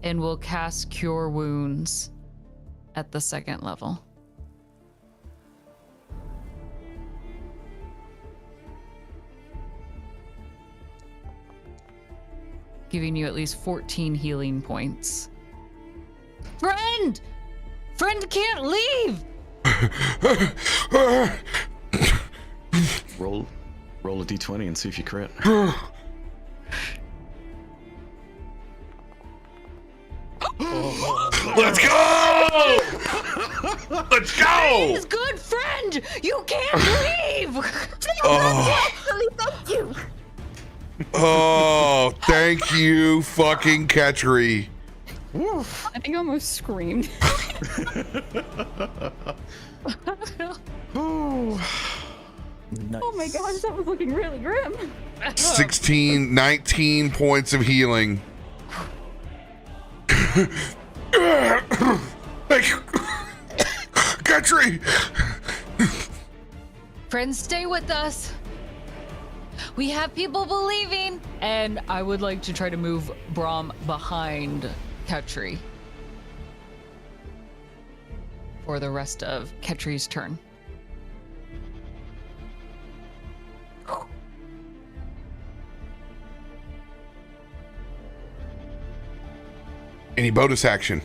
and will cast Cure Wounds at the 2nd level. Giving you at least 14 healing points. Friend! Friend can't leave! Roll a d20 and see if you crit. Let's go! Let's go! He's good, friend! You can't leave! Oh. Thank you. Oh, thank you, fucking Ketri. I think I almost screamed. Nice. Oh my gosh, that was looking really grim. 16, 19 points of healing. Thank you, Ketri. Friends, stay with us. We have people believing. And I would like to try to move Braum behind Ketri for the rest of Ketri's turn. Any bonus action?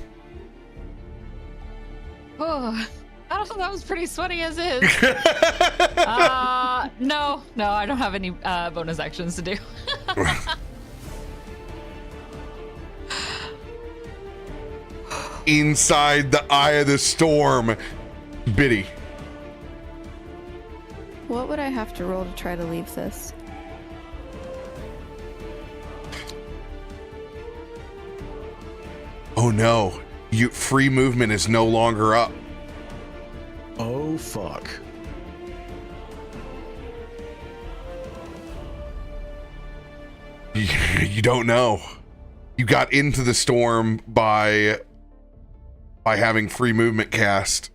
Oh, I don't know. That was pretty sweaty as is. No, I don't have any bonus actions to do. Inside the eye of the storm, Biddy. What would I have to roll to try to leave this? Oh no, free movement is no longer up. Oh fuck. You don't know. You got into the storm by having free movement cast.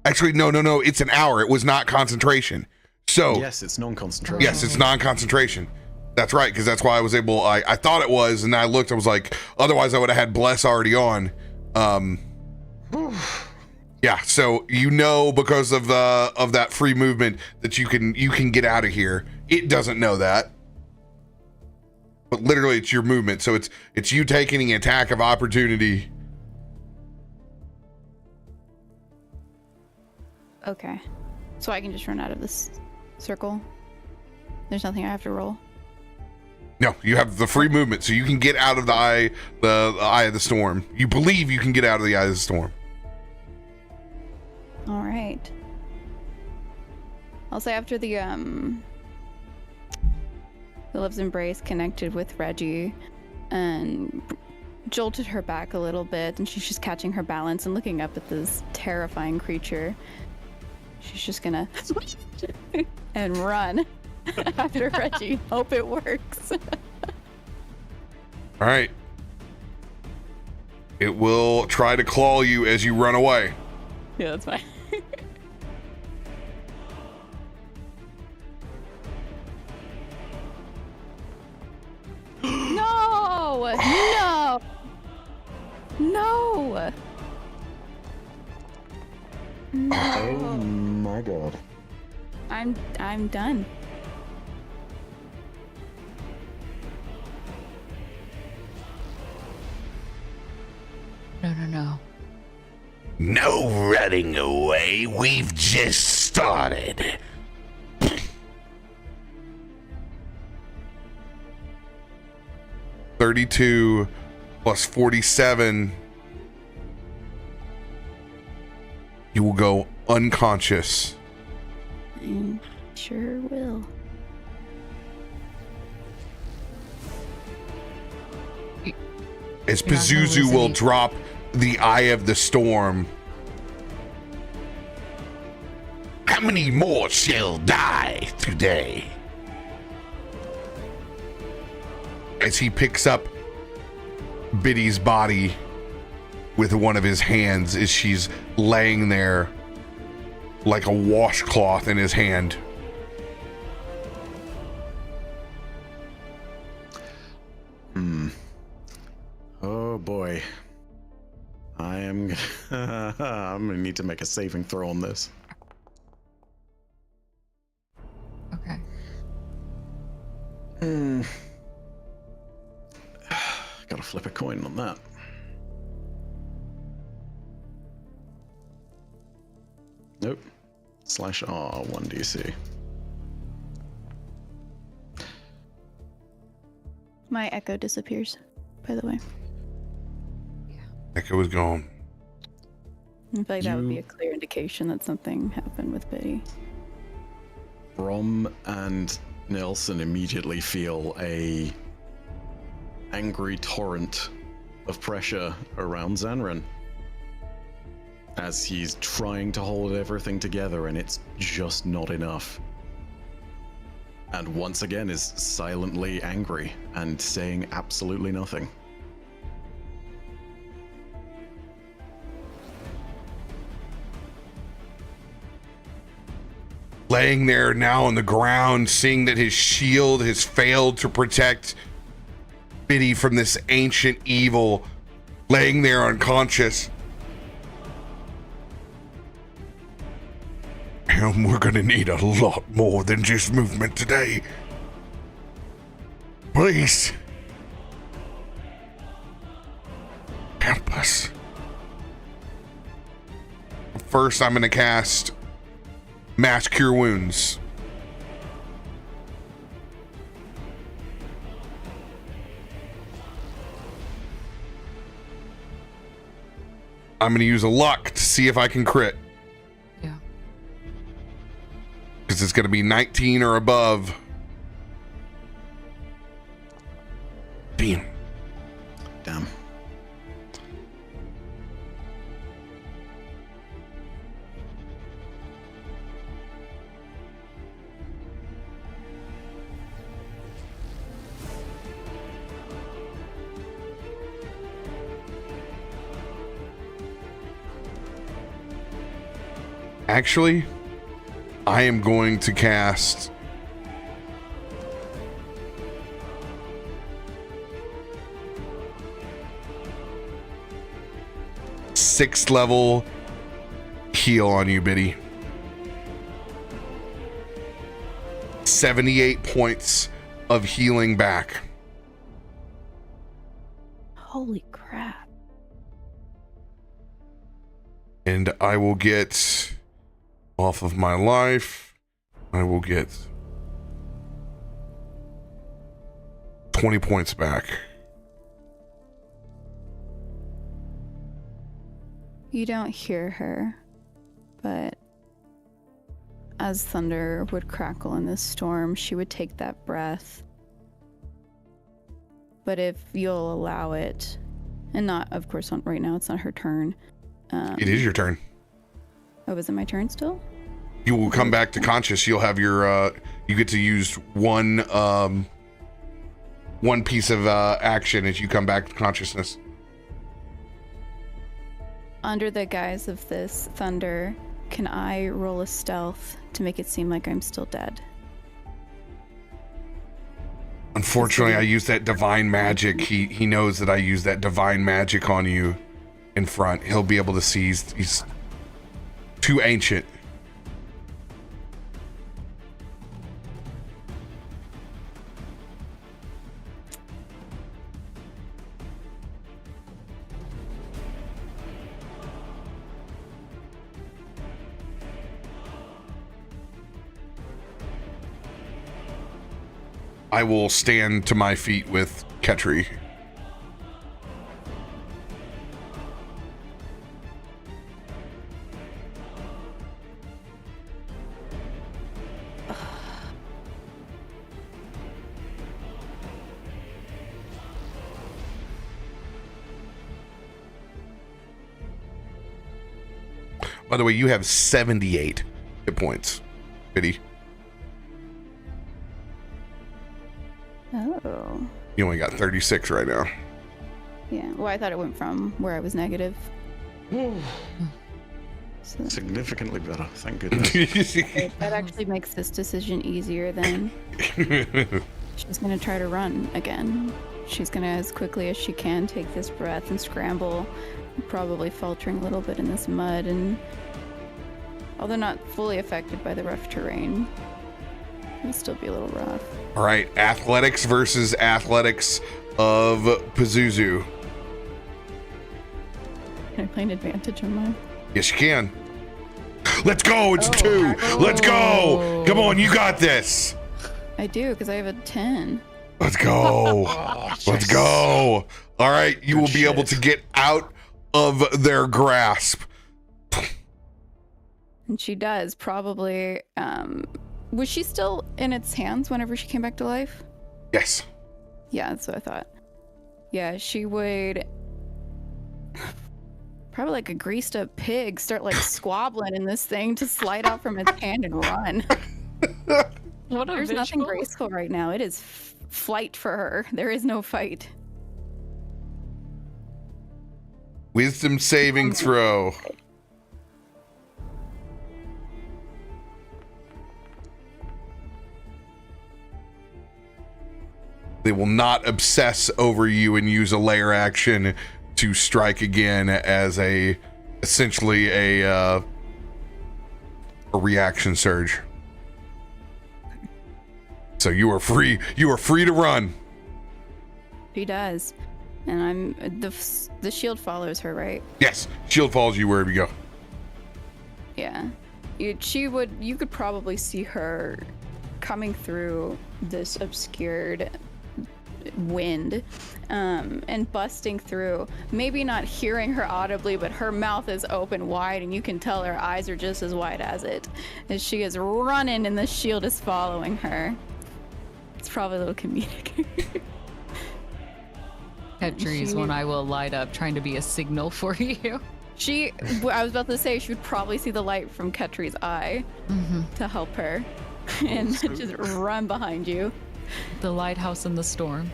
Actually, no. It's an hour. It was not concentration. So Yes, it's non-concentration. yes, it's non-concentration. That's right, because that's why I was able. I thought it was, and I looked. I was like, otherwise I would have had bless already on. Yeah. So because of that free movement that you can get out of here. It doesn't know that, but literally it's your movement. So it's you taking an attack of opportunity. Okay. So I can just run out of this circle. There's nothing I have to roll. No, you have the free movement, so you can get out of the eye of the storm. You believe you can get out of the eye of the storm. All right. I'll say after the Love's Embrace connected with Reggie and jolted her back a little bit, and she's just catching her balance and looking up at this terrifying creature. She's just gonna and run after Reggie. Hope it works. All right. It will try to claw you as you run away. Yeah, that's fine. No! No! No! Oh my god. I'm done. No. No running away. We've just started. $32 plus 47. You will go unconscious. I sure will. As You're not gonna Pazuzu lose will any- drop the Eye of the Storm. How many more shall die today? As he picks up Biddy's body with one of his hands as she's laying there like a washcloth in his hand. Oh boy. I'm gonna need to make a saving throw on this. Okay. Gotta flip a coin on that. Nope. /R 1DC. My echo disappears, by the way. Echo is gone. I feel like that would be You- a clear indication that something happened with Biddy. Brom and Nelson immediately feel a angry torrent of pressure around Zanran as he's trying to hold everything together, and it's just not enough. And once again is silently angry and saying absolutely nothing. Laying there now on the ground, seeing that his shield has failed to protect Biddy from this ancient evil, laying there unconscious. And we're gonna need a lot more than just movement today. Please. Help us. First, I'm gonna cast Mass Cure Wounds. I'm going to use a luck to see if I can crit. Yeah. Because it's going to be 19 or above. Damn. Damn. Actually, I am going to cast 6th level heal on you, Biddy. 78 points of healing back. Holy crap. And I will get off of my life. I will get 20 points back. You don't hear her, but as thunder would crackle in this storm, she would take that breath. But if you'll allow it, and not, of course, right now, it's not her turn. It is your turn. Oh, is it my turn still? You will come back to conscious. You'll have your, you get to use one piece of action as you come back to consciousness. Under the guise of this thunder, can I roll a stealth to make it seem like I'm still dead? Unfortunately, I use that divine magic. He knows that I use that divine magic on you in front. He'll be able to see. He's too ancient. I will stand to my feet with Ketri. By the way, you have 78 hit points, Biddy. Oh. You only got 36 right now. Yeah. Well, I thought it went from where I was negative. So Significantly better, thank goodness. that actually makes this decision easier then. She's gonna try to run again. She's gonna, as quickly as she can, take this breath and scramble, probably faltering a little bit in this mud, and although not fully affected by the rough terrain, it'll still be a little rough. All right, athletics versus athletics of Pazuzu. Can I play an advantage on mine? Yes, you can. Let's go. It's 2. Let's go. Come on, you got this. I do, because I have a 10. Let's go. Let's go. All right, you will be able to get out of their grasp. And she does, probably. Was she still in its hands whenever she came back to life? Yes. Yeah, that's what I thought. Yeah, she would probably, like a greased up pig, start like squabbling in this thing to slide out from its hand and run. What a There's visual. nothing graceful right now. It is flight for her. There is no fight. Wisdom saving throw. They will not obsess over you and use a layer action to strike again as essentially a reaction surge. So you are free. You are free to run. She does. And the shield follows her, right? Yes, shield follows you wherever you go. Yeah. You could probably see her coming through this obscured wind and busting through, maybe not hearing her audibly, but her mouth is open wide and you can tell her eyes are just as wide as it, as she is running and the shield is following her. It's probably a little comedic. Petrie's one I will light up, trying to be a signal for you. I was about to say, she would probably see the light from Ketri's eye to help her and just run behind you. The lighthouse in the storm.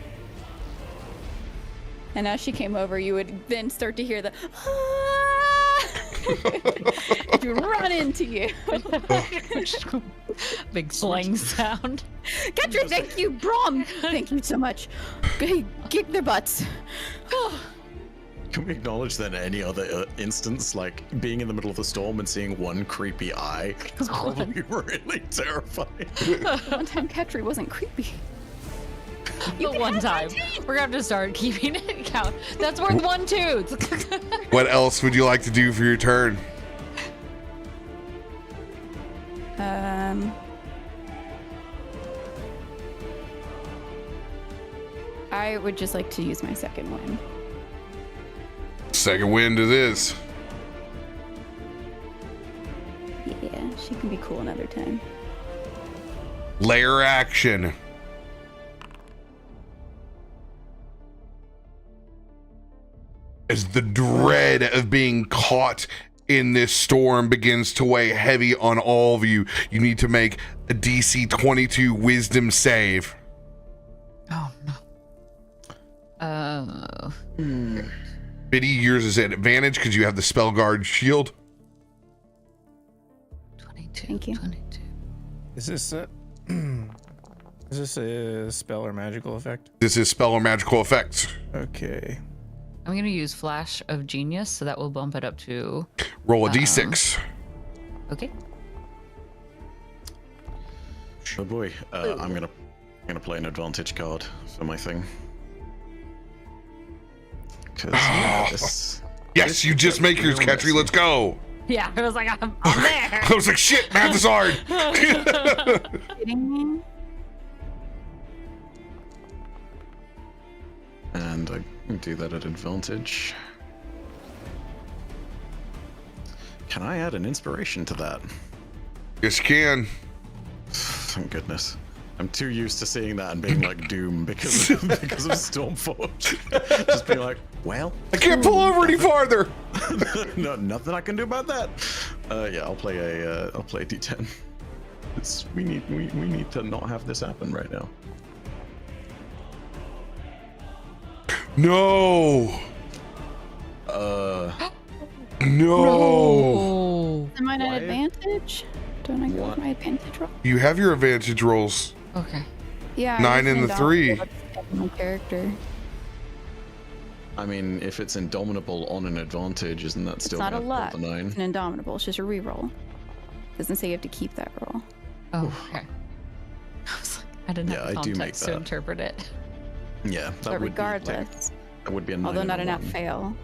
And as she came over, you would then start to hear the to run into you. Big slang sound. Ketri, thank you, Brom. Thank you so much. Hey, kick their butts. Can we acknowledge that any other instance, like being in the middle of the storm and seeing one creepy eye is probably really terrifying. One time Ketri wasn't creepy. The one time. We're gonna have to start keeping it count. That's worth 1 tooth. What else would you like to do for your turn? I would just like to use my second wind. Second wind it is. Yeah, she can be cool another time. Lair action. As the dread of being caught in this storm begins to weigh heavy on all of you, you need to make a DC 22 wisdom save. Oh no. Biddy, yours is at advantage because you have the spell guard shield. 22. Thank you. 22. Is this a is this a spell or magical effect? This is spell or magical effects. Okay. I'm gonna use Flash of Genius, so that will bump it up to. Roll a d6. Okay. Oh boy, I'm gonna play an advantage card for my thing. Because Yes, you just make yours, Ketri. Let's go. Yeah, I was like, I'm there. I was like, shit, math is hard. Kidding me? And I can do that at advantage. Can I add an inspiration to that? Yes, you can. Thank goodness. I'm too used to seeing that and being like Doom because of Stormforge. Just being like, well, I can't pull over any farther. no, nothing I can do about that. Yeah, I'll play a D10. We need to not have this happen right now. No. No. Oh. Am I at Why? advantage? Don't I go with my advantage roll? You have your advantage rolls. Okay. Yeah. 9 and the 3. My character. I mean, if it's indomitable on an advantage, isn't that still Not a gonna lot. roll the 9? It's an indomitable. It's just a reroll. Doesn't say you have to keep that roll. Oh, okay. I was like, I didn't have the Yeah, I do make context to that. interpret it. Yeah, that But would regardless, that would be a 9. although and not a a nat 1. fail,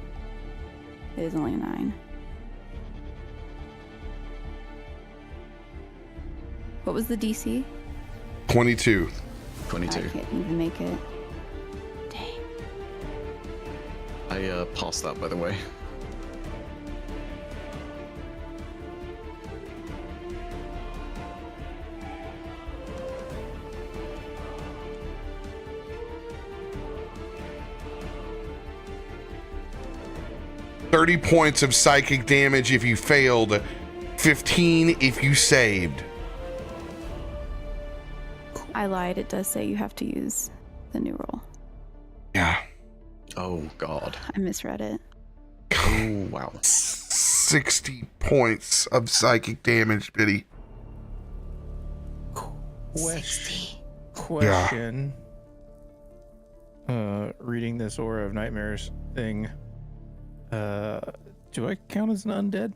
it is only a 9. What was the DC? 22. 22. I can't even make it. Dang. I passed that, by the way. $30 points of psychic damage if you failed. 15 if you saved. I lied. It does say you have to use the new roll. Yeah. Oh God. I misread it. Oh wow. 60 points of psychic damage, Biddy. Question. Reading this Aura of Nightmares thing. Do I count as an undead?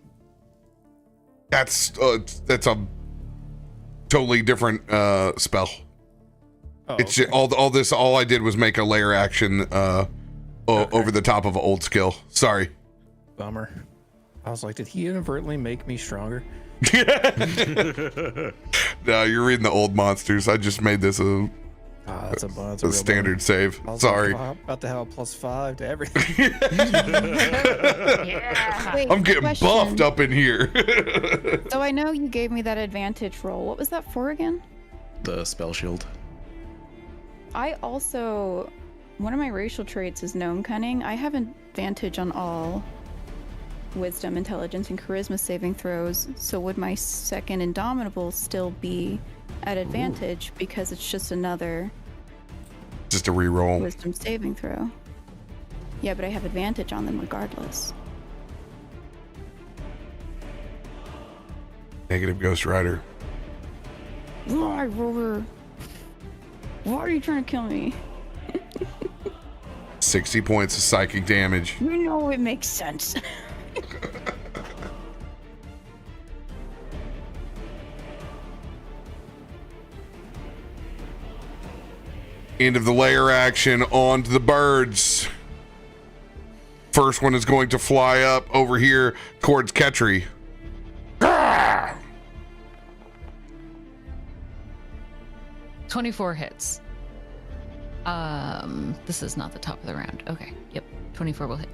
That's a totally different spell. Oh, It's okay. just, all I did was make a layer action over the top of an old skill. Sorry. Bummer. I was like, did he inadvertently make me stronger? No, you're reading the old monsters. I just made this a That's a bummer. a standard save. I was Sorry. like, about to have a +5 to everything. Wait, I'm getting question. buffed up in here. So I know you gave me that advantage roll. What was that for again? The spell shield. I also, one of my racial traits is gnome cunning. I have advantage on all wisdom, intelligence, and charisma saving throws. So would my second indomitable still be at advantage because it's just another Just a reroll. wisdom saving throw? Yeah, but I have advantage on them regardless. Negative Ghost Rider. Why, Rover? Why are you trying to kill me? 60 points of psychic damage. You know it makes sense. End of the layer action, on to the birds. First one is going to fly up over here towards Ketri. 24 hits. This is not the top of the round. Okay. Yep. 24 will hit.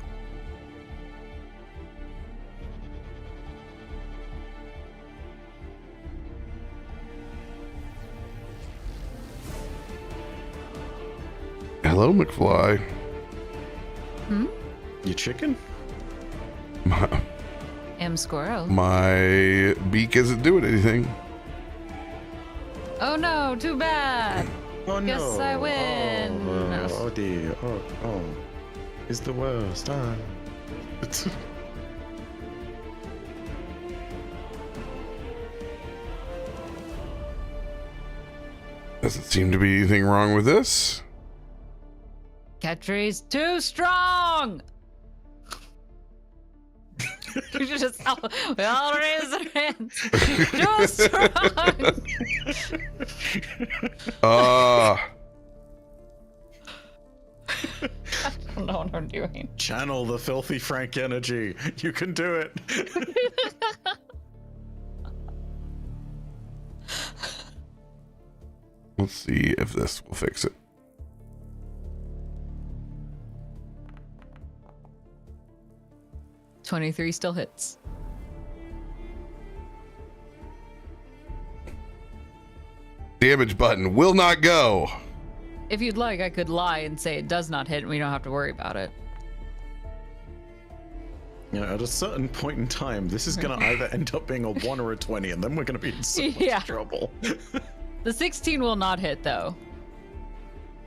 Hello, McFly. You chicken? Squirrel. My beak isn't doing anything. Oh no, too bad. Oh Guess no. I win. Oh dear. Oh. It's the worst. Doesn't seem to be anything wrong with this. Ketri's too strong. We just we all raise our hands. Too strong. Uh, I don't know what I'm doing. Channel the filthy Frank energy. You can do it. let's see if this will fix it. $23 still hits. Damage button will not go. If you'd like, I could lie and say it does not hit and we don't have to worry about it. You know, at a certain point in time, this is going to either end up being a 1 or a 20, and then we're going to be in so much trouble. The 16 will not hit, though.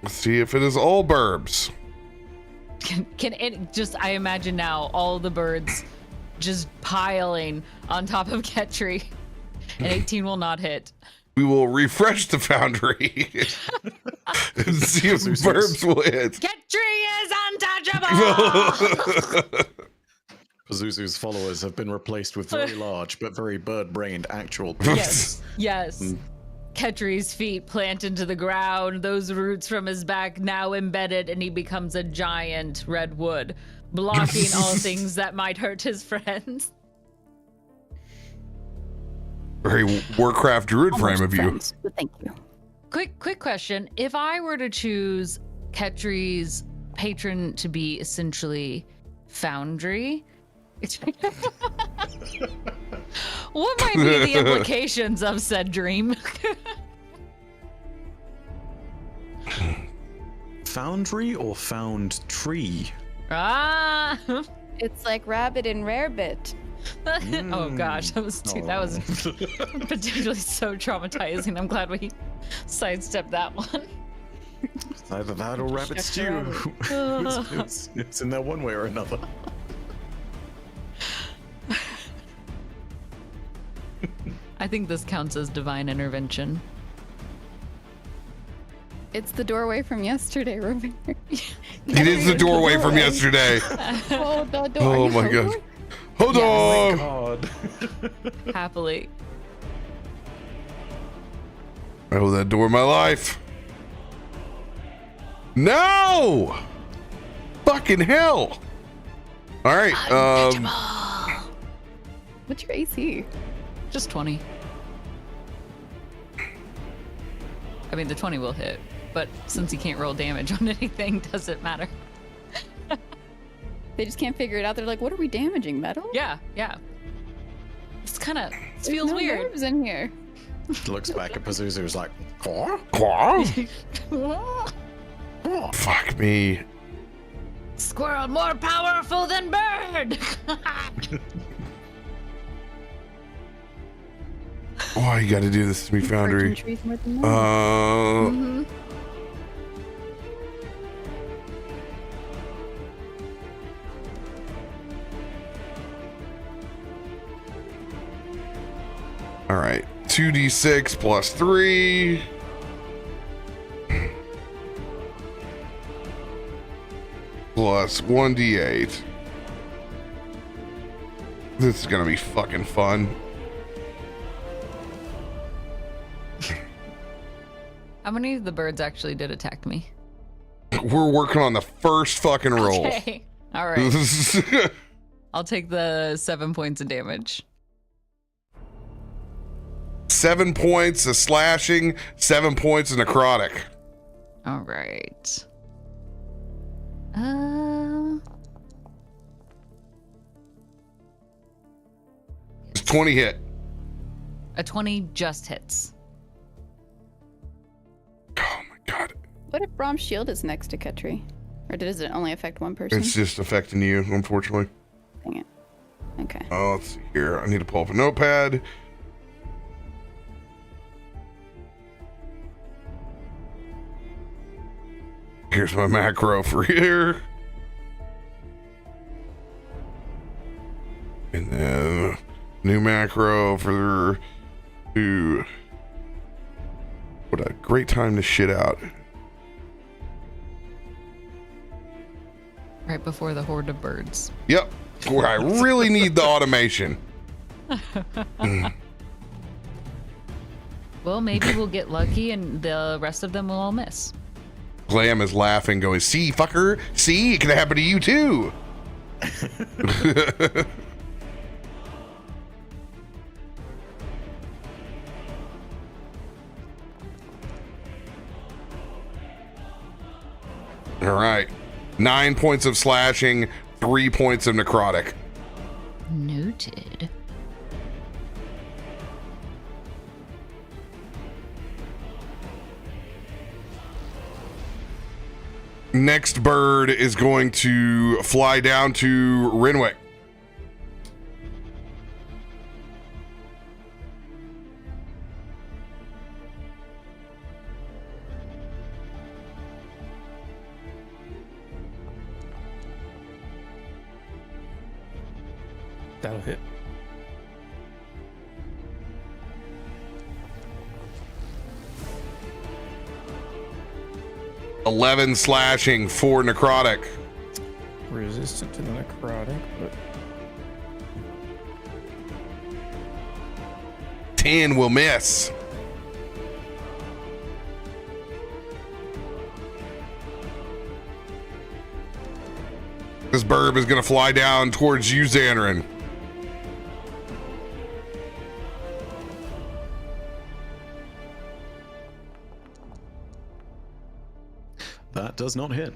Let's see if it is all burbs. Can it just, I imagine now, all the birds just piling on top of Ketri. And 18 will not hit. We will refresh the foundry and see if burbs will hit. Ketri is untouchable! Pazuzu's followers have been replaced with very large but very bird-brained actual Yes. Ketri's feet plant into the ground, those roots from his back now embedded, and he becomes a giant redwood, blocking all things that might hurt his friends. Very Warcraft druid frame of you. Friends, but thank you. Quick question. If I were to choose Ketri's patron to be essentially Foundry, what might be the implications of said dream? Foundry or found tree? Ah! It's like rabbit and rarebit. Oh gosh, that was potentially so traumatizing. I'm glad we sidestepped that one. It's either that or rabbit stew. It's in there one way or another. I think this counts as divine intervention. It's the doorway from yesterday, RoBear. It is the doorway from yesterday. Oh, the door. Oh my god. Hold on. God. Happily. I owe that door my life. No! Fucking hell. All right. What's your AC? Just 20. I mean, the 20 will hit, but since he can't roll damage on anything, doesn't matter. They just can't figure it out. They're like, what are we damaging? Metal? Yeah. It's kind of, There's feels no weird. nerves in here. Looks back at Pazuzu, who's like, "Quoi?" Fuck me. Squirrel more powerful than bird. Oh, you got to do this to me, Foundry. Trees more than that. All right. 2d6 plus 3. plus 1d8. This is gonna be fucking fun. How many of the birds actually did attack me? We're working on the first fucking roll. Okay. All right. I'll take the 7 points of damage. 7 points of slashing, 7 points of necrotic. All right. It's 20 hit. A 20 just hits. Oh my god. What if Brom's shield is next to Ketri? Or does it only affect one person? It's just affecting you, unfortunately. Dang it. Okay. Oh, let's see here. I need to pull up a notepad. Here's my macro for here. And then new macro for to what a great time to shit out. Right before the horde of birds. Yep. Where I really need the automation. Well, maybe we'll get lucky and the rest of them will all miss. Glam is laughing, going, "See, fucker, see, it can happen to you too." All right, 9 points of slashing, 3 points of necrotic. Noted. Next bird is going to fly down to Renwick. That'll hit. $11 slashing, 4 necrotic. Resistant to the necrotic, but 10 will miss. This burb is going to fly down towards you, Xanrin. That does not hit.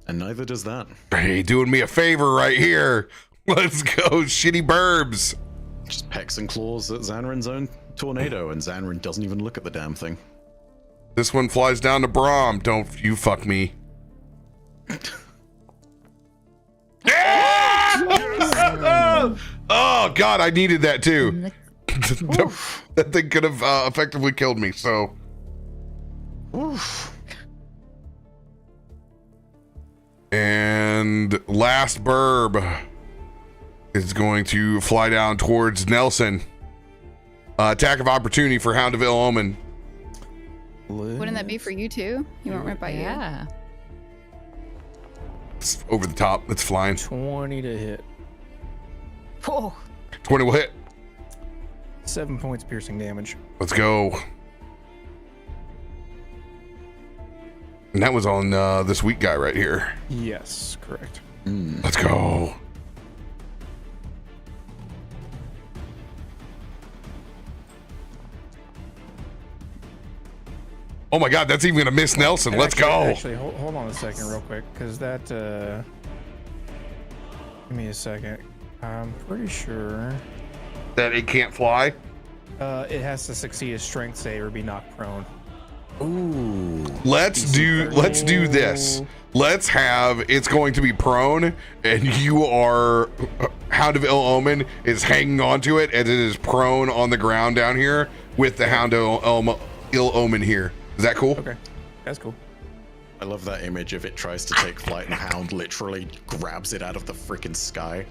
And neither does that. Hey, doing me a favor right here. Let's go, shitty burbs. Just pecks and claws at Xanrin's own tornado, and Xanrin doesn't even look at the damn thing. This one flies down to Braum. Don't you fuck me. Oh, God, I needed that too. That thing could have effectively killed me, so. Oof. And last burb is going to fly down towards Nelson. Attack of opportunity for Hound of Ill Omen. Wouldn't that be for you too? You went right by you. Yeah. It's over the top. It's flying. 20 to hit. Whoa. 20 will hit. 7 points piercing damage. Let's go. And that was on this weak guy right here. Yes, correct. Let's go. Oh my God, that's even gonna miss Nelson. Let's go. Actually, hold on a second real quick, because that, give me a second. I'm pretty sure That it can't fly. it has to succeed a strength save or be knocked prone. Ooh. Let's do this. Let's have it's going to be prone, and you are Hound of Ill Omen is hanging onto it, and it is prone on the ground down here with the Hound of Ill Omen here. Is that cool? Okay, that's cool. I love that image if it tries to take flight and Hound literally grabs it out of the freaking sky.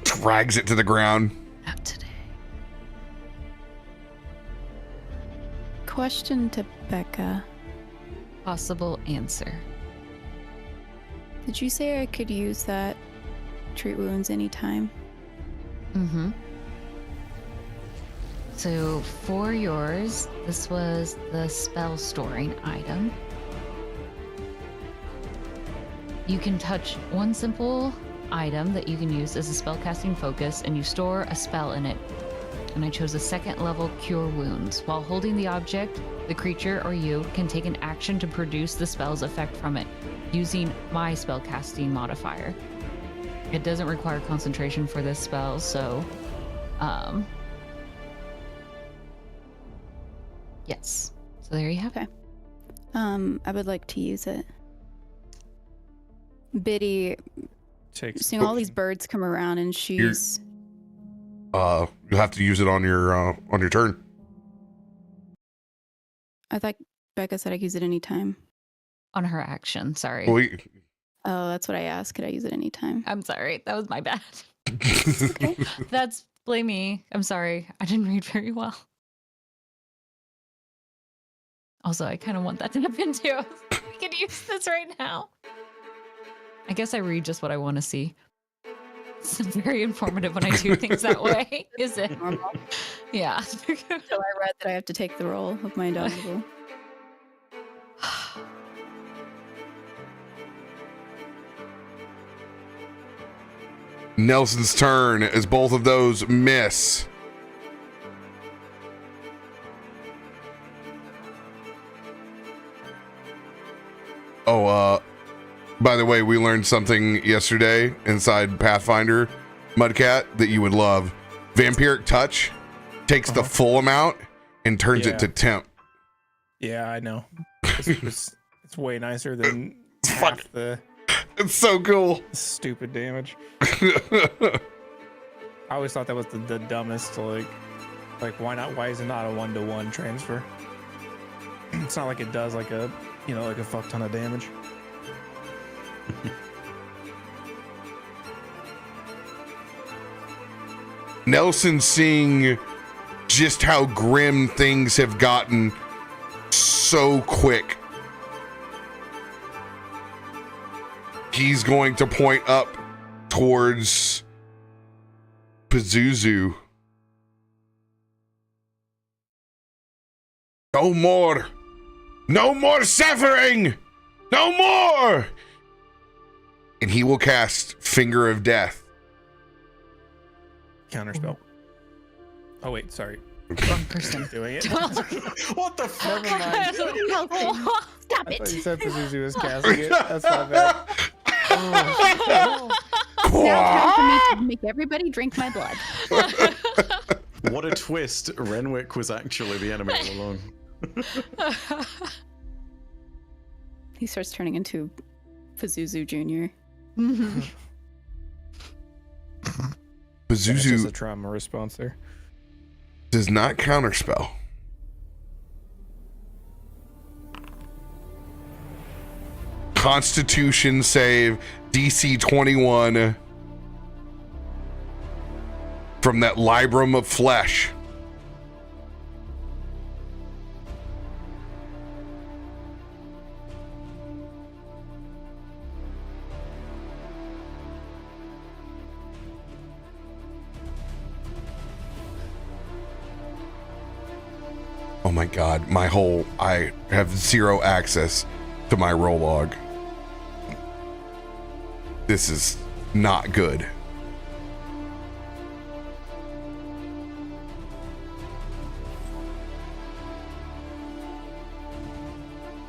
Drags it to the ground. Not today. Question to Becca. Possible answer. Did you say I could use that treat wounds anytime? Mm-hmm. So for yours, this was the spell storing item. You can touch one simple item that you can use as a spellcasting focus, and you store a spell in it. And I chose a 2nd level Cure Wounds. While holding the object, the creature or you can take an action to produce the spell's effect from it, using my spellcasting modifier. It doesn't require concentration for this spell, so yes. So there you have it. I would like to use it. Biddy, seeing all these birds come around, and she's. You'll have to use it on your turn. I thought Becca said I could use it anytime. On her action, sorry. Well, Oh, that's what I asked. Could I use it anytime? I'm sorry. That was my bad. Okay. That's blame me. I'm sorry. I didn't read very well. Also, I kind of want that to happen too. We could use this right now. I guess I read just what I want to see. It's very informative when I do things that way, is it? Normal. Yeah. So I read that I have to take the role of my indomitable. Nelson's turn as both of those miss. Oh, by the way, we learned something yesterday inside Pathfinder, Mudcat, that you would love. Vampiric Touch takes the full amount and turns it to temp. Yeah, I know. It's way nicer than Fuck. the It's so cool. stupid damage. I always thought that was the dumbest. Like why not? Why is it not a 1-to-1 transfer? It's not like it does like a like a fuck ton of damage. Nelson, seeing just how grim things have gotten so quick, he's going to point up towards Pazuzu. No more! No more suffering! No more! And he will cast Finger of Death. Counterspell. Oh wait, sorry. Wrong person. Doing it. What the fuck? Never mind. Stop I it! thought you said Pazuzu was casting it. That's my bad. Now time for me to make everybody drink my blood. What a twist. Renwick was actually the enemy all along. He starts turning into Pazuzu Jr. It's just a Pazuzu trauma response there. does not counterspell. Constitution save DC 21 from that Librum of Flesh. Oh my god, I have zero access to my roll log. This is not good.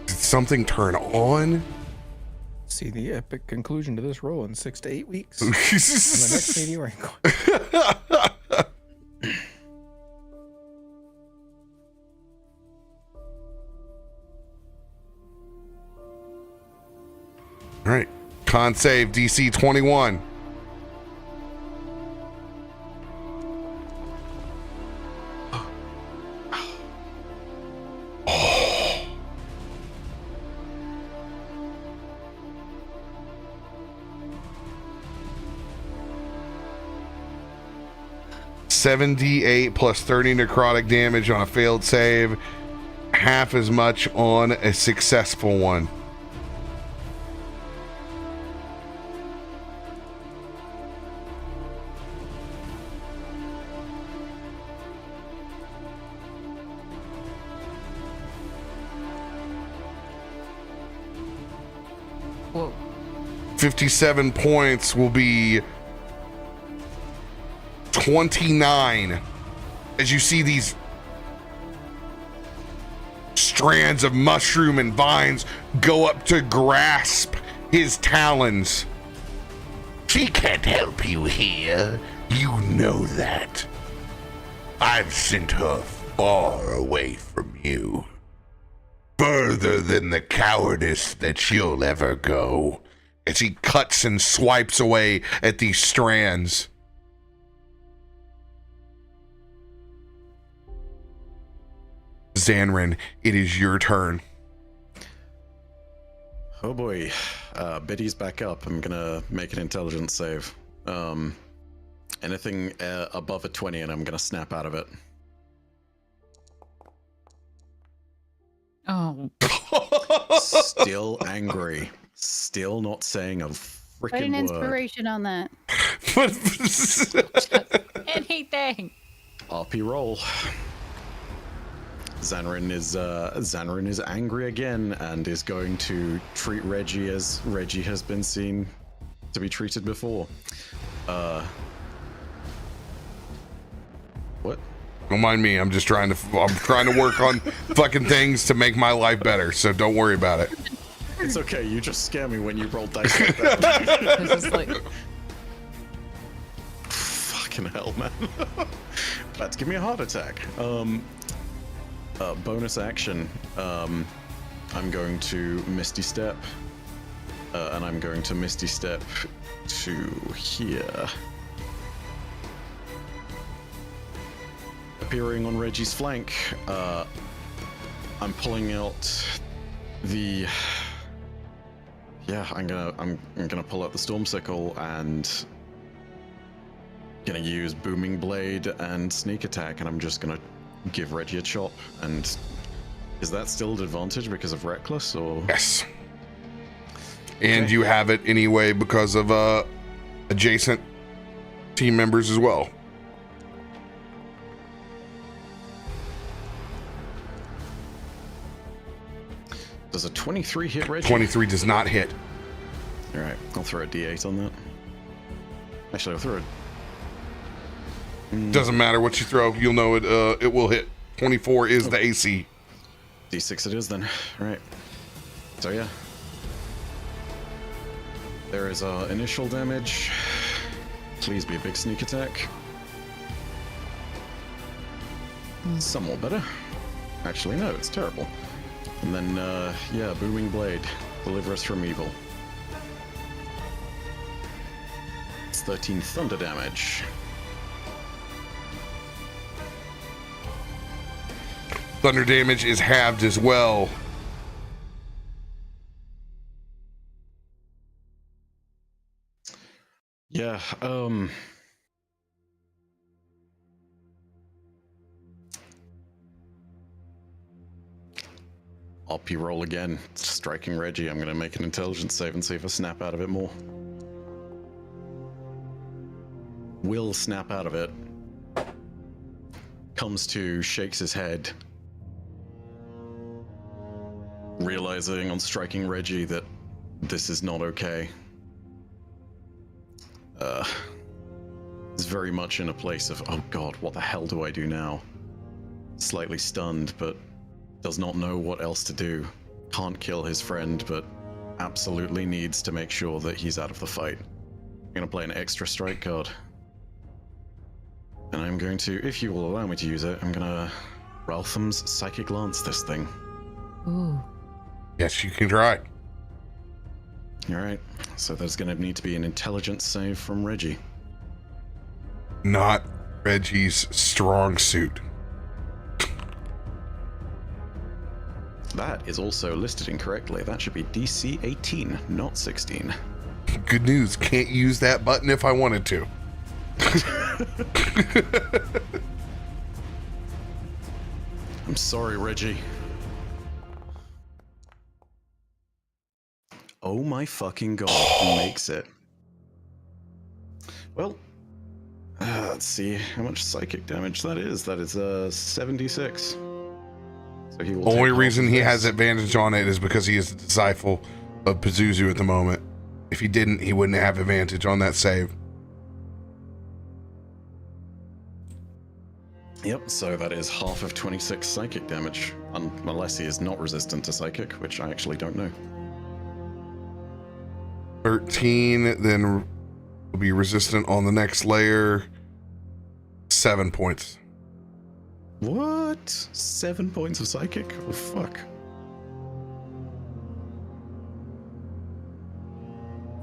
Did something turn on? See the epic conclusion to this roll in 6 to 8 weeks. On the next Meteorian coin. All right. Con save DC 21. Oh. 78 plus 30 necrotic damage on a failed save, half as much on a successful one. 57 points will be 29 as you see these strands of mushroom and vines go up to grasp his talons. She can't help you here. You know that. I've sent her far away from you. Further than the cowardice that she'll ever go. As he cuts and swipes away at these strands. Zanrin, it is your turn. Oh boy. Biddy's back up. I'm gonna make an intelligence save. Anything above a 20 and I'm gonna snap out of it. Oh. Still angry. Still not saying a Put freaking an word. inspiration on that. Anything. RP roll. Zanrin is angry again and is going to treat Reggie as Reggie has been seen to be treated before. What? Don't mind me. I'm trying to work on fucking things to make my life better. So don't worry about it. It's okay. You just scare me when you roll dice like that. This is like, Fucking hell, man. About to give me a heart attack. Bonus action. I'm going to Misty Step. And I'm going to Misty Step to here. Appearing on Reggie's flank, I'm pulling out the... Yeah, I'm gonna pull out the Storm Sickle and gonna use Booming Blade and Sneak Attack, and I'm just gonna give Reggie a chop. And is that still an advantage because of Reckless, or? Yes. And Okay. you have it anyway because of adjacent team members as well. Does a 23 hit Reggie? 23 does not hit. All right, I'll throw a D8 on that. Actually, I'll throw a Doesn't matter what you throw, you'll know it will hit. 24 is the AC. D6 it is then. All right. So yeah. There is initial damage. Please be a big sneak attack. Somewhat better. Actually, no, it's terrible. And then, yeah, Booming Blade. Deliver us from evil. It's 13 thunder damage. Thunder damage is halved as well. Yeah, RP roll again, striking Reggie. I'm gonna make an intelligence save and see if I snap out of it more. Will snap out of it. Comes to, shakes his head. Realizing on striking Reggie that this is not okay. Is very much in a place of, oh god, what the hell do I do now? Slightly stunned, but does not know what else to do. Can't kill his friend, but absolutely needs to make sure that he's out of the fight. I'm gonna play an extra strike card. And I'm going to, if you will allow me to use it, I'm gonna Raltham's Psychic Lance this thing. ooh. Yes, you can try. Alright, so there's gonna need to be an intelligence save from Reggie. Not Reggie's strong suit. That is also listed incorrectly. That should be DC 18, not 16. Good news, can't use that button if I wanted to. I'm sorry, Reggie. Oh my fucking god, he makes it. Well, let's see how much psychic damage that is. That is 76. So he will Only take half reason of he this. has advantage on it is because he is the disciple of Pazuzu at the moment. If he didn't, he wouldn't have advantage on that save. Yep, so that is half of 26 psychic damage, unless he is not resistant to psychic, which I actually don't know. 13, then will be resistant on the next layer. 7 points. What? 7 points of psychic? Oh, fuck.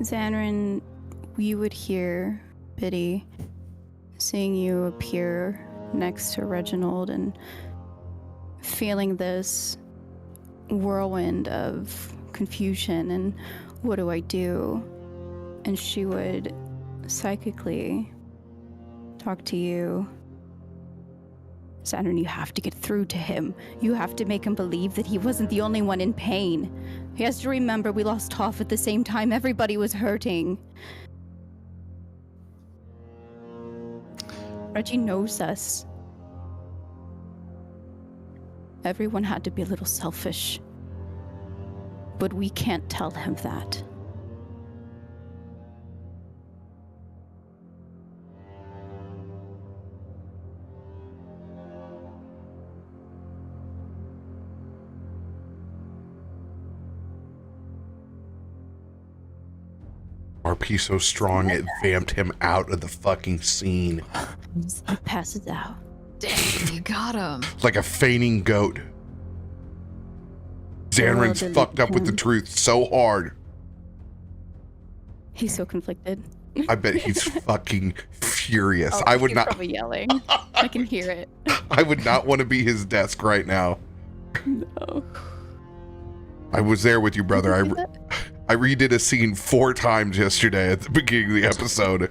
Xanrin, you would hear Biddy seeing you appear next to Reginald and feeling this whirlwind of confusion and what do I do? And she would psychically talk to you. Xanrin, you have to get through to him. You have to make him believe that he wasn't the only one in pain. He has to remember we lost Toph at the same time everybody was hurting. Reggie knows us. Everyone had to be a little selfish. But we can't tell him that. RP so strong it vamped him out of the fucking scene. He passes out. Dang, you got him. Like a fainting goat. Xanrin's Oh, fucked up with the truth so hard. He's so conflicted. I bet he's fucking furious. I would he's not. probably yelling. I can hear it. I would not want to be his desk right now. No. I was there with you, brother. I redid a scene 4 times yesterday at the beginning of the episode.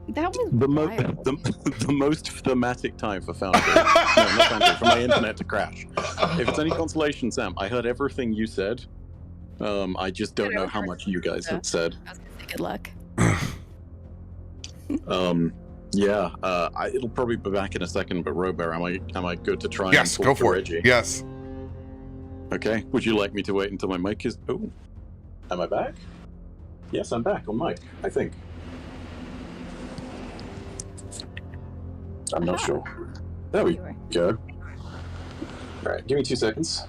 That was The wild. most thematic time for Foundry. No, not Foundry, for my internet to crash. If it's any consolation, Sam, I heard everything you said. I just don't know how much you guys had said. I was gonna say good luck. It'll probably be back in a second, but RoBear, am I good to try Yes, and go talk to for Reggie? it. Yes. Okay. Would you like me to wait until my mic is... Oh. Am I back? Yes, I'm back on mic, I think. I'm not sure. There we go. Alright, give me 2 seconds.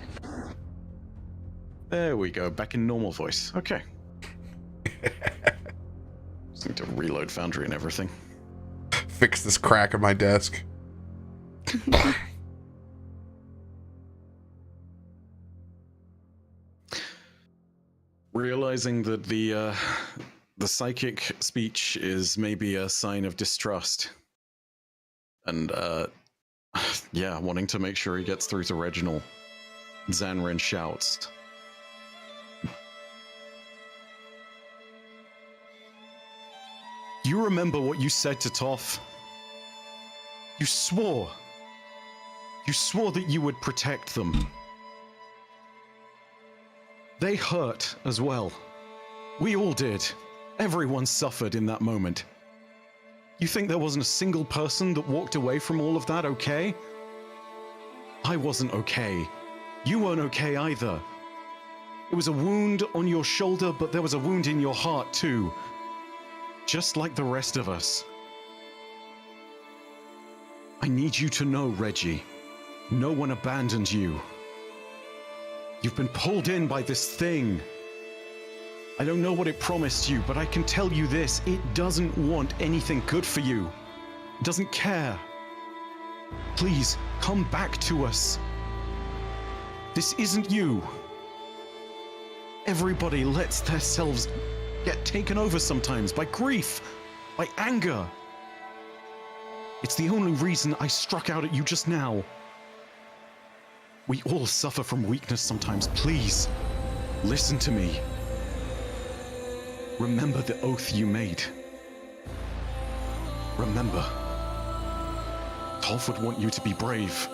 There we go, back in normal voice. Okay. Just need to reload Foundry and everything. Fix this crack on my desk. Realizing that the psychic speech is maybe a sign of distrust. And, wanting to make sure he gets through to Reginald, Xanrin shouts. You remember what you said to Toph? You swore. You swore that you would protect them. They hurt as well. We all did. Everyone suffered in that moment. You think there wasn't a single person that walked away from all of that okay? I wasn't okay. You weren't okay either. It was a wound on your shoulder, but there was a wound in your heart too. Just like the rest of us. I need you to know, Reggie, no one abandoned you. You've been pulled in by this thing. I don't know what it promised you, but I can tell you this, it doesn't want anything good for you. It doesn't care. Please, come back to us. This isn't you. Everybody lets themselves get taken over sometimes by grief, by anger. It's the only reason I struck out at you just now. We all suffer from weakness sometimes. Please, listen to me. Remember the oath you made. Remember. Toph would want you to be brave.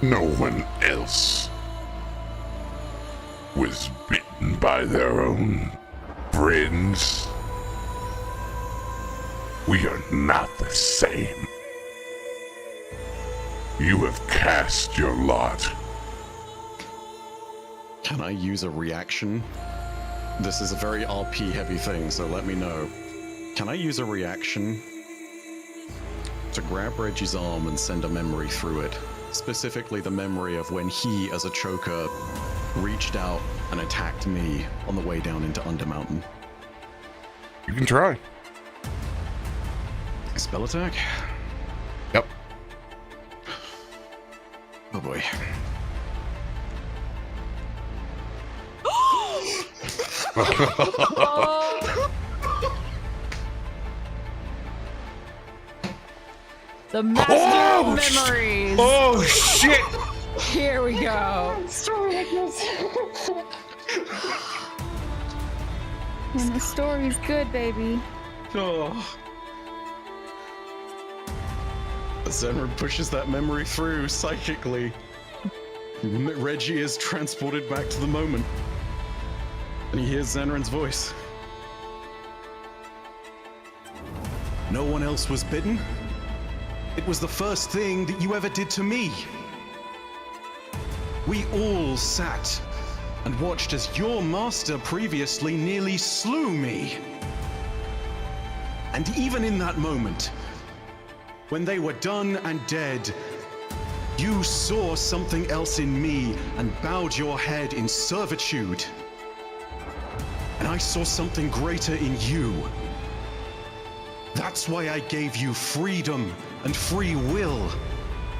No one else was bitten by their own friends. We are not the same. You have cast your lot. Can I use a reaction? This is a very RP heavy thing, so let me know. Can I use a reaction to grab Reggie's arm and send a memory through it? Specifically the memory of when he, as a choker, reached out and attacked me on the way down into Undermountain. You can try. Spell attack? Yep. Oh boy. The master of memories. Oh shit! Here we go. And the story's good, baby. Oh. Zenra pushes that memory through psychically. Reggie is transported back to the moment. And he hears Zenran's voice. No one else was bitten? It was the first thing that you ever did to me. We all sat and watched as your master previously nearly slew me. And even in that moment, when they were done and dead, you saw something else in me and bowed your head in servitude. And I saw something greater in you. That's why I gave you freedom and free will,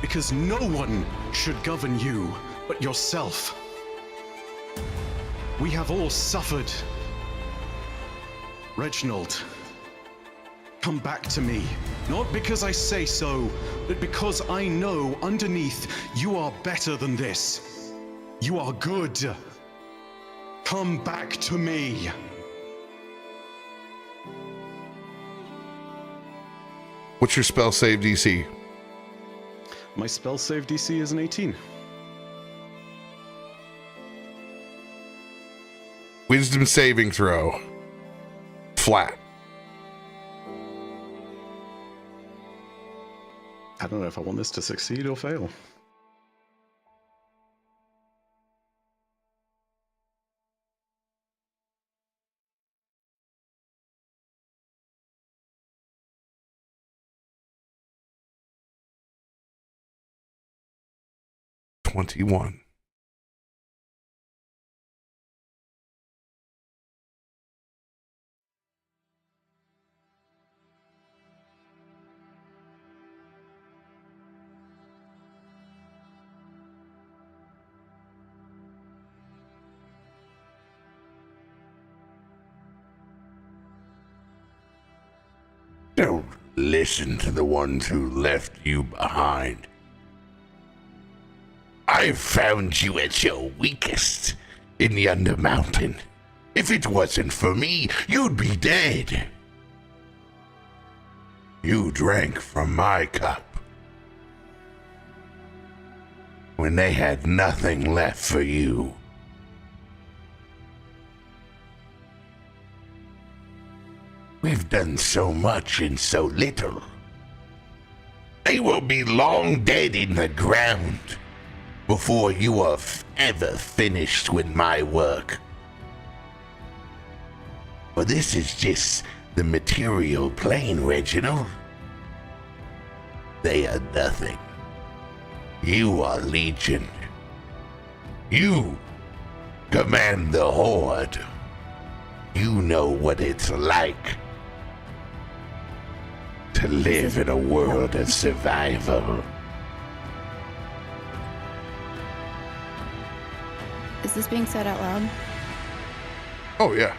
because no one should govern you but yourself. We have all suffered. Reginald, come back to me. Not because I say so, but because I know underneath you are better than this. You are good. Come back to me. What's your spell save DC? My spell save DC is an 18. Wisdom saving throw. Flat. I don't know if I want this to succeed or fail. $21. Don't listen to the ones who left you behind. I found you at your weakest in the Undermountain. If it wasn't for me, you'd be dead. You drank from my cup when they had nothing left for you. We've done so much in so little. They will be long dead in the ground before you are ever finished with my work. For this is just the material plane, Reginald. They are nothing. You are Legion. You command the Horde. You know what it's like to live in a world of survival. Is this being said out loud? Oh, yeah.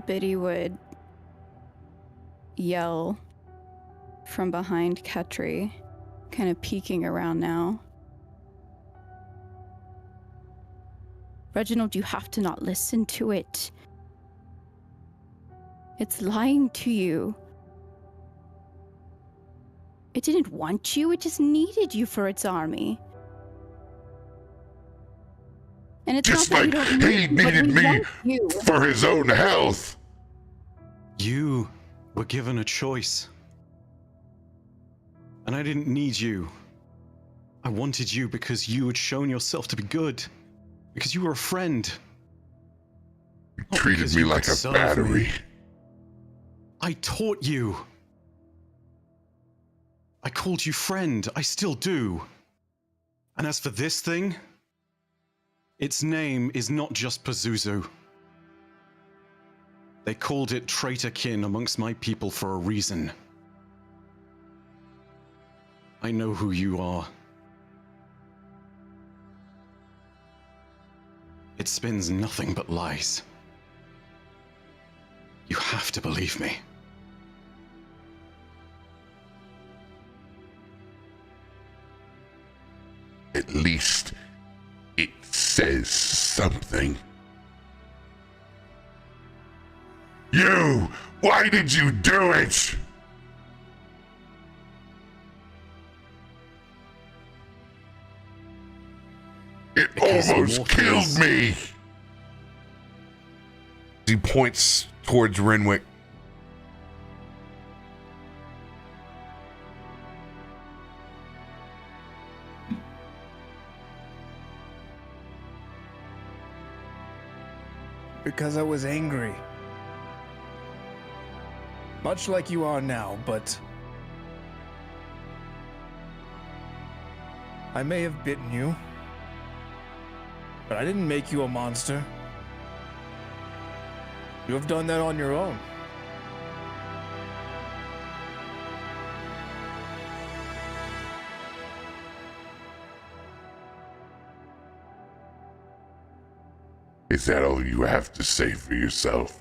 Biddy would yell from behind Ketri, kind of peeking around now. Reginald, you have to not listen to it. It's lying to you. It didn't want you, it just needed you for its army. And it's Just not like that we don't he need you, but needed we me want you. for his own health. You were given a choice. And I didn't need you. I wanted you because you had shown yourself to be good. Because you were a friend. You Not treated because me you like could a serve battery. me. I taught you. I called you friend. I still do. And as for this thing, its name is not just Pazuzu. They called it traitorkin amongst my people for a reason. I know who you are. It spins nothing but lies. You have to believe me. At least it says something. You! Why did you do it? It Because almost mortals- killed me! He points towards Renwick. Because I was angry. Much like you are now, but I may have bitten you, but I didn't make you a monster. You have done that on your own. Is that all you have to say for yourself?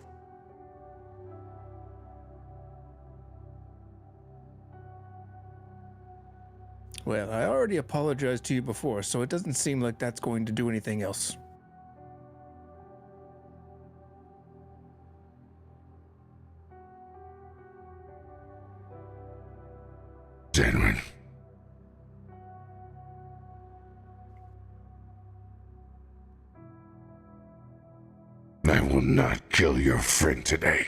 Well, I already apologized to you before, so it doesn't seem like that's going to do anything else. Zenrin. I will not kill your friend today.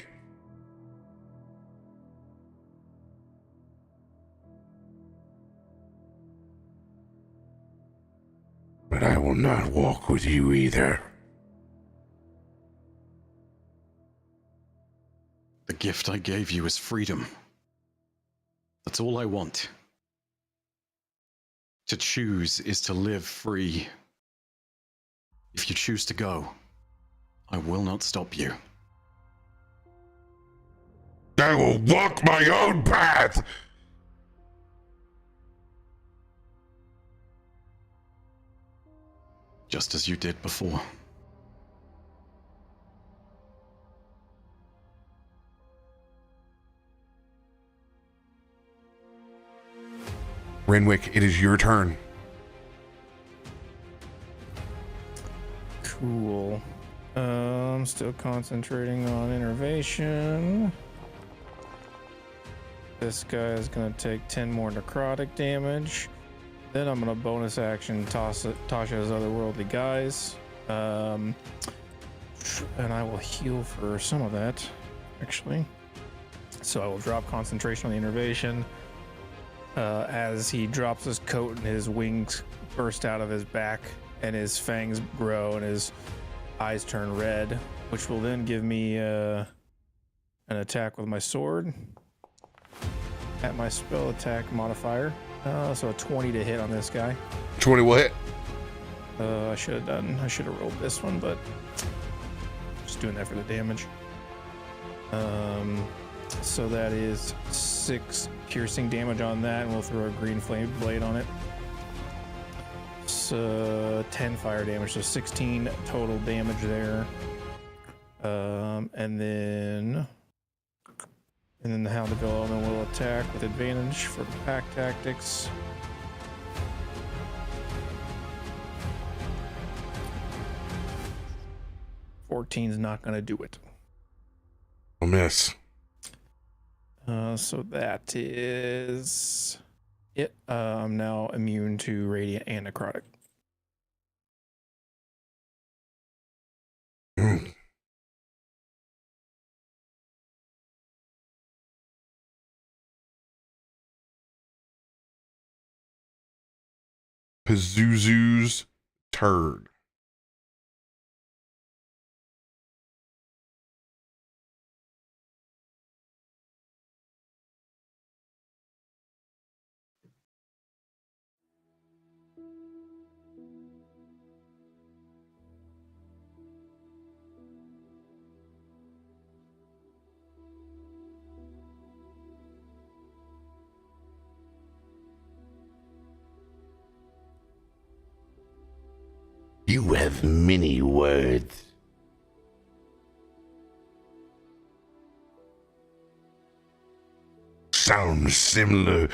But I will not walk with you either. The gift I gave you is freedom. That's all I want. To choose is to live free. If you choose to go, I will not stop you. I will walk my own path! Just as you did before. Renwick, it is your turn. Cool. Still concentrating on innervation. This guy is gonna take 10 more necrotic damage. Then I'm gonna bonus action toss it, Tasha's otherworldly guys. And I will heal for some of that, actually. So I will drop concentration on the innervation. As he drops his coat and his wings burst out of his back and his fangs grow and his eyes turn red, which will then give me an attack with my sword at my spell attack modifier. So a 20 to hit on this guy. 20 will hit. I should have rolled this one, but just doing that for the damage. So that is 6 piercing damage on that, and we'll throw a green flame blade on it. So 10 fire damage, so 16 total damage there. And then the Hound of Element will attack with advantage for pack tactics. Is not going to do it. I'll miss. So that is it. I'm now immune to radiant and necrotic. Pazuzu's turn. You have many words. Sounds similar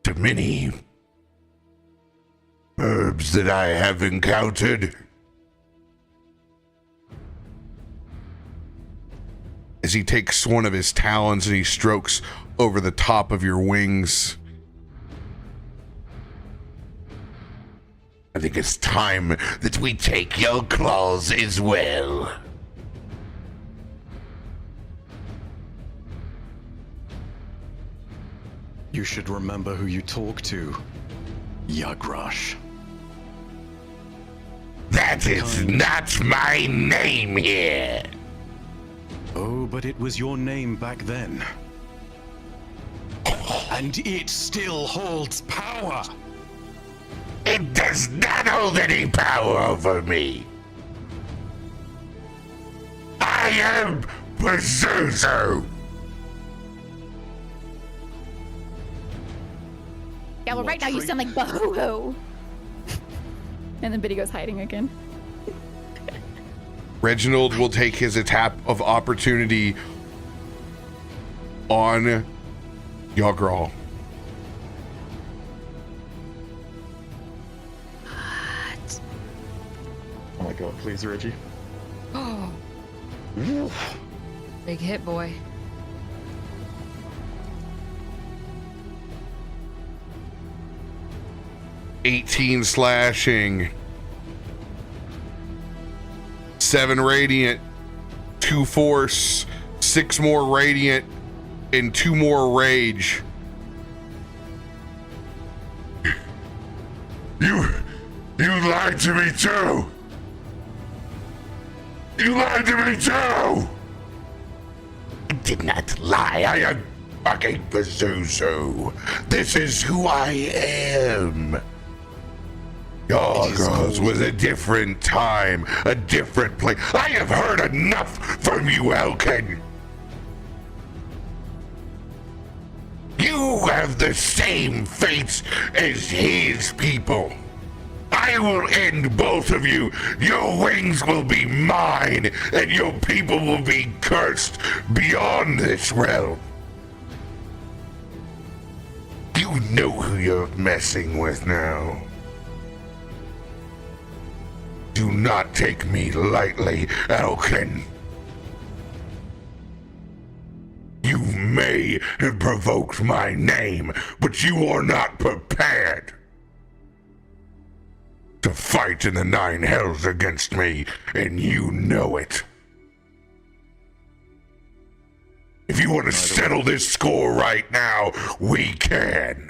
to many herbs that I have encountered. As he takes one of his talons and he strokes over the top of your wings. I think it's time that we take your claws as well. You should remember who you talk to, Yagrash. That is not my name here. Oh, but it was your name back then. And it still holds power. It does not hold any power over me. I am Pazuzu. Yeah, well, right now you sound like Bahu. And then Biddy goes hiding again. Reginald will take his attack of opportunity on Yogral. Oh my god, please, Reggie. Oh. Big hit, boy. $18 slashing. 7 radiant. 2 force. 6 more radiant. And 2 more rage. You lied to me too. You lied to me too. I did not lie. I am fucking Pazuzu. This is who I am. Yours was a different time, a different place. I have heard enough from you, Elkin. You have the same fates as his people. I will end both of you. Your wings will be mine, and your people will be cursed beyond this realm. You know who you're messing with now. Do not take me lightly, Elkin. You may have provoked my name, but you are not prepared to fight in the 9 hells against me, and you know it. If you want to settle this score right now, we can.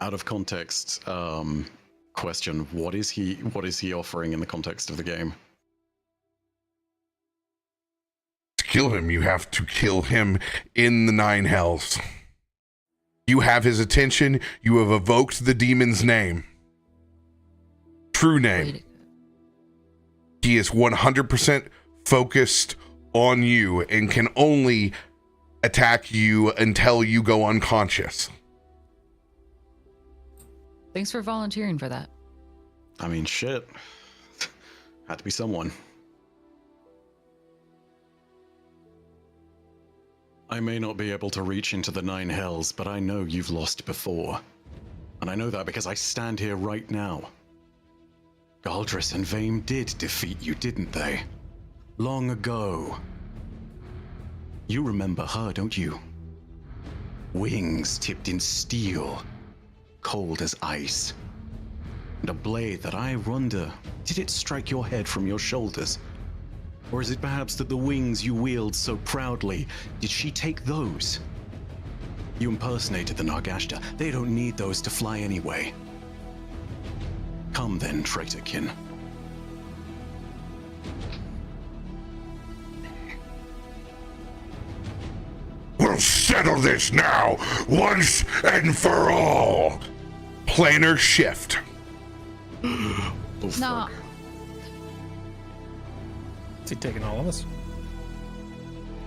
Out of context, question: What is he offering in the context of the game? To kill him, you have to kill him in the 9 hells. You have his attention. You have evoked the demon's name. True name. He is 100% focused on you and can only attack you until you go unconscious. Thanks for volunteering for that. I mean, shit. Had to be someone. I may not be able to reach into the 9 hells, but I know you've lost before. And I know that because I stand here right now. Galdris and Vame did defeat you, didn't they? Long ago. You remember her, don't you? Wings tipped in steel, cold as ice. And a blade that I wonder, did it strike your head from your shoulders? Or is it perhaps that the wings you wield so proudly, did she take those? You impersonated the Nargashta. They don't need those to fly anyway. Come then, traitorkin. We'll settle this now, once and for all. Planar shift. Oh, No. fuck. Is he taking all of us?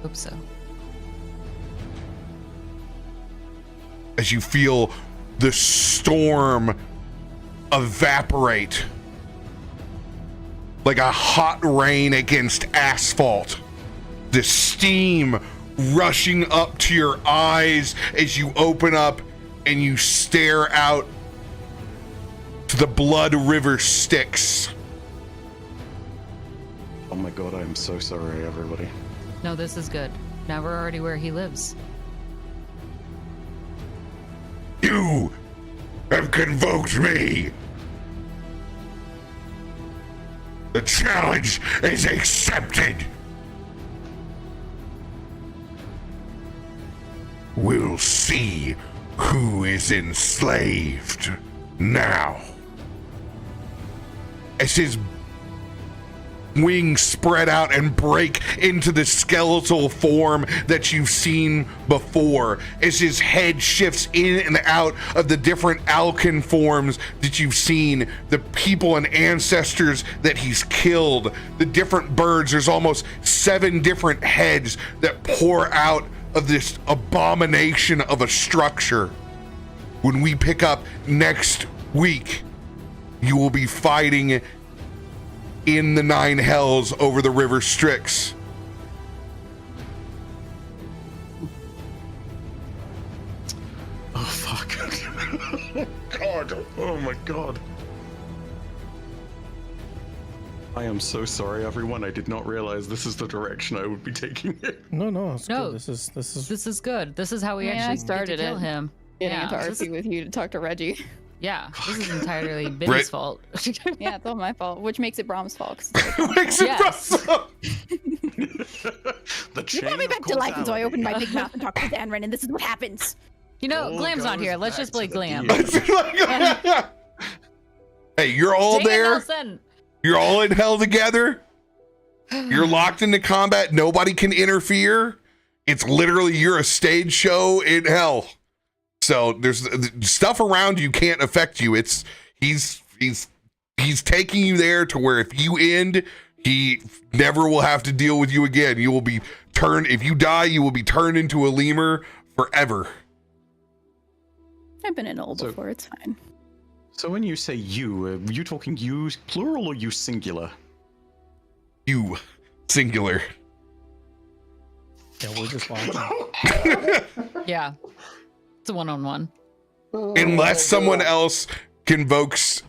Hope so. As you feel the storm evaporate like a hot rain against asphalt. The steam rushing up to your eyes as you open up and you stare out to the Blood River Styx. Oh my god, I am so sorry, everybody. No, this is good. Now we're already where he lives. You have convoked me. The challenge is accepted. We'll see who is enslaved now. As his wings spread out and break into the skeletal form that you've seen before, as his head shifts in and out of the different Alkin forms that you've seen, the people and ancestors that he's killed, the different birds. There's almost 7 different heads that pour out of this abomination of a structure. When we pick up next week, you will be fighting in the 9 hells over the River Styx. Oh, fuck. God. Oh my god. I am so sorry, everyone. I did not realize this is the direction I would be taking it. No, it's No. good. This is This is good. This is how we Yeah, I actually started get to kill it. him. Getting into this RP is- with you to talk to Reggie. Yeah, this is entirely Ben's Right. fault. Yeah, it's all my fault, which makes it Brahm's fault. 'cause it's like, Makes it Yes. rough. The you chain brought me of back to life, and so I causality. opened my big mouth and talked to Danren, and this is what happens. You know, All Glam's not goes here. Let's back just to play the Glam. deity. Hey, you're all Dang it, there. Nelson. You're all in hell together. You're locked into combat. Nobody can interfere. It's literally, you're a stage show in hell. So there's stuff around you can't affect you. It's he's taking you there to where if you end, he never will have to deal with you again. You will be turned, if you die, you will be turned into a lemur forever. I've been an old So- before, it's fine. So when you say you, are you talking you plural or you singular? You singular. yeah, we're just watching. Yeah, it's a one-on-one. Unless someone else convokes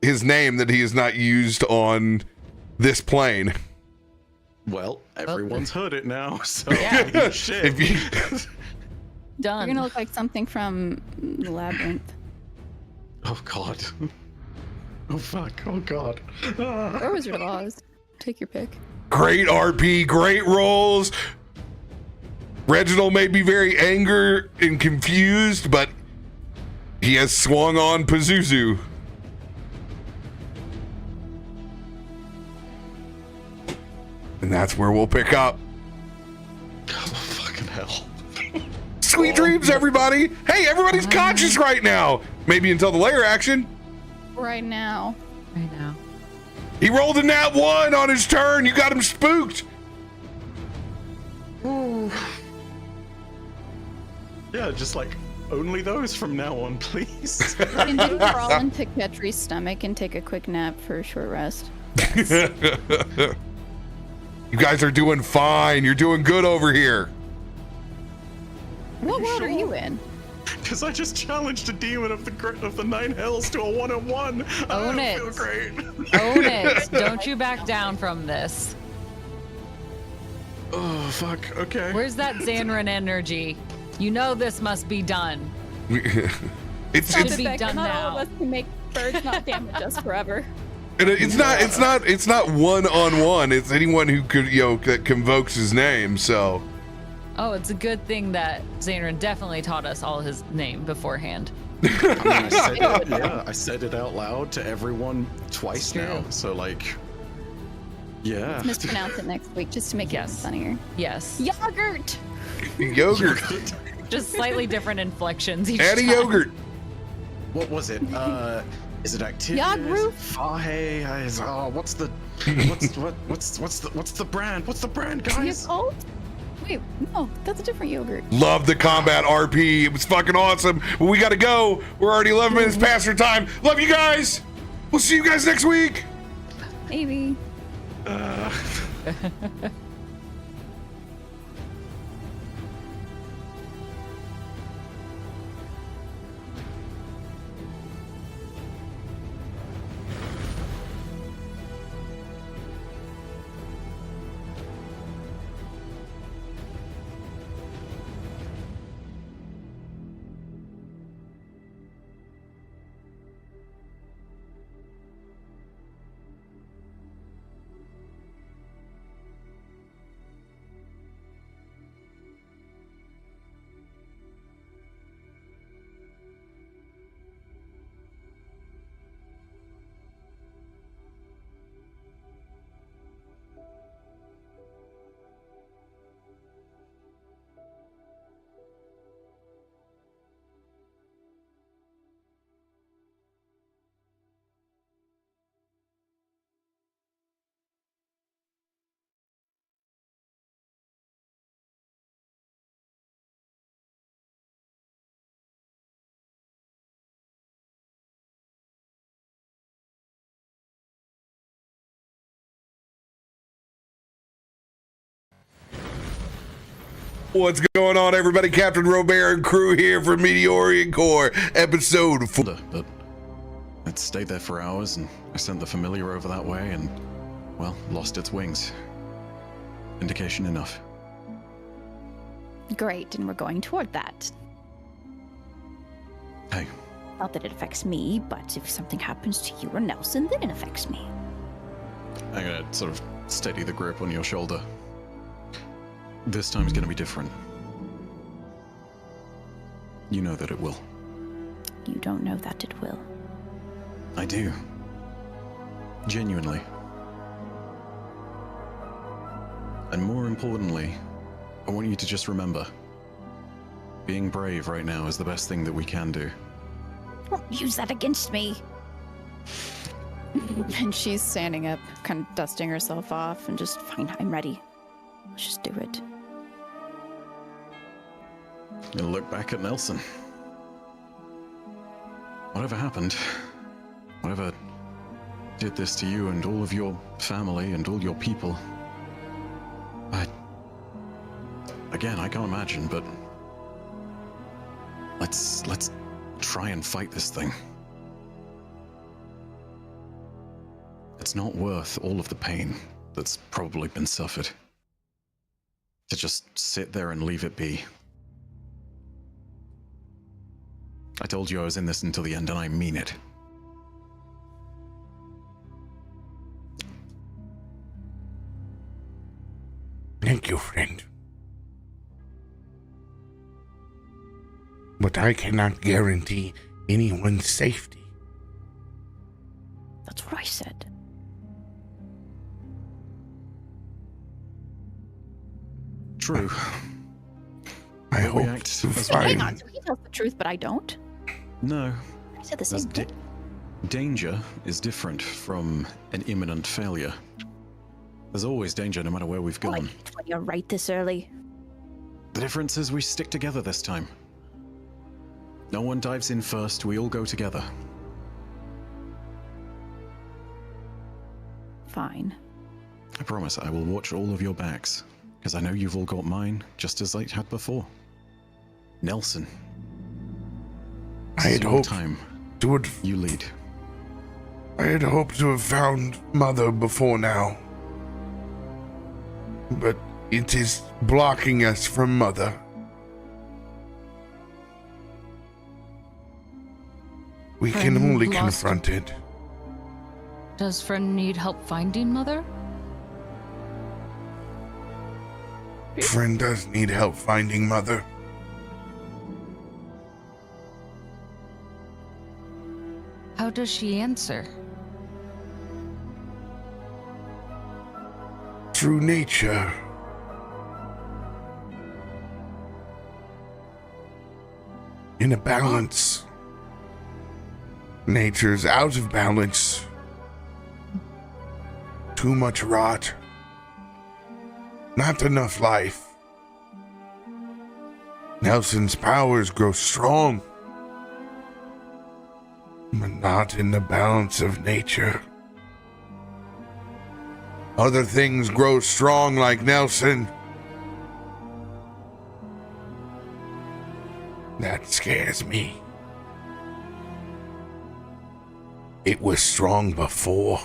his name that he has not used on this plane. Well, everyone's heard it now, so Yeah. shit. If you Done. You're gonna look like something from the Labyrinth. Oh god. Oh fuck. Oh god. Or Wizard of Oz. Take your pick. Great RP, great rolls. Reginald may be very angry and confused, but he has swung on Pazuzu. And that's where we'll pick up. Oh fucking hell. Sweet dreams, everybody. Hey, everybody's conscious right now. Maybe until the layer action. Right now. Right now. He rolled a nat 1 on his turn. You got him spooked. Yeah, just like only those from now on, please. Can you crawl into Ketri's stomach and take a quick nap for a short rest? You guys are doing fine. You're doing good over here. What world are you in? Because I just challenged a demon of the 9 hells to a 1-on-1. I Own don't it. feel great. Own it. Don't you back down from this. Oh fuck. Okay. Where's that Xanran energy? You know this must be done. It's Should be done not now. all of us can make birds not damage us forever. And it's not one-on-one. It's anyone who could, that convokes his name. So. Oh, it's a good thing that Xanran definitely taught us all his name beforehand. I said it out loud to everyone twice now. So like, yeah. Let's mispronounce it next week just to make it funnier. Yes. Yogurt. Yogurt. Just slightly different inflections each Add a time. yogurt. What was it? Is it activity? Yogurt. Fahe? What's the brand? What's the brand, guys? Yakult? Wait, no, that's a different yogurt. Love the combat RP. It was fucking awesome. But we gotta go. We're already 11 minutes past our time. Love you guys. We'll see you guys next week. Maybe. What's going on, everybody? Captain RoBear and crew here for Meteorian Core, episode 4. But it stayed there for hours, and I sent the familiar over that way, and, well, lost its wings. Indication enough. Great, and we're going toward that. Hey, Not that it affects me, but if something happens to you or Nelson, then it affects me. I'm gonna sort of steady the grip on your shoulder. This time's gonna be different. You know that it will. You don't know that it will. I do. Genuinely. And more importantly, I want you to just remember, being brave right now is the best thing that we can do. Don't use that against me. And she's standing up, kind of dusting herself off, and just, fine, I'm ready. Let's just do it. And look back at Nelson. Whatever happened, whatever did this to you and all of your family and all your people, again, I can't imagine, but let's try and fight this thing. It's not worth all of the pain that's probably been suffered. To just sit there and leave it be. I told you I was in this until the end, and I mean it. Thank you, friend. But I cannot guarantee anyone's safety. That's what I said. True. I But we hope act to as Hang find. on, so he tells the truth, but I don't? No. I said the There's same thing. danger is different from an imminent failure. There's always danger no matter where we've Oh, I gone. hate when you're right this early. The difference is we stick together this time. No one dives in first, we all go together. Fine. I promise I will watch all of your backs, because I know you've all got mine, just as I had before. Nelson. I had it's your hoped time. to have, You lead. I had hoped to have found Mother before now. But it is blocking us from Mother. We can I'm only lost. confront it. Does friend need help finding mother? Friend does need help finding mother. How does she answer? Through nature. In a balance. Nature's out of balance. Too much rot. Not enough life. Nelson's powers grow strong, but not in the balance of nature. Other things grow strong like Nelson. That scares me. It was strong before.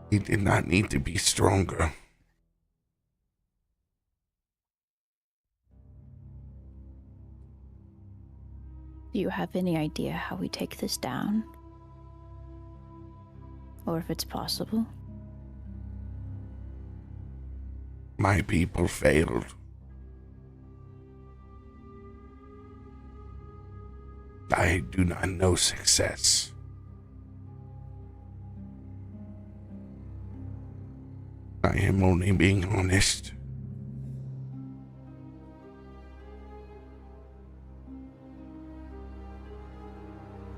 It did not need to be stronger. Do you have any idea how we take this down? Or if it's possible? My people failed. I do not know success. I am only being honest.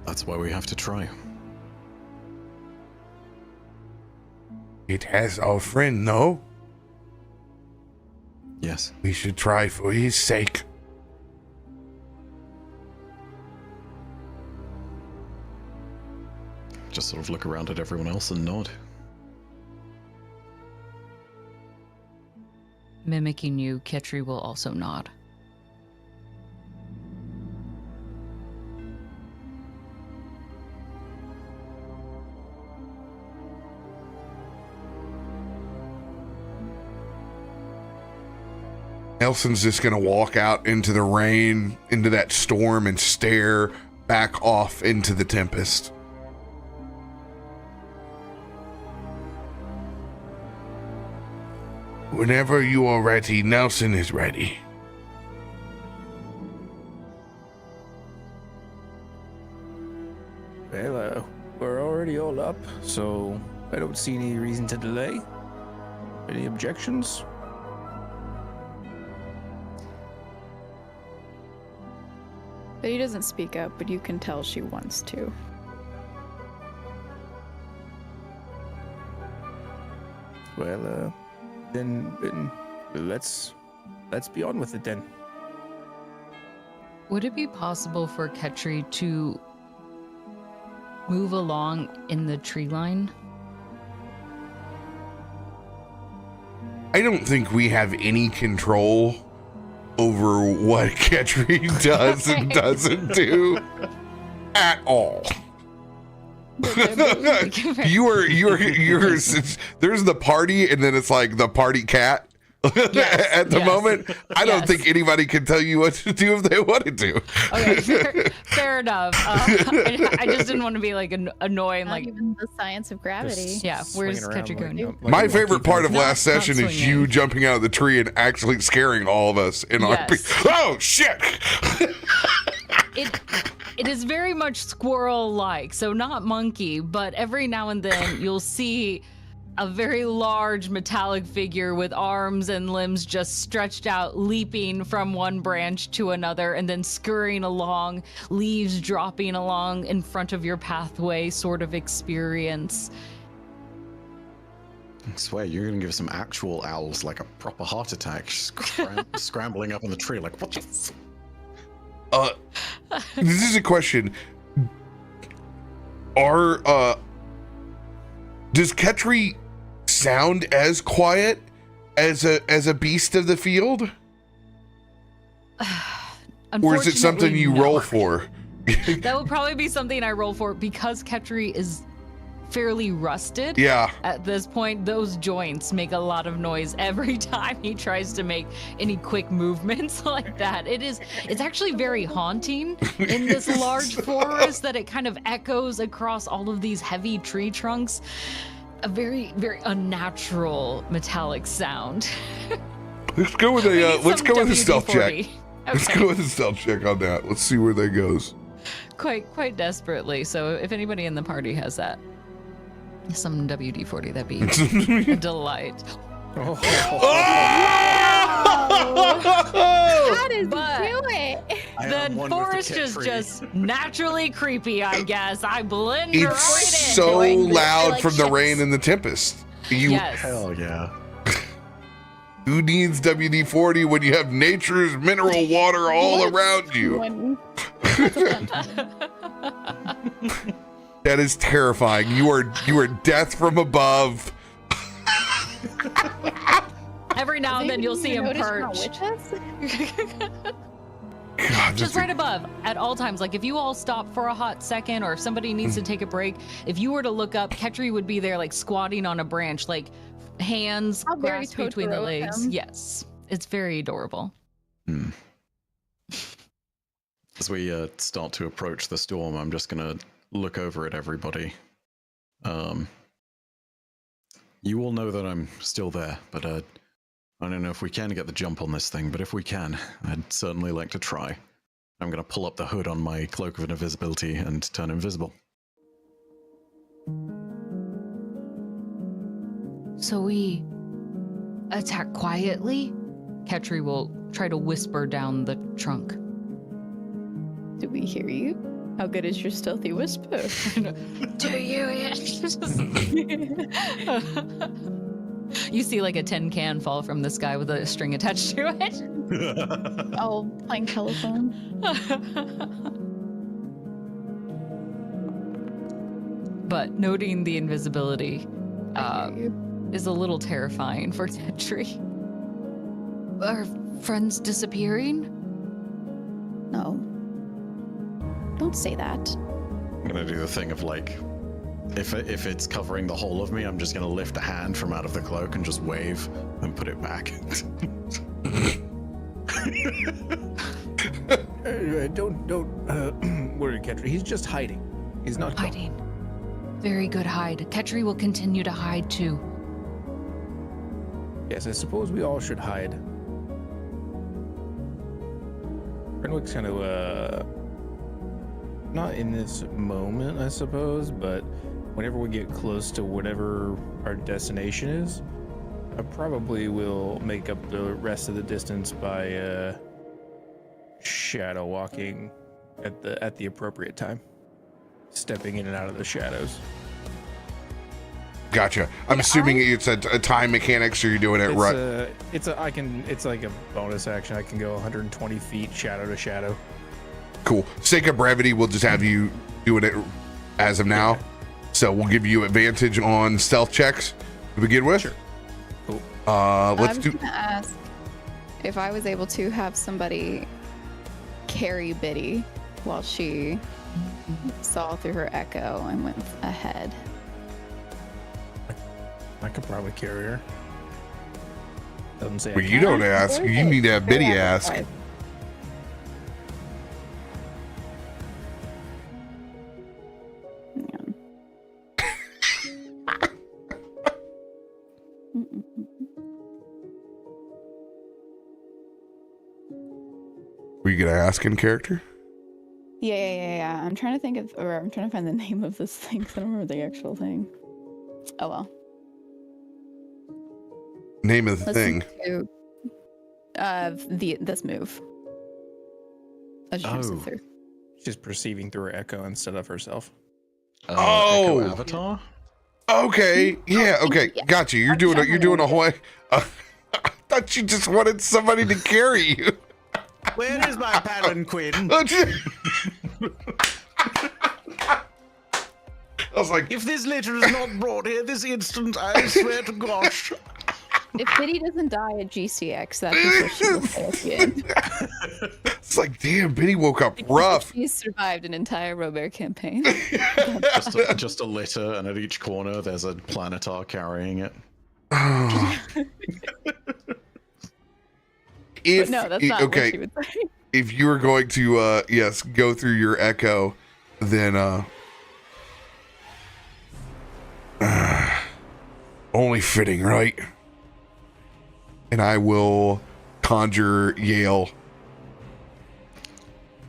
That's why we have to try. It has our friend, no? Yes. We should try for his sake. Just sort of look around at everyone else and nod. Mimicking you, Ketri will also nod. Nelson's just gonna walk out into the rain, into that storm, and stare back off into the tempest. Whenever you are ready, Nelson is ready. Well, we're already all up, so I don't see any reason to delay. Any objections? But he doesn't speak up, but you can tell she wants to. Well, then let's be on with it then. Would it be possible for Ketri to move along in the tree line? I don't think we have any control over what Ketri does and doesn't do at all. you're there's the party, and then it's like the party cat. At the moment, I don't think anybody can tell you what to do if they wanted to. Okay, fair enough. I just didn't want to be like annoying. Not Like, even the science of gravity. yeah, where's Ketri going? My favorite part of last Not session is swinging. you jumping out of the tree and actually scaring all of us in our. Yes. Oh shit! It is very much squirrel-like, so not monkey, but every now and then you'll see a very large metallic figure with arms and limbs just stretched out, leaping from one branch to another and then scurrying along, leaves dropping along in front of your pathway sort of experience. I swear, you're gonna give some actual owls like a proper heart attack, scrambling up on the tree like, what the This is a question. Does Ketri sound as quiet as a beast of the field? Or is it something you roll for? That would probably be something I roll for because Ketri is fairly rusted. Yeah. At this point, those joints make a lot of noise every time he tries to make any quick movements like that. It's actually very haunting in this large forest that it kind of echoes across all of these heavy tree trunks. A very, very unnatural metallic sound. Let's go with a stealth check. Okay. Let's go with a stealth check on that. Let's see where that goes. Quite desperately. So if anybody in the party has that, some WD-40, that'd be a delight. How does he do it? The forest is just naturally creepy, I guess. I blend right in. It's so loud from the rain and the tempest. Yes. Hell yeah. Who needs WD-40 when you have nature's mineral water all around you? That is terrifying. You are death from above. Every now and then you'll see him perch. God, Just right above at all times. Like if you all stop for a hot second or if somebody needs to take a break, if you were to look up, Ketri would be there like squatting on a branch, like hands grasped between the legs. Yes. It's very adorable. As we start to approach the storm, I'm just going to look over at everybody. You all know that I'm still there, but I don't know if we can get the jump on this thing, but if we can, I'd certainly like to try. I'm going to pull up the hood on my cloak of invisibility and turn invisible. So we attack quietly? Ketri will try to whisper down the trunk. Do we hear you? How good is your stealthy whisper? Do you? You see like a tin can fall from the sky with a string attached to it. Oh, playing telephone. But noting the invisibility I hear you. is a little terrifying for Ketri. Are friends disappearing? No. Don't say that. I'm going to do the thing of like, if it's covering the whole of me, I'm just going to lift a hand from out of the cloak and just wave and put it back. Don't worry, Ketri. He's just hiding. He's not gone. Hiding. Very good hide. Ketri will continue to hide too. Yes, I suppose we all should hide. Renwick's kind of, not in this moment, I suppose, but whenever we get close to whatever our destination is, I probably will make up the rest of the distance by shadow walking at the appropriate time, stepping in and out of the shadows. Gotcha. I'm assuming it's a time mechanic, so you're doing it right. It's like a bonus action. I can go 120 feet shadow to shadow. Cool. Sake of brevity, we'll just have you doing it as of now. So we'll give you advantage on stealth checks to begin with. Sure. Cool. I was gonna ask if I was able to have somebody carry Biddy while she saw through her echo and went ahead. I could probably carry her. Doesn't say. Well, you don't ask. You need to have Biddy ask. Were you gonna ask in character? Yeah. I'm trying to find the name of this thing because I don't remember the actual thing. Oh well. Name of the thing. This move. As she moves through. She's perceiving through her echo instead of herself. Echo Avatar? Okay. Yeah. Okay. Yeah. Got you. You're doing a whole. I thought you just wanted somebody to carry you. Where is my palanquin? I was like, If this litter is not brought here this instant, I swear to gosh. If Biddy doesn't die at GCX, that's just what she will say at the end. It's like, damn, Benny woke up rough. She's survived an entire RoBear campaign. just a litter, and at each corner there's a planetar carrying it. If, But no, that's not what she would say. if you were going to yes, go through your echo, then only fitting, right? And I will conjure Yale.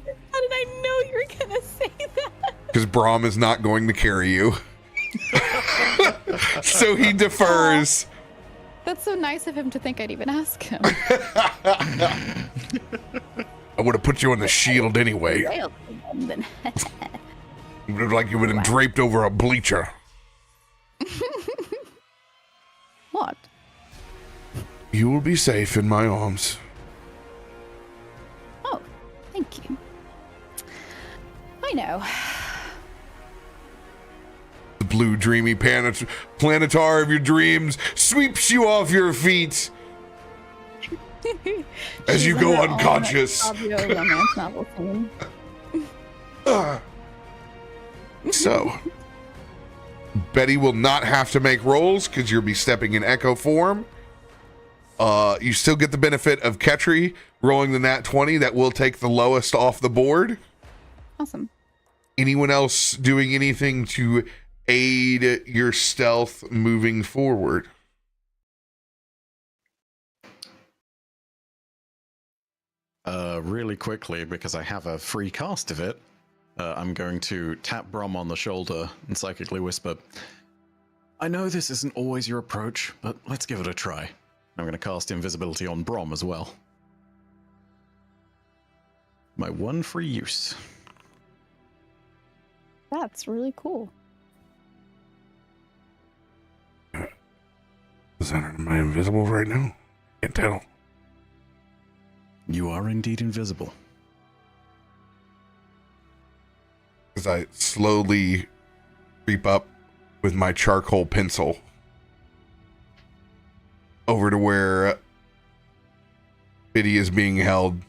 How did I know you were gonna say that? Because Brahm is not going to carry you. So he defers. That's so nice of him to think I'd even ask him. I would have put you on the shield anyway. You look like you've been draped over a bleacher. What? You will be safe in my arms. Oh, thank you. I know. The blue dreamy planetar of your dreams sweeps you off your feet as you She's go on her own unconscious. Fabio romance novel scene. So, Betty will not have to make rolls because you'll be stepping in echo form. You still get the benefit of Ketri rolling the nat 20. That will take the lowest off the board. Awesome. Anyone else doing anything to aid your stealth moving forward? Really quickly, because I have a free cast of it, I'm going to tap Brom on the shoulder and psychically whisper, I know this isn't always your approach, but let's give it a try. I'm going to cast invisibility on Brom as well. My one free use. That's really cool. Am I invisible right now? Can't tell. You are indeed invisible. As I slowly creep up with my charcoal pencil over to where Biddy is being held.